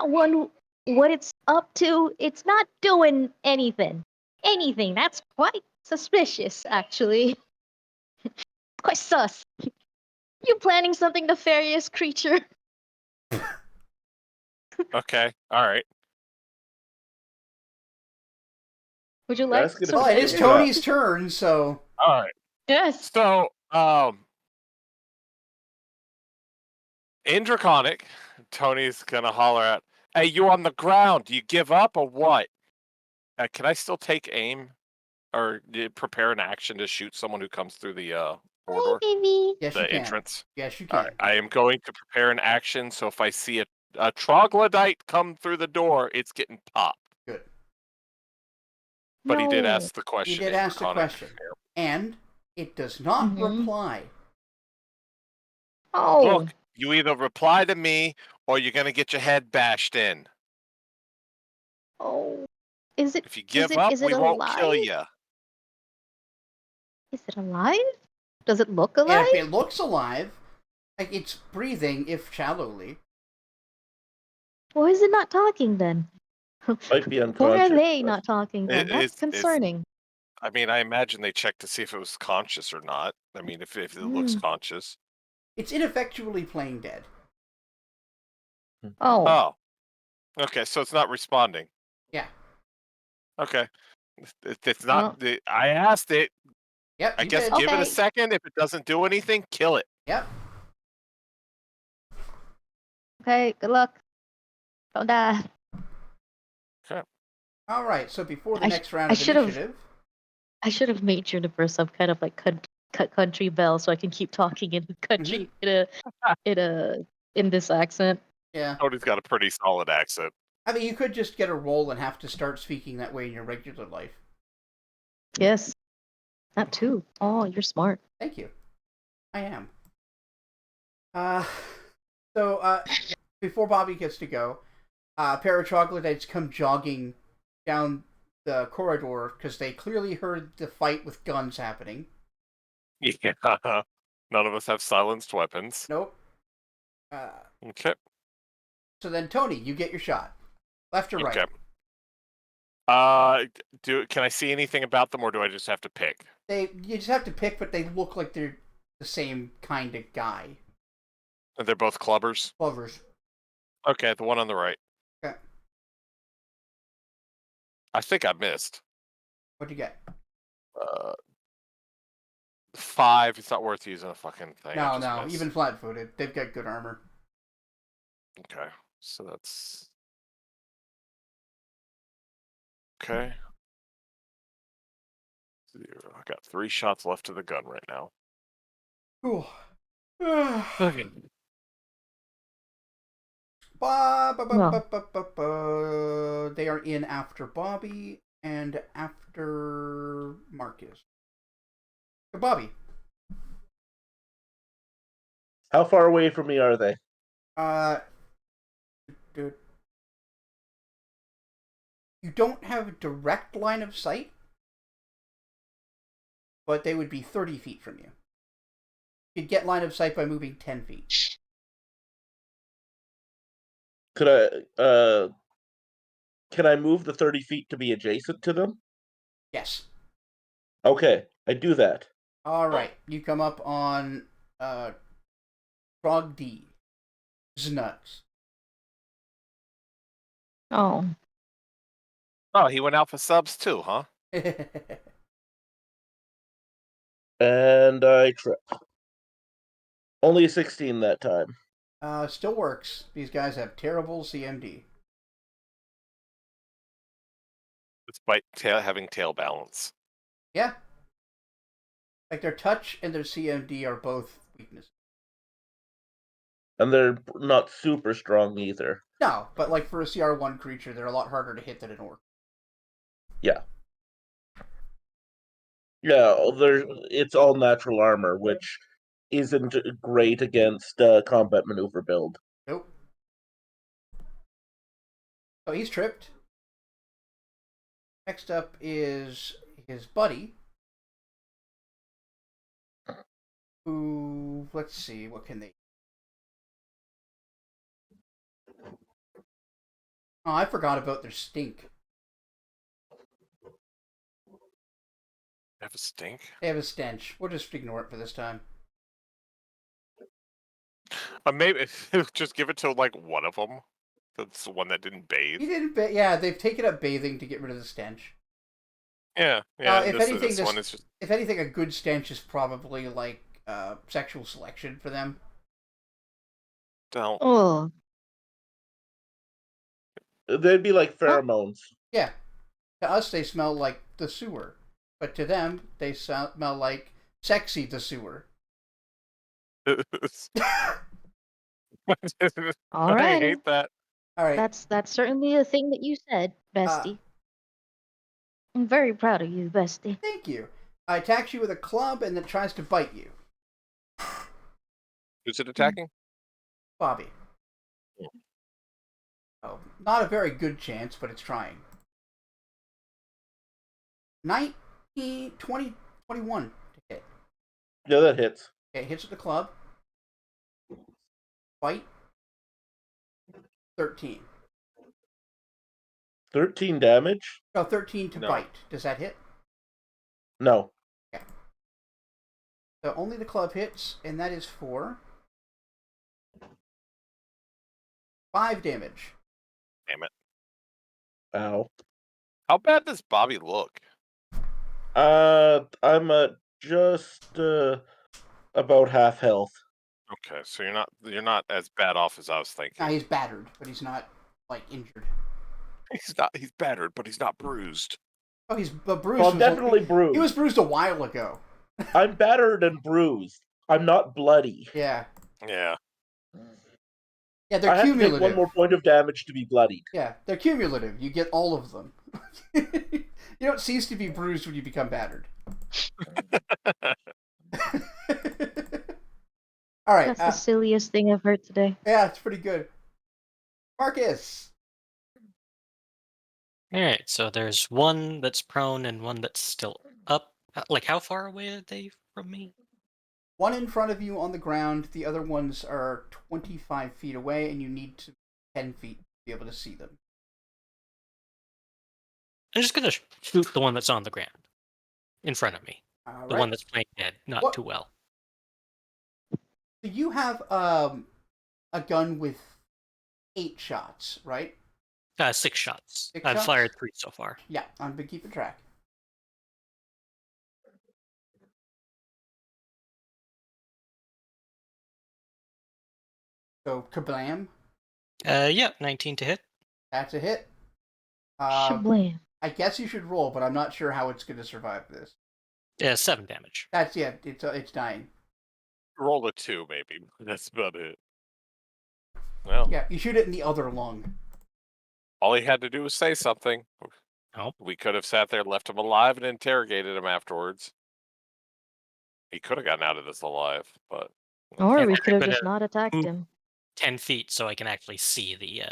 one what it's up to? It's not doing anything. Anything. That's quite suspicious, actually. Quite sus. You planning something nefarious, creature? Okay. All right. Would you like Ask it if some... Well, it is figure it out. Tony's turn, so... All right. Yes. So, in Draconic, Tony's gonna holler out, "Hey, you on the ground? Do you give up or what? Can I still take aim, or prepare an action to shoot someone who comes through the corridor, Baby. Yes, you the can. entrance?" Yes, you All can. right. I am going to prepare an action. So if I see a troglodyte come through the door, it's getting popped. Good. But he did No. ask the question. He did in ask the Draconic. question. And it does not reply. Oh. Look, you either reply to me or you're gonna get your head bashed in. Oh. Is it... If you give up, is it we won't alive? kill you. Is it alive? Does it look alive? And if it looks alive, like it's breathing, if shallowly. Why is it not talking then? Might be Why unconscious. are they not talking then? That's It's concerning. I mean, I imagine they checked to see if it was conscious or not. I mean, if it looks conscious. It's ineffectually playing dead. Oh. Oh. Okay, so it's not responding. Yeah. Okay. It's not. I asked it. Yep. I you guess did. give it a Okay. second. If it doesn't do anything, kill it. Yep. Okay, good luck. Don't die. Okay. All right. So before the I next round I of should've- initiative, I should have made Juniper some kind of like cut country bell so I can keep talking in country in this accent. yeah. Cody's got a pretty solid accent. I mean, you could just get a roll and have to start speaking that way in your regular life. Yes. That too. Oh, you're smart. Thank you. I am. So before Bobby gets to go, a pair of troglodytes come jogging down the corridor because they clearly heard the fight with guns happening. Yeah. None of us have silenced weapons. Nope. Okay. So then, Tony, you get your shot. Left or right? Okay. Can I see anything about them, or do I just have to pick? You just have to pick, but they look like they're the same kind of guy. They're both clubbers. Clovers. Okay, the one on the right. Okay. I think I missed. What'd you get? 5. It's not worth using a fucking thing. No. Even flat-footed, they've got good armor. Okay, so that's okay. I got 3 shots left of the gun right now. Cool. Okay. They are in after Bobby and after Marcus. Bobby. How far away from me are they? Dude. You don't have a direct line of sight, but they would be 30 feet from you. You'd get line of sight by moving 10 feet. Could can I move the 30 feet to be adjacent to them? Yes. Okay, I do that. All right. You come up on Frog D. Nuts. Oh. Oh, he went out for subs too, huh? And I tripped. Only a 16 that time. Still works. These guys have terrible CMD. Despite having tail balance. Yeah. Like their touch and their CMD are both weaknesses. And they're not super strong either. No, but like for a CR1 creature, they're a lot harder to hit than an orc. Yeah. Yeah, it's all natural armor, which isn't great against combat maneuver build. Nope. So he's tripped. Next up is his buddy, who, let's see, what can they... Oh, I forgot about their stink. They have a stink? They have a stench. We'll just ignore it for this time. Maybe just give it to like one of them. That's the one that didn't bathe. He didn't. Yeah, they've taken up bathing to get rid of the stench. Yeah. If anything, this one is just... if anything, a good stench is probably like sexual selection for them. Don't. Oh. They'd be like pheromones. Yeah. To us, they smell like the sewer, but to them, they smell like sexy the sewer. All I right. hate that. All right. That's certainly a thing that you said, bestie. I'm very proud of you, bestie. Thank you. I attacks you with a club and then tries to bite you. Who's it attacking? Bobby. Oh, not a very good chance, but it's trying. 19, 20, 21 to hit. Yeah, that hits. Okay, hits with the club. Bite. 13. 13 damage? Oh, 13 to No. bite. Does that hit? No. Okay. So only the club hits, and that is for 5 damage. Damn it. Ow. How bad does Bobby look? I'm at just about half health. Okay, so you're not as bad off as I was thinking. Now he's battered, but he's not like injured. He's battered, but he's not bruised. Oh, he's bruised. Well, I'm definitely bruised. He was bruised a while ago. I'm battered and bruised. I'm not bloody. Yeah. Yeah. Yeah, they're I have to cumulative. take one more point of damage to be bloodied. Yeah, they're cumulative. You get all of them. You don't cease to be bruised when you become battered. All right. That's the silliest thing I've heard today. Yeah, it's pretty good. Marcus. Alright, so there's one that's prone and one that's still up. Like, how far away are they from me? One in front of you on the ground. The other ones are 25 feet away, and you need to 10 feet to be able to see them. I'm just gonna shoot the one that's on the ground. In front of me. All The right. one that's playing dead, not What? too well. So you have a gun with 8 shots, right? 6 shots. 6 I've shots? fired 3 so far. Yeah, I'm been keeping track. So kablam, Yeah, 19 to hit. that's a hit. Shablam. I guess you should roll, but I'm not sure how it's going to survive this. 7 damage. That's it's dying. Roll a 2, maybe. That's about it. Well, Yeah, you shoot it in the other lung. all he had to do was say something. Oh. We could have sat there, left him alive, and interrogated him afterwards. He could have gotten out of this alive, but... Or Yeah, we I'm could have gonna just not attacked move him. 10 feet so I can actually see the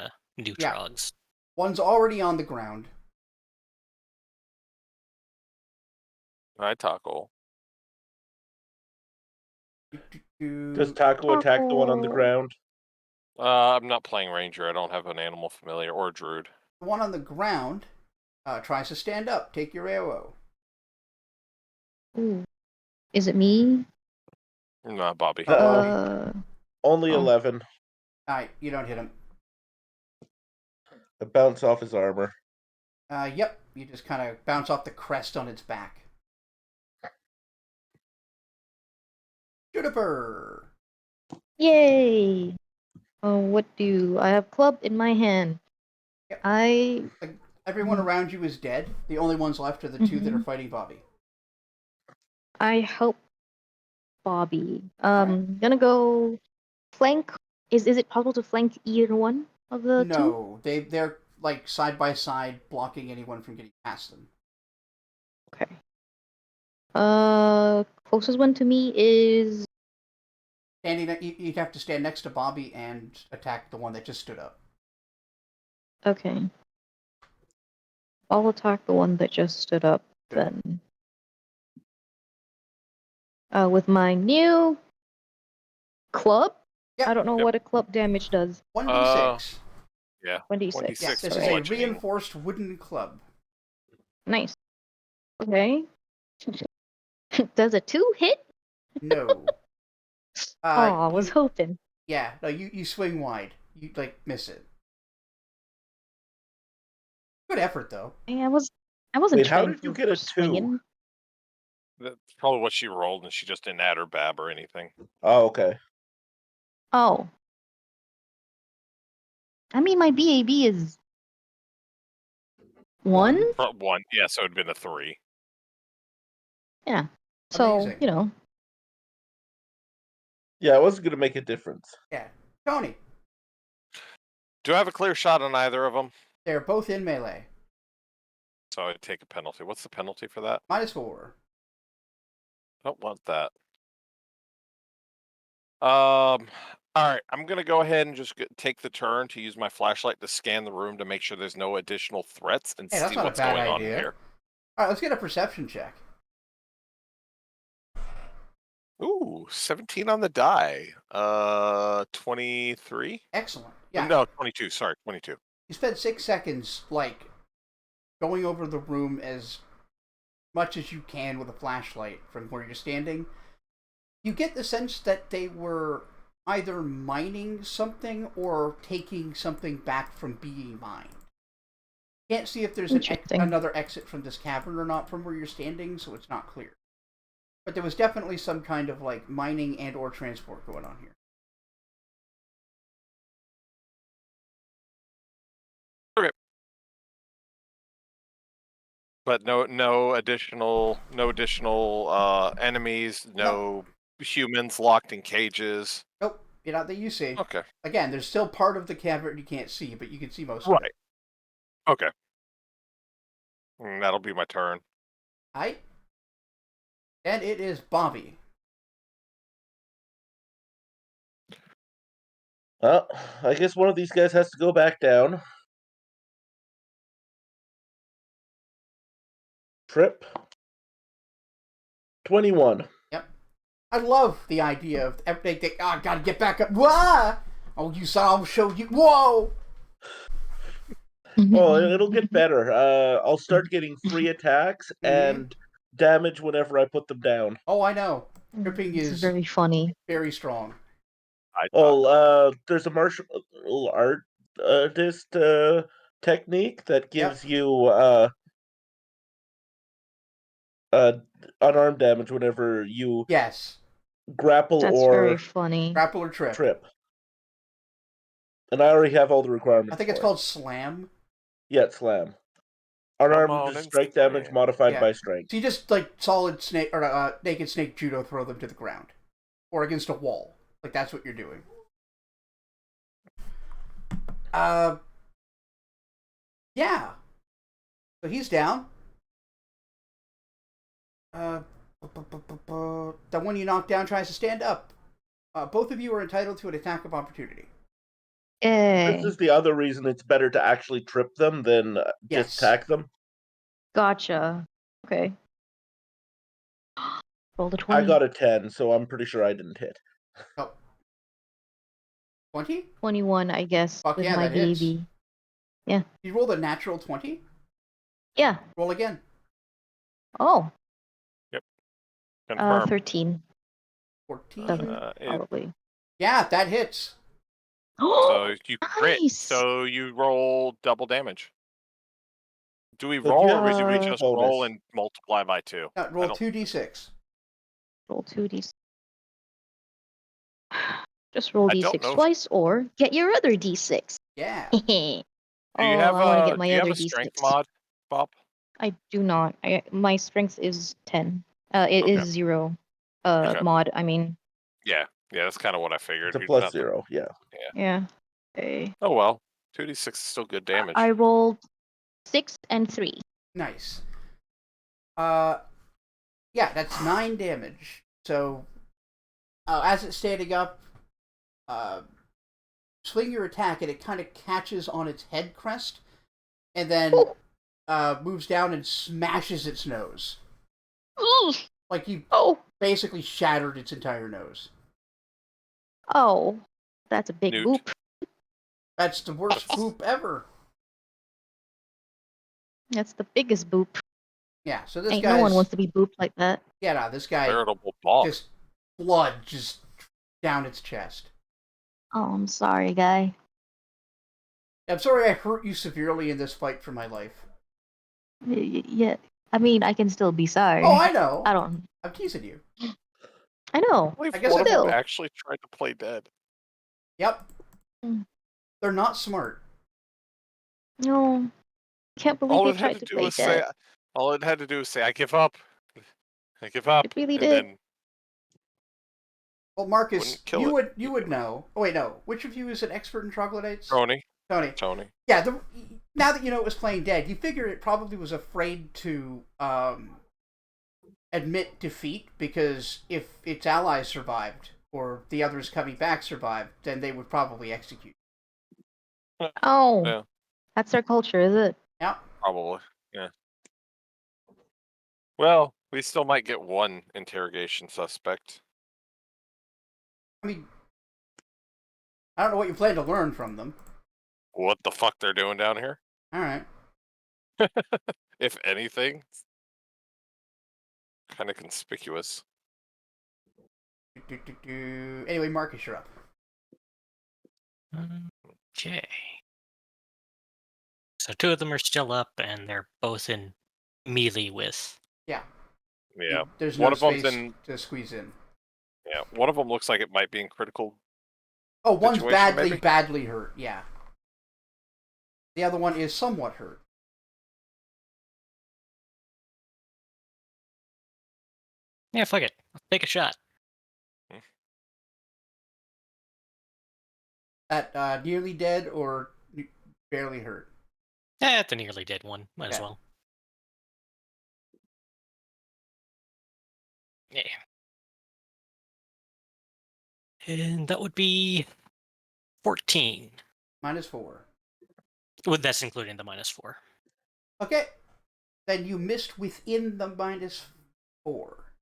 new trogs. One's already on the ground. Hi, Taco. Does Taco attack the one on the Taco. ground? I'm not playing Ranger. I don't have an animal familiar or Druid. The one on the ground tries to stand up. Take your arrow. Ooh. Is it me? Nah, Bobby. Only Oh. 11. Alright, you don't hit him. I bounce off his armor. Yep. You just kind of bounce off the crest on its back. Juniper! Yay! Oh, what do I have? Club in my hand. Yep. Like, everyone around you is dead. The only ones left are the two that are fighting Bobby. I help Bobby. Gonna go flank. Is it possible to flank either one of the two? No, they're like side by side, blocking anyone from getting past them. Okay. Closest one to me is You'd have to stand next to Bobby and attack the one that just stood up. okay. I'll attack the one that just stood up then. With my new club. Yep. I don't know what a club damage does. 1d6. Yeah. 1d6. Yes, this is a bludgeoning. reinforced wooden club. Nice. Okay. Does a 2 hit? No. I was hoping. Yeah, no, you swing wide. You, miss it. Good effort, though. Yeah, I wasn't Wait, how trained did you for get a 2? swinging. That's probably what she rolled, and she just didn't add her bab or anything. Oh, okay. Oh. I mean, my BAB is 1? 1, yeah, so it'd been a 3. Yeah. So, Amazing. Yeah, it wasn't going to make a difference. Yeah. Tony, Do I have a clear shot on either of them? they're both in melee. So I'd take a penalty. What's the penalty for that? -4. Don't want that. All right, I'm gonna go ahead and just take the turn to use my flashlight to scan the room to make sure there's no additional threats and Hey, that's see not a what's bad going on idea. here. All right, let's get a perception check. Ooh, 17 on the die. 23. Excellent. Yeah. No, 22. Sorry, 22. You spent 6 seconds, going over the room as much as you can with a flashlight from where you're standing. You get the sense that they were either mining something or taking something back from being mined. Can't see if there's another exit from this cavern or not from where you're standing, so it's not clear. But there was definitely some kind of mining and or transport going on here. Okay. But no additional enemies, no humans locked in cages. Nope, not that you see. Okay. Again, there's still part of the cavern you can't see, but you can see most of it. Right. Okay. That'll be my turn. Alright. And it is Bobby. Well, I guess one of these guys has to go back down. Trip. 21. Yep. I love the idea of they think, gotta get back up. Wah! Oh, you saw, I'll show you. Whoa! Oh, it'll get better. I'll start getting free attacks and damage whenever I put them down. Oh, I know. Tripping is very funny. Very strong. There's a martial artist technique that gives you unarmed damage whenever you grapple That's or very funny. Grapple or trip. And I already have all the requirements. I think it's called slam. Yeah, it's slam. Unarmed strike damage modified by strength. So you just solid snake or naked snake judo throw them to the ground or against a wall. That's what you're doing. Yeah. So he's down. The one you knocked down tries to stand up. Both of you are entitled to an attack of opportunity. This is the other reason it's better to actually trip them than just attack them. Gotcha. Okay. Roll the 20. I got a 10, so I'm pretty sure I didn't hit. Oh. 20? 21, I guess, Fuck with yeah, my that hits. baby. Yeah. You rolled a natural 20? Yeah. Roll again. Oh. Yep. Confirm. 13. 14? Probably. Yeah, that hits. So you crit. Nice. So you roll double damage. Do we So roll you or have do we a just bonus. roll and multiply by 2? Roll 2d6. Roll 2d6. Just roll I don't d6 know. twice, or get your other d6. Yeah. Oh, Do you have I want to get do my you have other a strength d6. mod, Bob? I do not. My strength is 10. It Okay. is 0. Okay. Mod. I mean. Yeah, that's kind of what I figured. It's a You're plus not- 0, yeah. Yeah. Okay. Oh well, 2d6 is still good damage. I rolled 6 and 3. Nice. Yeah, that's 9 damage. So, as it's standing up, swing your attack, and it kind of catches on its head crest, and then moves down and smashes its nose. Ooh. Like you Oh. basically shattered its entire nose. Oh. That's a big Newt. boop. That's the worst boop ever. That's the biggest boop. Yeah, so this Ain't guy's... no one wants to be booped like that. Yeah, no, this guy... Veritable ball. Just blood just down its chest. Oh, I'm sorry, guy. I'm sorry I hurt you severely in this fight for my life. Yeah. I mean, I can still be sorry. Oh, I know. I don't. I'm teasing you. I know. I guess one of still. them actually tried to play dead. Yep. Mm. They're not smart. No. Can't believe All they it had tried to to do play was say. dead. All it had to do was say, "I give up. I give up." It really and did. then Well, Marcus, Wouldn't kill you it. would know. Oh wait, no. Which of you is an expert in troglodytes? Tony. Tony. Yeah. Now that you know it was playing dead, you figure it probably was afraid to admit defeat, because if its allies survived or the others coming back survived, then they would probably execute. Oh. Yeah. That's their culture, is it? Yeah. Probably. Yeah. Well, we still might get one interrogation suspect. I mean, I don't know what you plan to learn from them. What the fuck they're doing down here? All right. If anything, kind of conspicuous. Anyway, Marcus, you're up. Okay. So 2 of them are still up, and they're both in melee with. Yeah. Yeah. There's One no of them's space in. to squeeze in. Yeah. One of them looks like it might be in critical. Oh, one's Situation, maybe? badly hurt. Yeah. The other one is somewhat hurt. Yeah, fuck it. Let's take a shot. That nearly dead or barely hurt? The nearly dead one. Might as Okay. well. Yeah. And that would be 14. -4. That's including the -4. Okay. Then you missed within the -4.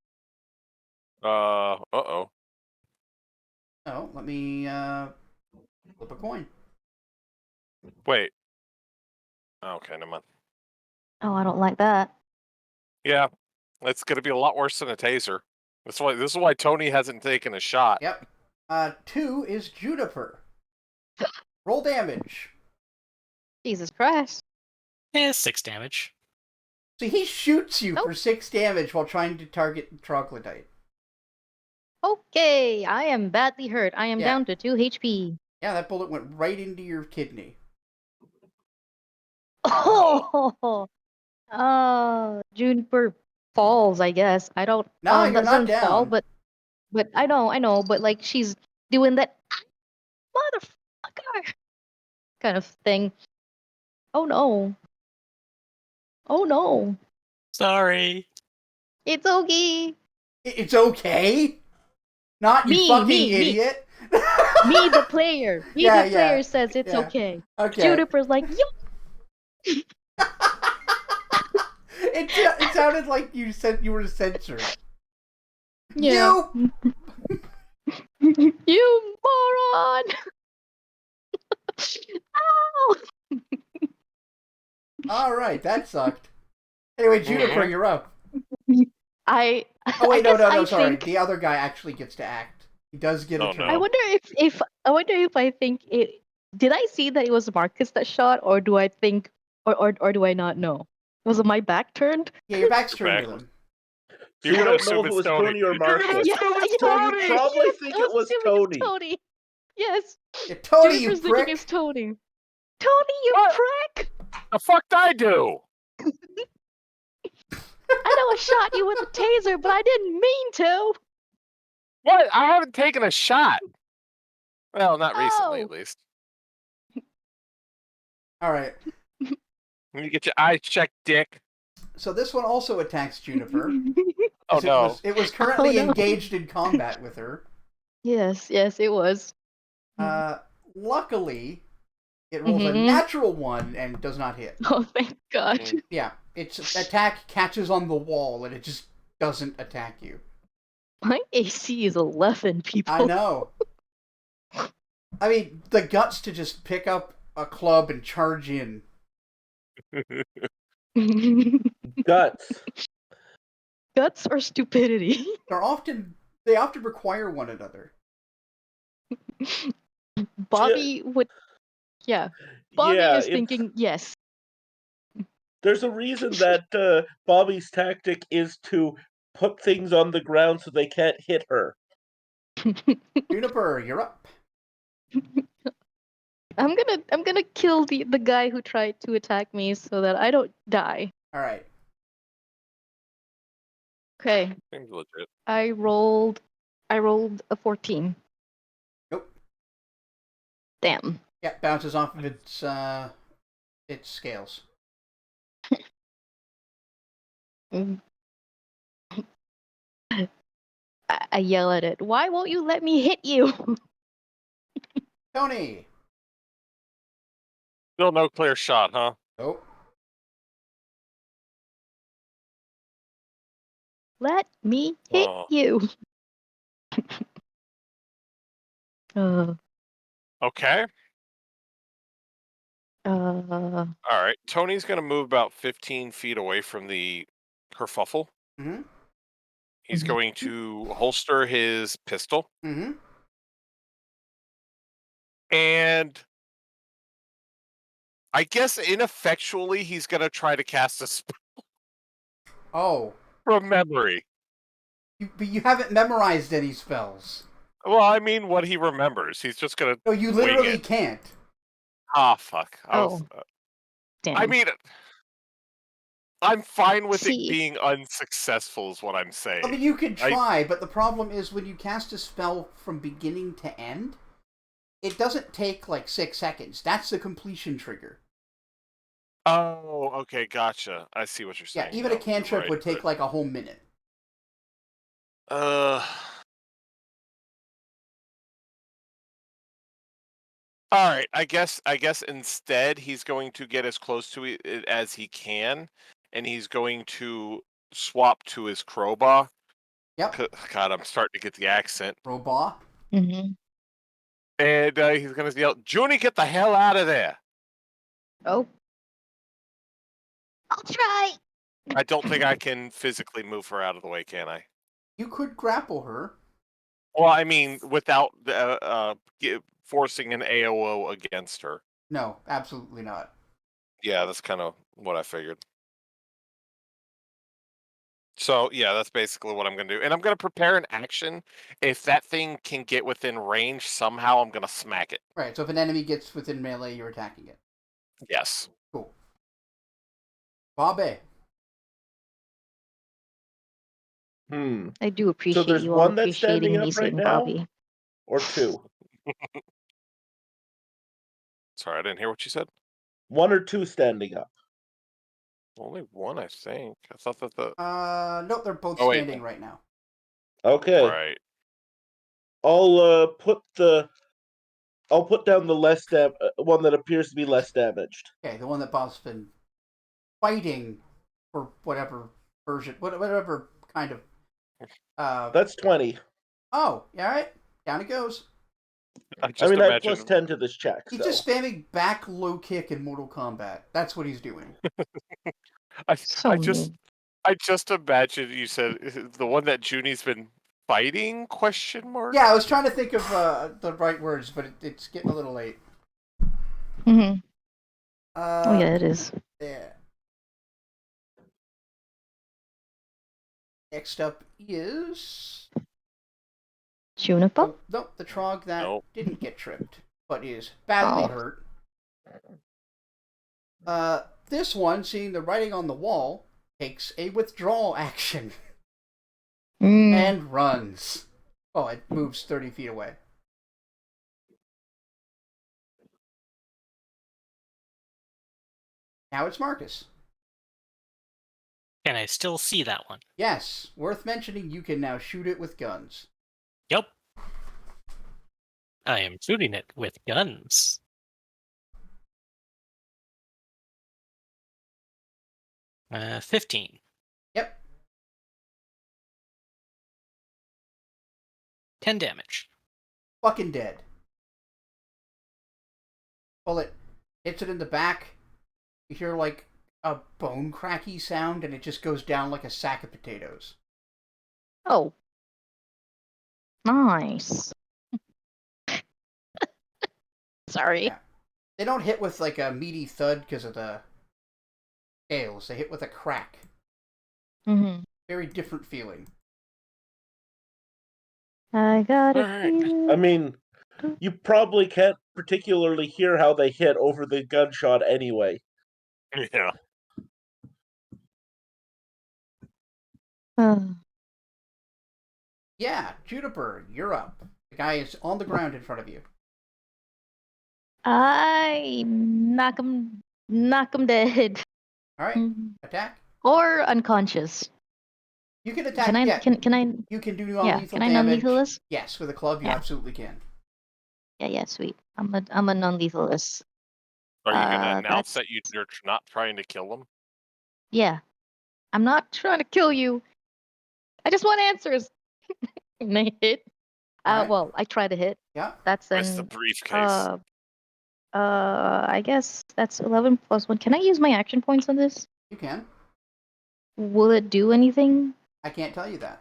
Uh-oh. Oh, let me flip a coin. Wait. Okay, never mind. Oh, I don't like that. Yeah, it's gonna be a lot worse than a taser. This is why Tony hasn't taken a shot. Yep. 2 is Juniper. Roll damage. Jesus Christ. 6 damage. So he shoots you Oh. for 6 damage while trying to target the troglodyte. Okay, I am badly hurt. I am Yeah. down to 2 HP. Yeah, that bullet went right into your kidney. Oh, Juniper falls, I guess. I don't. No, you're not doesn't fall, down. but I know, but like she's doing that motherfucker kind of thing. Oh no. Oh no. Sorry. It's okay. It's okay? Not you fucking idiot. Me, the player. Yeah, The player yeah, says it's yeah. okay. Okay. Juniper's like, yo. It sounded like you said you were censored. Yeah. You. You moron! Ow! All right, that sucked. Anyway, Juniper, you're up. I. Oh wait, I no, guess I sorry. think- The other guy actually gets to act. He does get a turn. no. I wonder if I think it. Did I see that it was Marcus that shot, or do I think, or do I not know? Was my back turned? Yeah, your back's Your turned back to was- them. You You're gonna don't assume know if it it's was Tony. Tony or You're gonna Marcus. assume it's So you Tony. probably Yes, think I it was assuming it's Tony. Tony. Yes. Yeah, Tony, you Jennifer's thinking prick! it's Tony. Tony, you What? prick! The fuck did I do? I know I shot you with a taser, but I didn't mean to. What? I haven't taken a shot. Well, not recently, Oh. at least. All right. You get your eyes checked, dick. So this one also attacks Juniper. Oh no. It was currently no. engaged in combat with her. Yes, it was. Luckily, it rolls a Mhm. natural 1 and does not hit. Oh, thank God. Mm. Yeah, its attack catches on the wall and it just doesn't attack you. My AC is 11, people. I know. I mean, the guts to just pick up a club and charge in. Guts. Guts or stupidity? They often require one another. Bobby would. Yeah. Bobby Yeah, is thinking yes. there's a reason that Bobby's tactic is to put things on the ground so they can't hit her. Juniper, you're up. I'm gonna kill the guy who tried to attack me so that I don't die. All right. Okay. Seems legit. I rolled a 14. Nope. Damn. Yeah, bounces off of its scales. I yell at it. Why won't you let me hit you? Tony. Still no clear shot, huh? Nope. Let me hit Oh. you. uh. Okay. Uh. All right. Tony's gonna move about 15 feet away from the kerfuffle. Mm-hmm. He's going to holster his pistol. Mm-hmm. And I guess ineffectually he's gonna try to cast a spell Oh. from memory. But you haven't memorized any spells. Well, I mean what he remembers. He's just gonna No, you wing literally it. can't. Ah, fuck. Damn. I mean, I'm fine with See. it being unsuccessful is what I'm saying. I mean, you could try, but the problem is when you cast a spell from beginning to end, it doesn't take like 6 seconds. That's the completion trigger. Oh, okay, gotcha. I see what you're saying. Yeah, even a No, you're cantrip right, would take but- like a whole minute. All right, I guess instead he's going to get as close to it as he can, and he's going to swap to his crowbar. Yep. God, I'm starting to get the accent. Crowbar. Mm-hmm. And he's going to yell, "Junie, get the hell out of there!" Oh. I'll try. I don't think I can physically move her out of the way, can I? You could grapple her. Well, I mean, without forcing an AOO against her. No, absolutely not. Yeah, that's kind of what I figured. So, yeah, that's basically what I'm going to do. And I'm going to prepare an action. If that thing can get within range, somehow I'm going to smack it. Right, so if an enemy gets within melee, you're attacking it. Yes. Cool. Bobby. I do appreciate there's you all one that's appreciating standing me up right saying now? Bobby. Or 2? Sorry, I didn't hear what you said. 1 or 2 standing up. Only one, I think. I thought that the... No, they're both Oh, wait. standing right now. Okay. Right. I'll put down the one that appears to be less damaged. Okay, the one that Bob's been fighting for whatever version, whatever kind of. That's 20. Oh, yeah, all right. Down it goes. I have plus 10 to this check. He's so. just spamming back low kick in Mortal Kombat. That's what he's doing. So I just imagine you said the one that Junie's been fighting? Question mark. Yeah, I was trying to think of the right words, but it's getting a little late. Mm-hmm. Oh yeah, it is. Yeah. Next up is Juniper? oh, no, the Trog that Nope. didn't get tripped, but is badly Oh. hurt. This one, seeing the writing on the wall, takes a withdrawal action and runs. Oh, it moves 30 feet away. Now it's Marcus. Can I still see that one? Yes, worth mentioning, you can now shoot it with guns. Yep. I am shooting it with guns. Uh, 15. Yep. 10 damage. Fucking dead. Bullet hits it in the back. You hear like a bone cracky sound, and it just goes down like a sack of potatoes. Oh. Nice. Sorry. Yeah. They don't hit with like a meaty thud because of the scales. They hit with a crack. Mm-hmm. Very different feeling. I got it. I mean, you probably can't particularly hear how they hit over the gunshot anyway. Yeah. Yeah, Juniper, you're up. The guy is on the ground in front of you. I knock him dead. All right, attack. Or unconscious. You can attack. Can I? Yeah, Can I? you can do Yeah. non-lethal Can I damage. non-lethalist? Yes, with a club, you Yeah. absolutely can. Yeah. Sweet. I'm a non-lethalist. Are you gonna announce that's... that you're not trying to kill him? Yeah. I'm not trying to kill you. I just want answers. And I hit. Alright. Well, I try to hit. Yeah. That's Where's the an. briefcase? I guess that's 11 plus 1. Can I use my action points on this? You can. Will it do anything? I can't tell you that.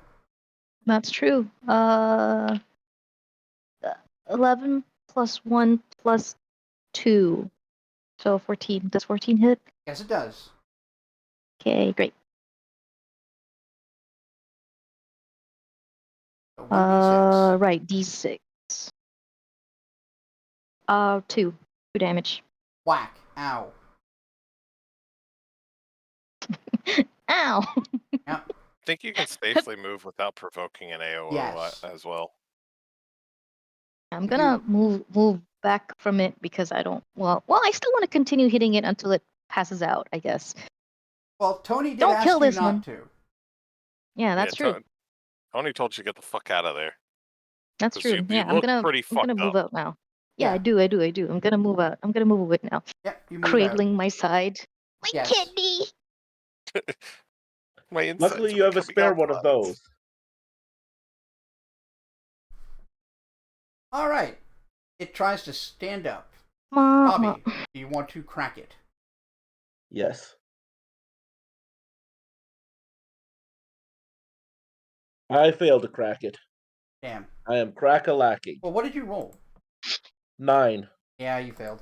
That's true. 11 plus 1 plus 2. So 14. Does 14 hit? Yes, it does. Okay, great. So 1d6. Right, D6. 2. 2 damage. Whack. Ow. Ow! Yep. I think you can safely move without provoking an AOO Yes. as well. I'm gonna move back from it because I don't. Well, I still want to continue hitting it until it passes out, I guess. Well, Tony did Don't ask kill you this not one. to. Yeah, that's true. Tony told you to get the fuck out of there. That's 'Cause true. you Yeah, I'm look gonna pretty move fucked out now. Yeah, Yeah. I do. I'm gonna move out. I'm gonna move away now. Yep, you move Cradling my side. My Yes. kidney. My insides Luckily, are you have a coming spare out one of buds. those. out. Alright. It tries to stand up. Mama. Bobby, do you want to crack it? Yes. I failed to crack it. Damn. I am crack-a-lacking. Well, what did you roll? 9. Yeah, you failed.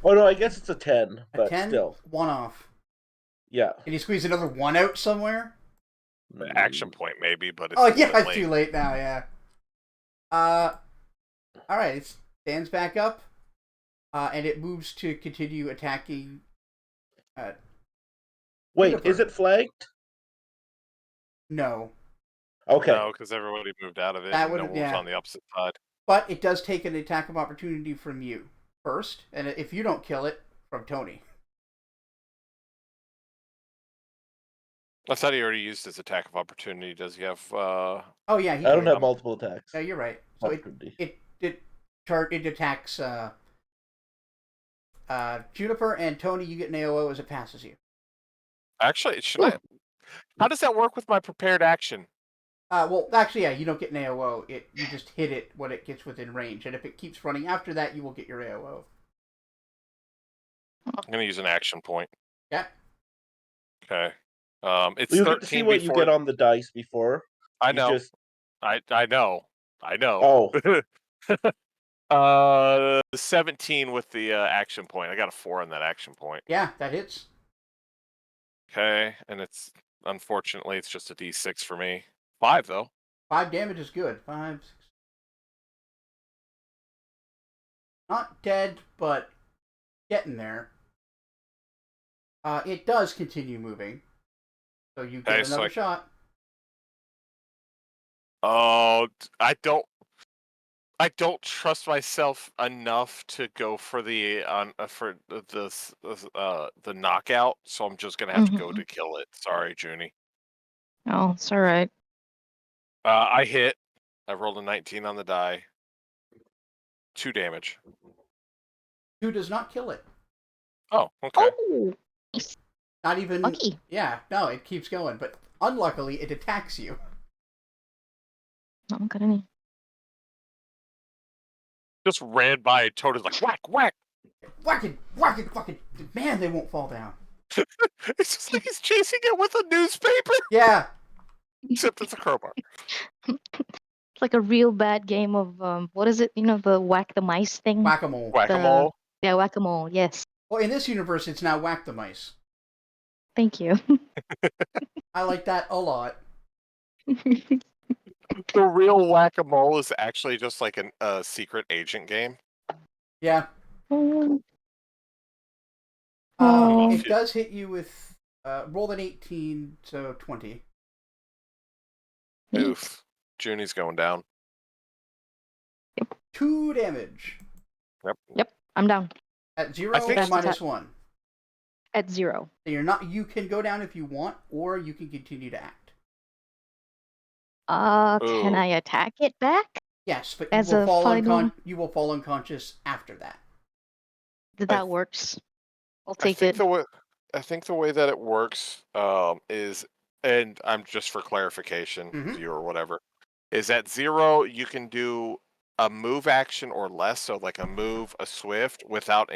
Oh no, I guess it's a 10, A but 10? still. 1 off. Yeah. Can you squeeze another 1 out somewhere? The action point maybe, but it's Oh, yeah, too it's too late now, yeah. Alright, it stands back up, and it moves to continue attacking. Wait, Juniper. is it flanked? No. Okay. No, because everybody moved out of it. That And no would- one was yeah. on the opposite side. But it does take an attack of opportunity from you first, and if you don't kill it, from Tony. I thought he already used his attack of opportunity. Does he have? Oh yeah, he I don't did. have multiple attacks. Yeah, you're right. So Opportunity. it attacks Juniper and Tony. You get an AOO as it passes you. Actually, should I? How does that work with my prepared action? Well, actually, yeah, you don't get an AOO. You just hit it when it gets within range, and if it keeps running after that, you will get your AOO. I'm gonna use an action point. Yeah. Okay. It's You 13 get to see what you before. get on the dice before. I You know. just I know. I know. oh 17 with the action point. I got a 4 on that action point. Yeah, that hits. Okay, and unfortunately it's just a D6 for me. 5 though. 5 damage is good. 5, 6. Not dead, but getting there. It does continue moving, so you get Okay, so another shot. Oh, I don't trust myself enough to go for the the knockout, so I'm just gonna have to go to kill it. Sorry, Junie. Oh, it's all right. I hit. I rolled a 19 on the die. 2 damage. 2 does not kill it. Oh, okay. Oh, Not even. lucky. Yeah, no, it keeps going, but unluckily, it attacks you. Not got any. Just ran by and Toad is like whack whack. Whack it, whack it, whack it. Man, they won't fall down. It's just like he's chasing it with a newspaper. Yeah. Except it's a crowbar. It's like a real bad game of what is it? You know, the whack the mice thing. Whack-a-mole. Whack-a-mole. Yeah, whack-a-mole. Yes. Well, in this universe, it's now whack the mice. Thank you. I like that a lot. The real whack-a-mole is actually just like a secret agent game. Yeah. Oh. It does hit you with roll an 18, so 20. Oof. Junie's going down. 2 damage. Yep. I'm down. At 0 think- or minus 1. At 0. So you're not. You can go down if you want, or you can continue to act. Can Ooh. I attack it back? Yes, but As a final- you will fall unconscious after that. That works. I'll I take think it. the way that it works is, and I'm just for clarification, Mhm. view or whatever, is at 0 you can do a move action or less, so like a move, a swift, without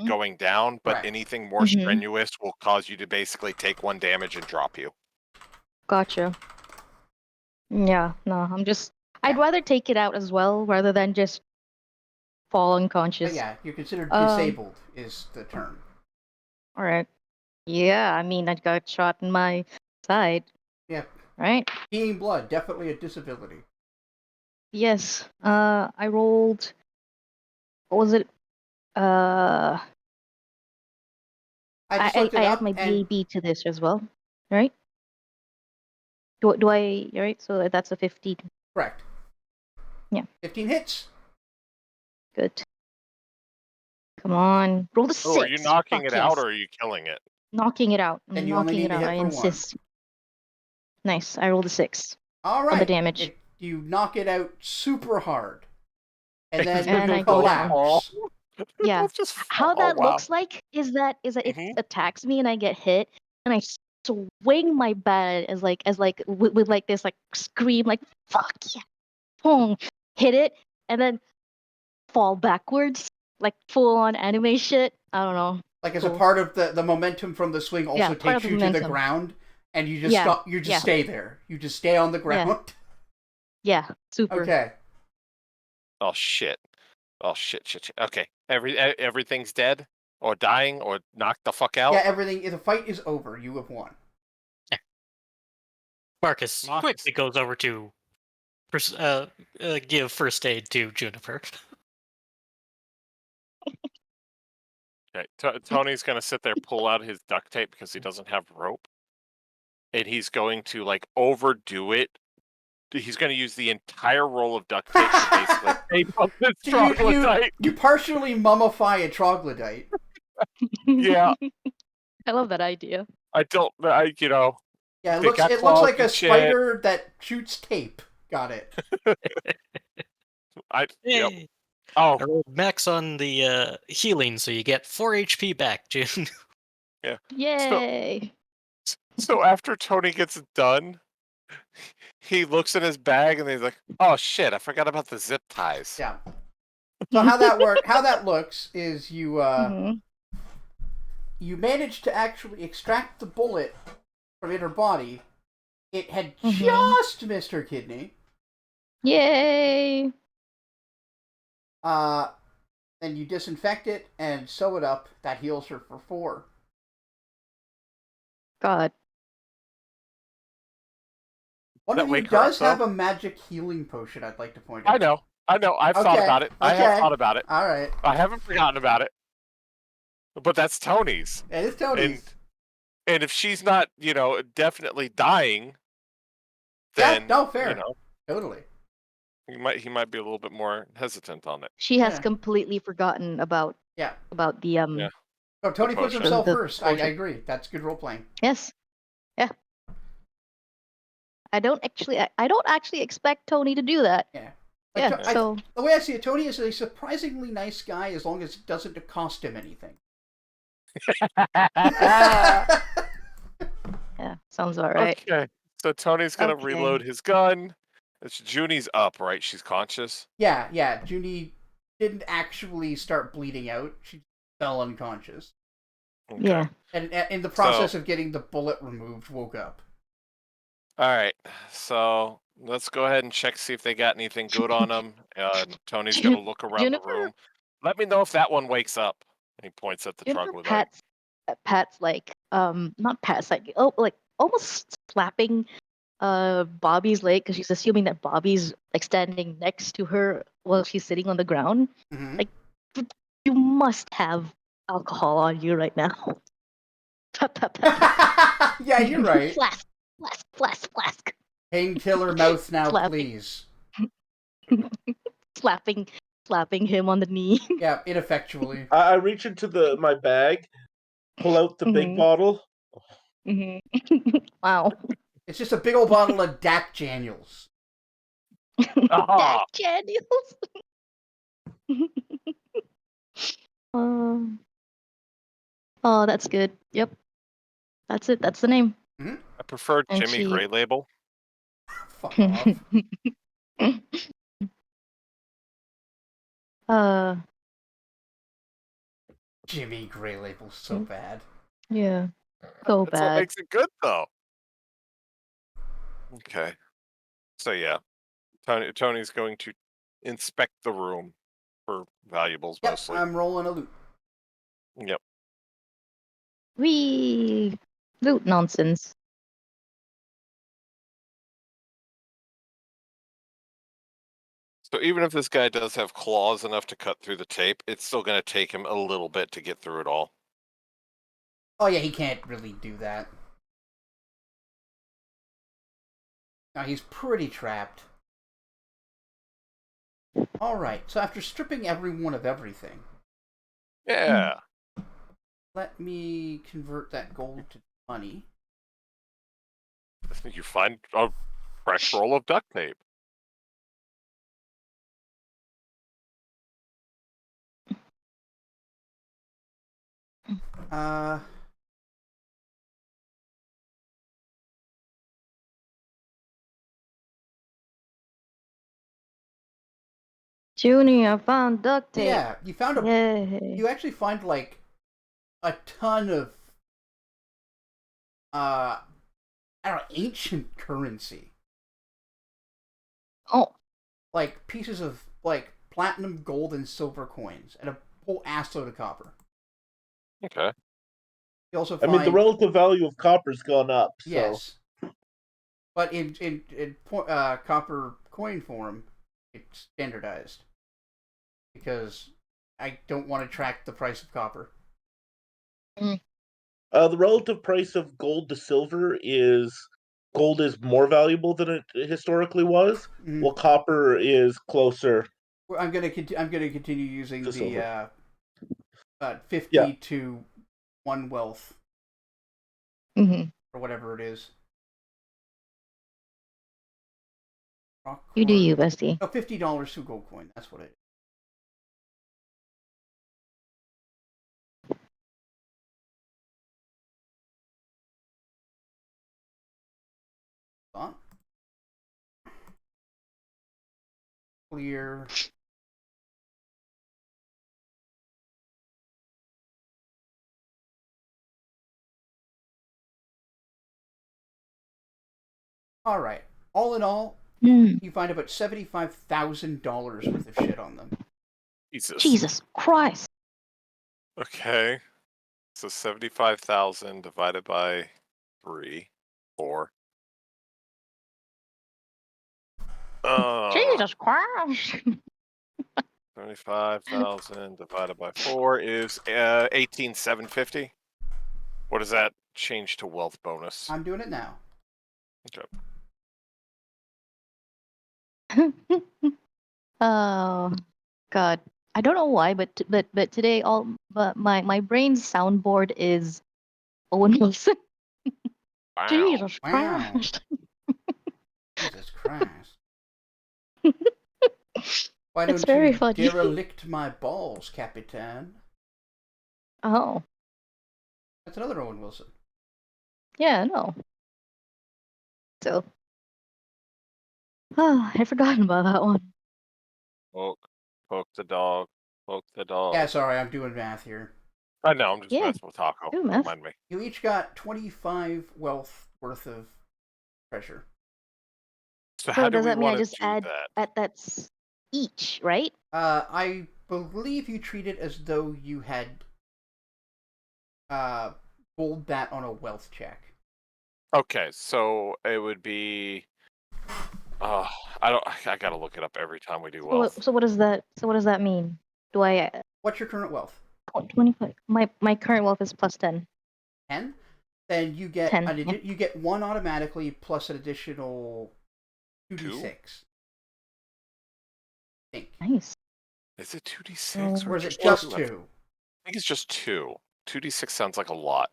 going down, but Correct. anything more Mhm. strenuous will cause you to basically take 1 damage and drop you. Gotcha. Yeah, no, I'd rather take it out as well rather than just fall unconscious. But yeah, you're considered disabled is the term. All right. Yeah, I mean, I got shot in my side. Yeah. Right? Peeing blood, definitely a disability. Yes. I rolled. What was it? I just looked it I up, add my and BAB to this as well, right? Do I? Right. So that's a 15. correct. Yeah. 15 hits. Good. Come on, roll the 6. Oh, are you knocking Fuck it out yes. or are you killing it? Knocking it out? I'm And you only knocking need it to out. hit I for 1. insist. Nice. I rolled a 6 All on right. the damage. You knock it out super hard, and then And you I go down. collapse. Yeah. Let's just How that wow. looks like is that it Mhm. attacks me and I get hit and I swing my bat as with like this like scream like fuck yeah, boom, hit it and then fall backwards like full on anime shit. I don't know. Like as a Cool. part of the momentum from the swing also Yeah, part of takes the you to the momentum. ground, and you just Yeah, stop. You just yeah. stay there. You just stay on the ground. Yeah, super. Okay. Oh shit. Oh shit. Okay. Everything's dead or dying or knocked the fuck out. Yeah, everything. The fight is over. You have won. Marcus quickly goes over to give first aid to Juniper. Okay. Tony's gonna sit there, pull out his duct tape because he doesn't have rope, and he's going to like overdo it. He's going to use the entire roll of duct tape to basically tape up this troglodyte. You partially mummify a troglodyte. Yeah. I love that idea. Yeah, Yeah, They it looks got like a claws and shit. spider that shoots tape. Got it. Yep. Yay. Oh, I rolled max on the healing, so you get 4 HP back, June. yeah. Yay! So after Tony gets done, he looks in his bag and he's like, "Oh shit, I forgot about the zip ties." Yeah. So how that looks is you Mhm. you manage to actually extract the bullet from her body, It had Mhm. just missed her kidney. Yay! Then you disinfect it and sew it up. That heals her for 4. God. One That of you wake her up, does have though? a magic healing potion, I'd like to point I out. know. I've thought Okay, about it. I have okay. thought about it. All right. I haven't forgotten about it. But that's Tony's. It is Tony's. And if she's not, definitely dying, Yeah, then no, fair. Totally. he might be a little bit more hesitant on it. She has Yeah. completely forgotten about Yeah. the Yeah. Oh, Tony puts potion. himself The first. I potion. agree. That's good role playing. Yes. Yeah. I don't actually expect Tony to do that. Yeah. Yeah. So the way I see it, Tony is a surprisingly nice guy as long as it doesn't cost him anything. yeah, sounds all right. Okay. So Tony's gonna Okay. reload his gun. It's Junie's up, right? She's conscious. Yeah. Junie didn't actually start bleeding out. She fell unconscious. Okay. Yeah. And in the process of getting the bullet removed, woke up. All right. So let's go ahead and check, see if they got anything good on them. Tony's gonna look around Jennifer, the room. Let me know if that one wakes up. And he points at the Jennifer troglodyte. Pat's like not Pat's like like almost slapping Bobby's leg because she's assuming that Bobby's like standing next to her while she's sitting on the ground. Mm-hmm. Like you must have alcohol on you right now. Yeah, you're right. Flask. Painkiller mouth now, Slapping. please. slapping him on the knee. Yeah, ineffectually. I reach into my bag, pull out the big bottle. Wow. It's just a big old bottle of Dak Daniels. Dak Daniels. Oh, that's good. Yep. That's it. That's the name. Mm-hmm. I prefer And Jimmy Gray Label. Fuck off. Jimmy Gray Label's so bad. Yeah. So That's what bad. makes it good, though. Okay. So yeah, Tony's going to inspect the room for valuables Yep, mostly. I'm rolling a loot. Yep. Wee loot nonsense. So even if this guy does have claws enough to cut through the tape, it's still going to take him a little bit to get through it all. Oh yeah, he can't really do that. Now he's pretty trapped. Alright, so after stripping everyone of everything, Yeah. let me convert that gold to money. You find a fresh roll of duct tape. Junie, I found duct tape. Yeah, you found Yay. you actually find like a ton of I don't know, ancient currency. Oh. Like pieces of like platinum, gold, and silver coins, and a whole assload of copper. Okay. You also I find, mean, the relative value of copper's gone up. So. Yes, but in copper coin form, it's standardized because I don't want to track the price of copper. The relative price of gold to silver is gold is more valuable than it historically was, while copper is closer. I'm gonna continue using the 50 to 1 wealth, or whatever it is. You do you, bestie. Oh, $50 to gold coin. That's what it is. Clear. All right. All in all, Mm. you find about $75,000 worth of shit on them. Jesus Christ. Okay. So 75,000 divided by 4. Jesus Christ. 75,000 divided by 4 is 18,750. What does that change to wealth bonus? I'm doing it now. Okay. Oh God. I don't know why, but today my brain's soundboard is Owen Wilson. Wow. Jesus Wow. Christ. Jesus Christ. Why It's don't very you funny. derelict my balls, Capitan? Oh. That's another Owen Wilson. Yeah, no. So I forgotten about that one. Poke the dog. Poke the dog. Yeah, sorry, I'm doing math here. I know, I'm just Yeah. messing with Taco. Do Don't math. mind me. You each got 25 wealth worth of treasure. So So how do does we that mean I want to just do add that? that's each, right? I believe you treat it as though you had rolled that on a wealth check. Okay, so it would be. I gotta look it up every time we do wealth. So what does that mean? Do I What's your current wealth? 25? My current wealth is plus 10. 10? Then you get 10. Yeah. you get 1 automatically plus an additional 2d6. I think. Nice. Is it 2d6 Or is it just 2? I think it's just 2. 2d6 sounds like a lot.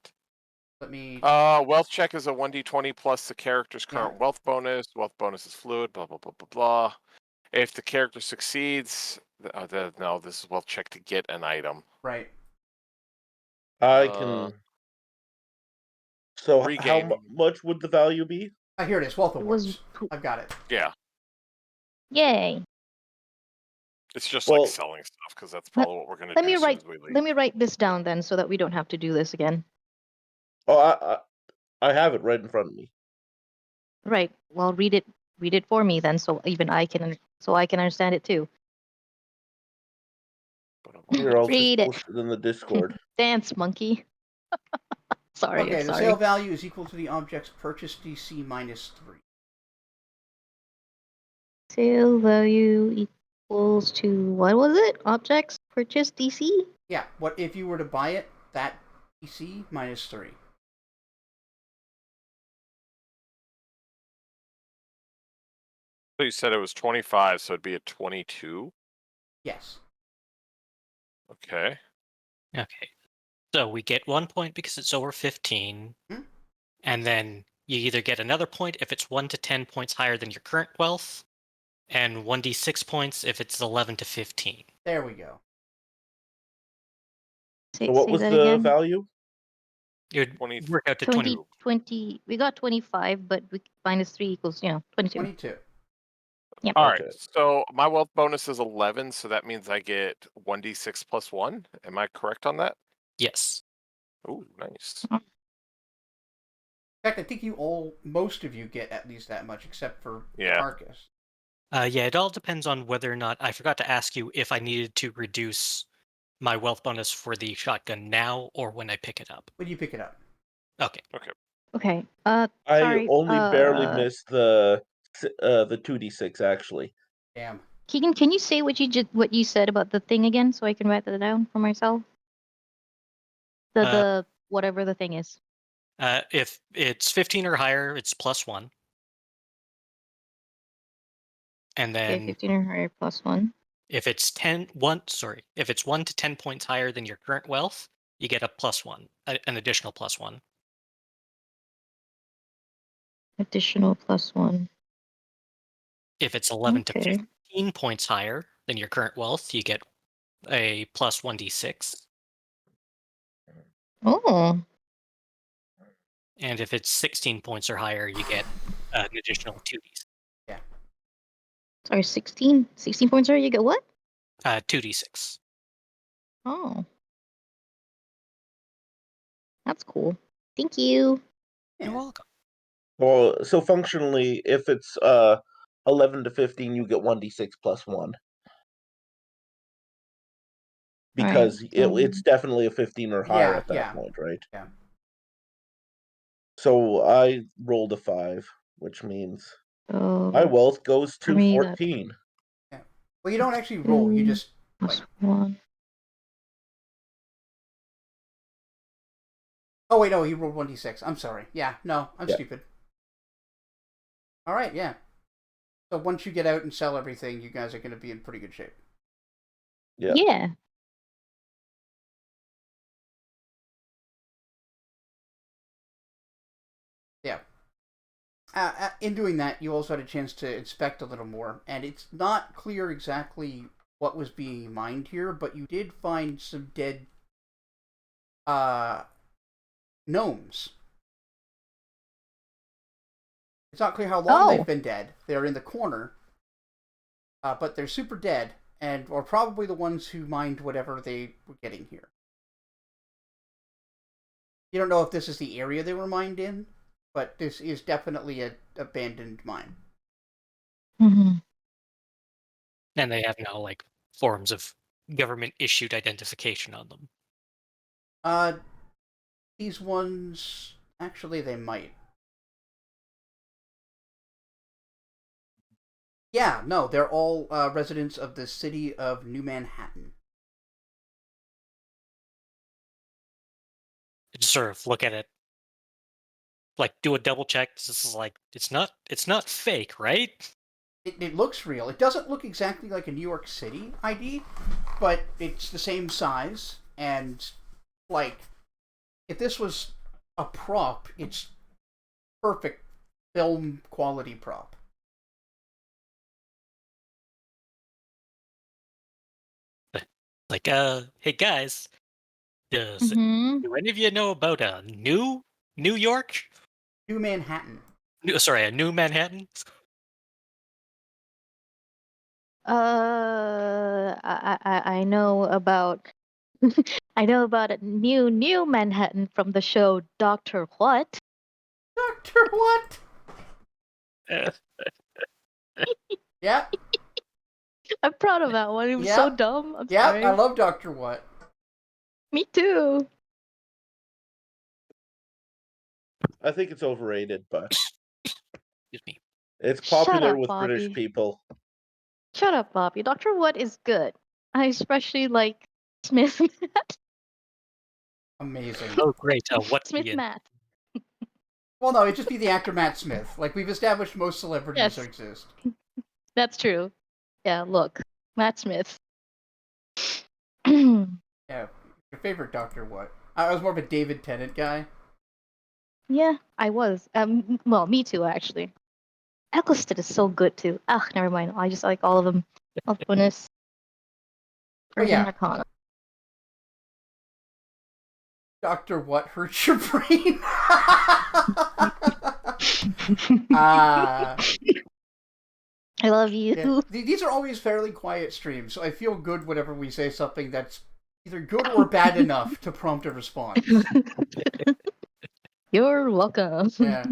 Let me. Wealth check is a 1d20 plus the character's current wealth bonus. Wealth bonus is fluid. Blah blah blah blah blah. If the character succeeds, no, this is wealth check to get an item. Right. I can. So how regain. much would the value be? Here it is. Wealth It awards. was I've got it. Yeah, yay. it's just Well- like selling stuff because that's probably what we're gonna Let do me as soon write as we leave. let me write this down then so that we don't have to do this again. Oh, I have it right in front of me. Right. Well, read it for me then so even I can understand it too. Here, I'll just Read it. post it in the Discord. Dance monkey. Sorry. Okay, the sorry. sale value is equal to the object's purchase DC minus 3. Sale value equals to what was it? Objects purchase DC? Yeah, what if you were to buy it? That DC minus 3. So you said it was 25, so it'd be a 22. Yes. Okay. Okay. So we get 1 point because it's over 15, and then you either get another point if it's 1 to 10 points higher than your current wealth, and 1d6 points if it's 11 to 15. There we go. So what was that the again? value? It would work out to 20, 20. 20. We got 25, but minus 3 equals 22. 22. Yep. All right. Okay. So my wealth bonus is 11, so that means I get 1d6 plus 1. Am I correct on that? Yes. Ooh, nice. In fact, I think most of you get at least that much, except for Marcus. Yeah, it all depends on whether or not I forgot to ask you if I needed to reduce my wealth bonus for the shotgun now or when I pick it up. When you pick it up. Okay. Okay. I sorry. only barely missed the 2d6 actually. Damn. Keegan, can you say what you said about the thing again so I can write that down for myself? The whatever the thing is. If it's 15 or higher, it's plus 1. And then 15 or higher plus 1. If it's 1 to 10 points higher than your current wealth, you get a plus 1, an additional plus 1. Additional plus 1. If it's 11 to 15 points higher than your current wealth, you get a plus 1d6. Oh. And if it's 16 points or higher, you get an additional 2d6. Yeah. Sorry, 16 points, you get what? 2d6. Oh. That's cool. Thank you. Yeah. You're welcome. Well, so functionally, if it's 11 to 15, you get 1d6 plus 1. Because it's definitely a 15 or higher at that point, right? Yeah. So I rolled a 5, which means Oh, my wealth goes for to me, 14. Yeah. Well, you don't actually roll. You just plus 1. Oh wait, no, he rolled 1d6. I'm sorry. Yeah, no, I'm stupid. All right, yeah. So once you get out and sell everything, you guys are going to be in pretty good shape. Yeah. Yeah. Yeah. In doing that, you also had a chance to inspect a little more, and it's not clear exactly what was being mined here, but you did find some dead gnomes. It's not clear how long they've been dead. They're in the corner, but they're super dead, and are probably the ones who mined whatever they were getting here. You don't know if this is the area they were mined in, but this is definitely an abandoned mine. Mm-hmm. And they have no like forms of government issued identification on them. These ones actually they might. Yeah, no, they're all residents of the city of New Manhattan. Just sort of look at it, like do a double check. This is like it's not fake, right? It looks real. It doesn't look exactly like a New York City ID, but it's the same size, and like if this was a prop, it's perfect film quality prop. Like, hey guys, do any of you know about New York? New Manhattan. A New Manhattan? I know about I know about a new Manhattan from the show Doctor What? Doctor What? Yeah. I'm proud of that one. It was so dumb. I'm sorry. I love Doctor What. Me too. I think it's overrated, but Excuse me. It's popular Shut up, with Bobby. British people. Shut up, Bobby. Doctor What is good. I especially like Smith Matt. Amazing. Oh, great. What Smith Matt. Well, no, it'd just be the actor Matt Smith. Like, we've established most celebrities exist. That's true. Yeah, look. Matt Smith. Yeah. Your favorite Doctor What? I was more of a David Tennant guy. Yeah, I was. Well, me too, actually. Eccleston is so good, too. Ugh, never mind. I just like all of them. Bonus. Friggin' Arcana. Doctor What hurts your brain? I love you. Yeah. These are always fairly quiet streams, so I feel good whenever we say something that's either good or bad enough to prompt a response. You're welcome. Yeah.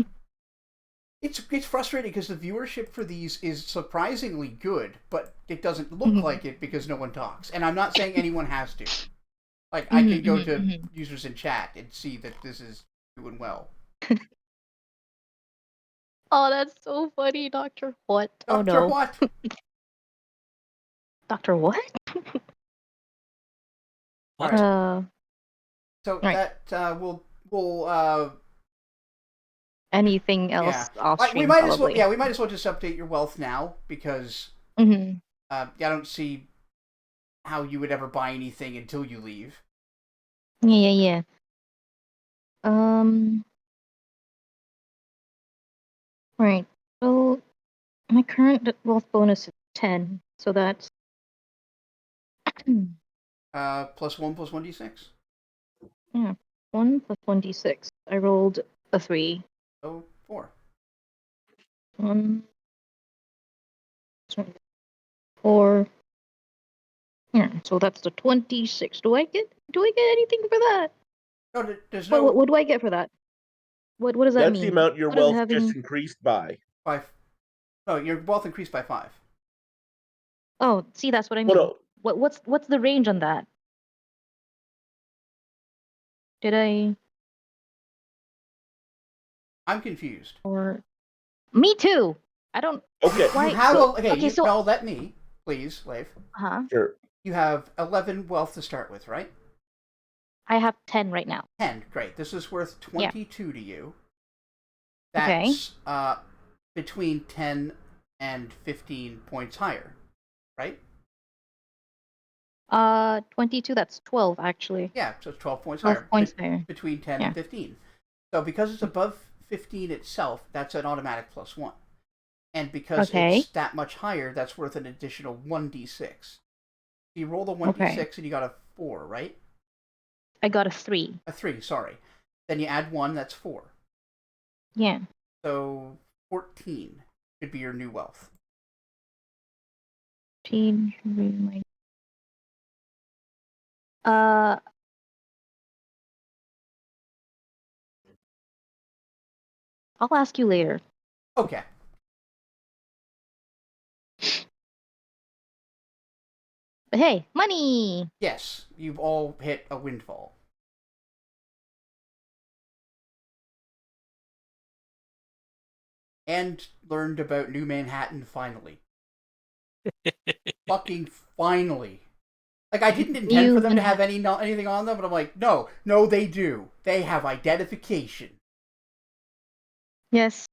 It's frustrating because the viewership for these is surprisingly good, but it doesn't look like it because no one talks. And I'm not saying anyone has to. Like, I can go to users in chat and see that this is doing well. Oh, that's so funny, Dr. What? Dr. What? Dr. What? What? So that we'll anything else off stream, we might as well just update your wealth now because I don't see how you would ever buy anything until you leave. Yeah. Right. So my current wealth bonus is 10, so that's plus 1d6. Yeah, 1 plus 1d6. I rolled a 3. So 4. 1, 4. Yeah, so that's the 26. Do I get anything for that? No, there's no. What do I get for that? What does that That's mean? the amount your What is wealth having... just increased by. 5. Oh, your wealth increased by 5. Oh, see, that's what I mean. Well, no. What's the range on that? Did I... I'm confused. Or... Me too! I don't... Okay. Why? You have Okay, so... no, let me, please, Leif. Uh-huh. Sure. You have 11 wealth to start with, right? I have 10 right now. 10, great. This is worth 22 to you. Okay. That's between 10 and 15 points higher, right? 22, that's 12, actually. Yeah, so it's 12 points 12 higher. points higher. Between 10 Yeah. and 15. So because it's above 15 itself, that's an automatic +1. And because Okay. it's that much higher, that's worth an additional 1d6. You roll the 1d6 and you got a 4, right? I got a 3. A 3, sorry. Then you add 1, that's 4. Yeah. So 14 should be your new wealth. 14 should be my... I'll ask you later. Okay. But hey, money! Yes, you've all hit a windfall. And learned about New Manhattan finally. Fucking finally. Like, I didn't intend for them to have anything on them, but I'm like, no, they do. They have identification. Yes.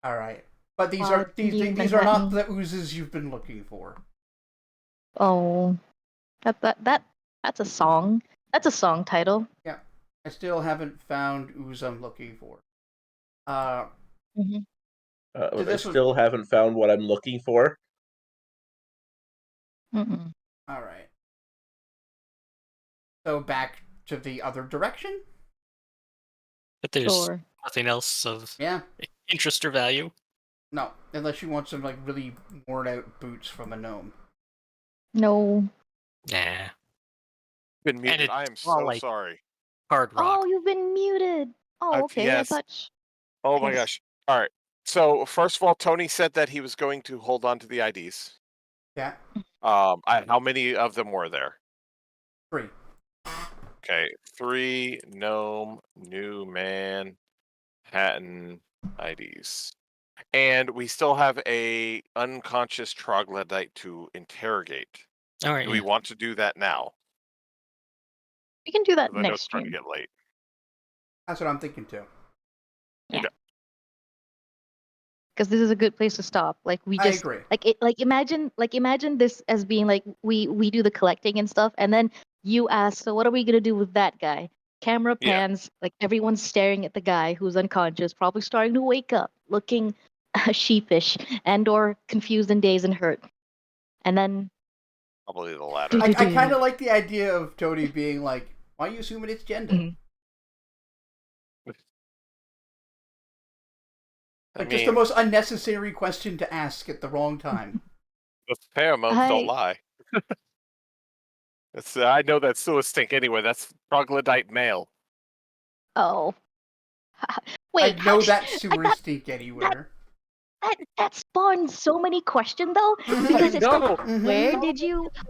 All right, but these are not the oozes you've been looking for. Oh, that's a song. That's a song title. Yeah, I still haven't found ooze I'm looking for. I still haven't found what I'm looking for. Mm-mm. All right. So back to the other direction? But there's nothing else of interest or value. No, unless you want some like really worn out boots from a gnome. No. Nah. Been muted. I am so sorry. Hard rock. Oh, you've been muted. Oh, okay. Yes. I thought... Oh my gosh. All right. So first of all, Tony said that he was going to hold on to the IDs. Yeah. How many of them were there? 3. Okay, 3 gnome, New Manhattan IDs. And we still have a unconscious troglodyte to interrogate. All right. Do we want to do that now? We can do that I know it's next starting stream. to get late. That's what I'm thinking too. Yeah. Because this is a good place to stop. Like we just... I agree. Imagine this as being like we do the collecting and stuff, and then you ask, so what are we gonna do with that guy? Camera pans, like everyone's staring at the guy who's unconscious, probably starting to wake up, looking sheepish and or confused and dazed and hurt. And then probably the latter. I kind of like the idea of Tony being like, "Why are you assuming it's gender?" Mm-hmm. Like just the most unnecessary question to ask at the wrong time. The pheromones don't lie. I know that's sewer stink anyway. That's troglodyte male. Oh. Wait. I know that sewer stink anywhere. That spawned so many questions though, because it's like,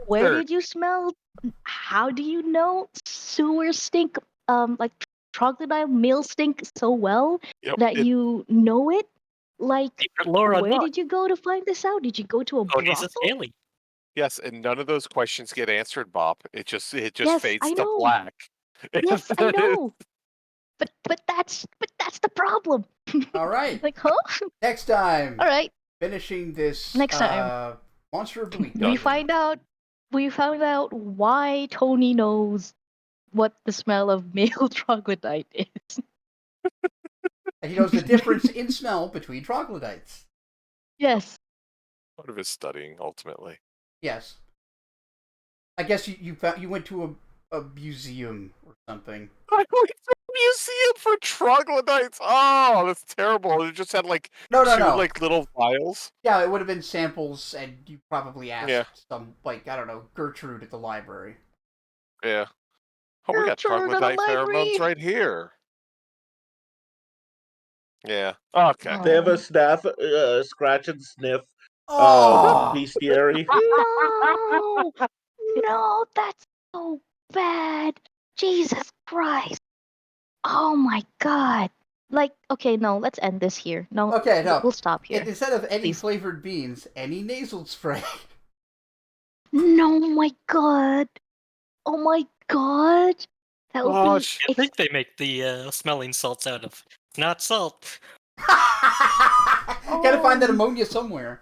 where did you smell? How do you know sewer stink? Like troglodyte male stink so well that you know it? Like, where did you go to find this out? Did you go to a brothel? Yes, and none of those questions get answered, Bob. It just fades to know. black. Yes, I know. But that's the problem. All right. Like, huh? Next time. All right. Finishing this next time. Monster of the Week. We found out why Tony knows what the smell of male troglodyte is. And he knows the difference in smell between troglodytes. Yes. Part of his studying, ultimately. Yes. I guess you went to a museum or something. I went to a museum for troglodytes. Oh, that's terrible. It just had like two like little vials. Yeah, it would have been samples, and you probably asked some, like, I don't know, Gertrude at the library. Yeah. Oh, we got troglodyte pheromones right here. Yeah. Okay. They have a Oh. scratch and sniff Oh, bestiary. No, no, that's so bad. Jesus Christ. Oh my God. Like, okay, no, let's end this here. No, okay. No, we'll stop here. instead of any Please. flavored beans, any nasal spray. No, my God. Oh my God. That would Oh, be. I think they make the smelling salts out of not salt. Gotta find that Oh, ammonia somewhere.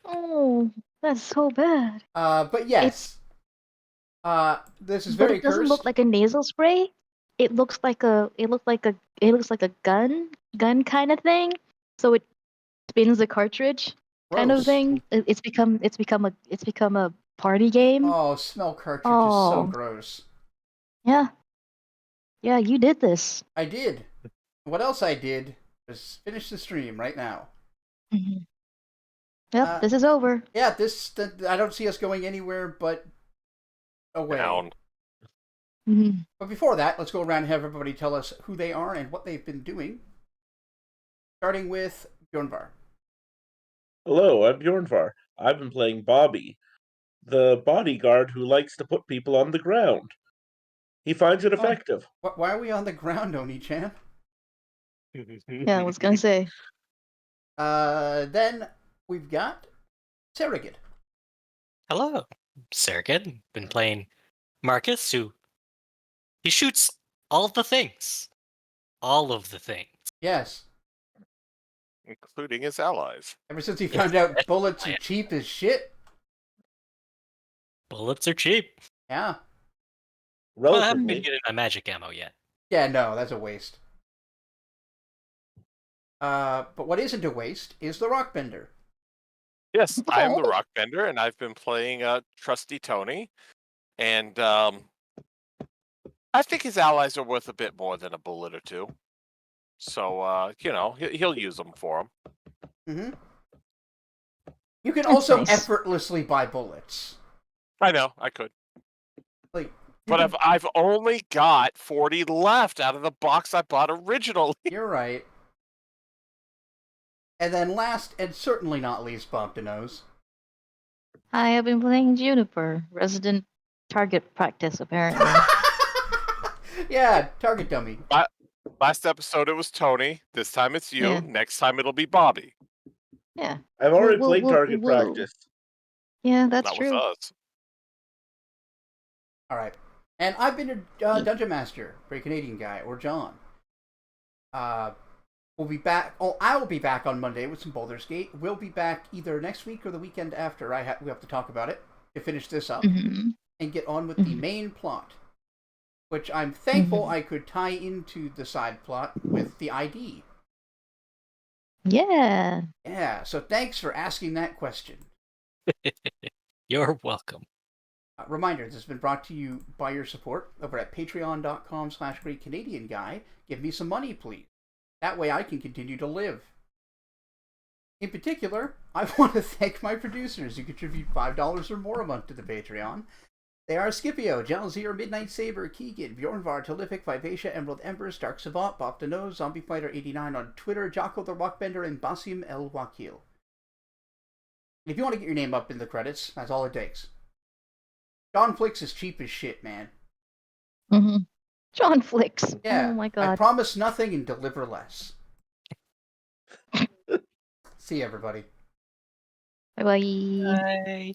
oh, that's so bad. But yes. This is But very it doesn't look cursed. like a nasal spray. It looks like a. It looks like a gun kind of thing. So it spins the cartridge, kind of Gross. thing. It's become a party game. Oh, smell cartridge is so Oh, gross. yeah, yeah. You did this. I did. What else I did was finish the stream right now. Mhm. Yep, this is over. Yeah, I don't see us going anywhere but away. Down. Mhm. But before that, let's go around and have everybody tell us who they are and what they've been doing. Starting with Bjornvar. Hello, I'm Bjornvar. I've been playing Bobby, the bodyguard who likes to put people on the ground. He finds it effective. Why are we on the ground, Oni-chan? Yeah, I was gonna say. Then we've got Saragid. Hello, Sergid. Been playing Marcus, who he shoots all the things. All of the things. Yes. Including his allies. Ever since he found out bullets are cheap as shit. Bullets are cheap. Yeah. Well, I haven't been Relatively. getting my magic ammo yet. Yeah, no, that's a waste. But what isn't a waste is the Rockbender. Yes, I am the rock bender, and I've been playing Trusty Tony. And I think his allies are worth a bit more than a bullet or two. So, he'll use them for him. Mm-hmm. You can also nice. effortlessly buy bullets. I know, I could. Like, But I've only got 40 left out of the box I bought originally. You're right. And then last, and certainly not least, Bob DeNose. I have been playing Juniper, resident target practice, apparently. Yeah, target dummy. Last episode it was Tony. This time it's you. Yeah. Next time it'll be Bobby. Yeah. I've already We'll- played we'll- target we'll- practice. Yeah, that's Not true. with us. All right. And I've been a Dungeon Master for a Canadian guy, or John. We'll be back. Oh, I will be back on Monday with some Baldur's Gate. We'll be back either next week or the weekend after. We have to talk about it to finish this up and get on with the main plot, which I'm thankful I could tie into the side plot with the ID. Yeah. Yeah, so thanks for asking that question. You're welcome. Reminder, this has been brought to you by your support over at patreon.com/greatcanadianguy. Give me some money, please. That way I can continue to live. In particular, I want to thank my producers who contribute $5 or more a month to the Patreon. They are Scipio, Jalzir, Midnight Saber, Keegan, Bjornvar, Tolific, Vivacia, Emerald Ember, Stark Savant, Bob DeNose, Zombie Fighter 89 on Twitter, Jocko the Rockbender, and Basim El Wakil. If you want to get your name up in the credits, that's all it takes. John Flicks is cheap as shit, man. John Flicks. Yeah. Oh my I god. promise nothing and deliver less. See you, everybody. Bye bye. Bye.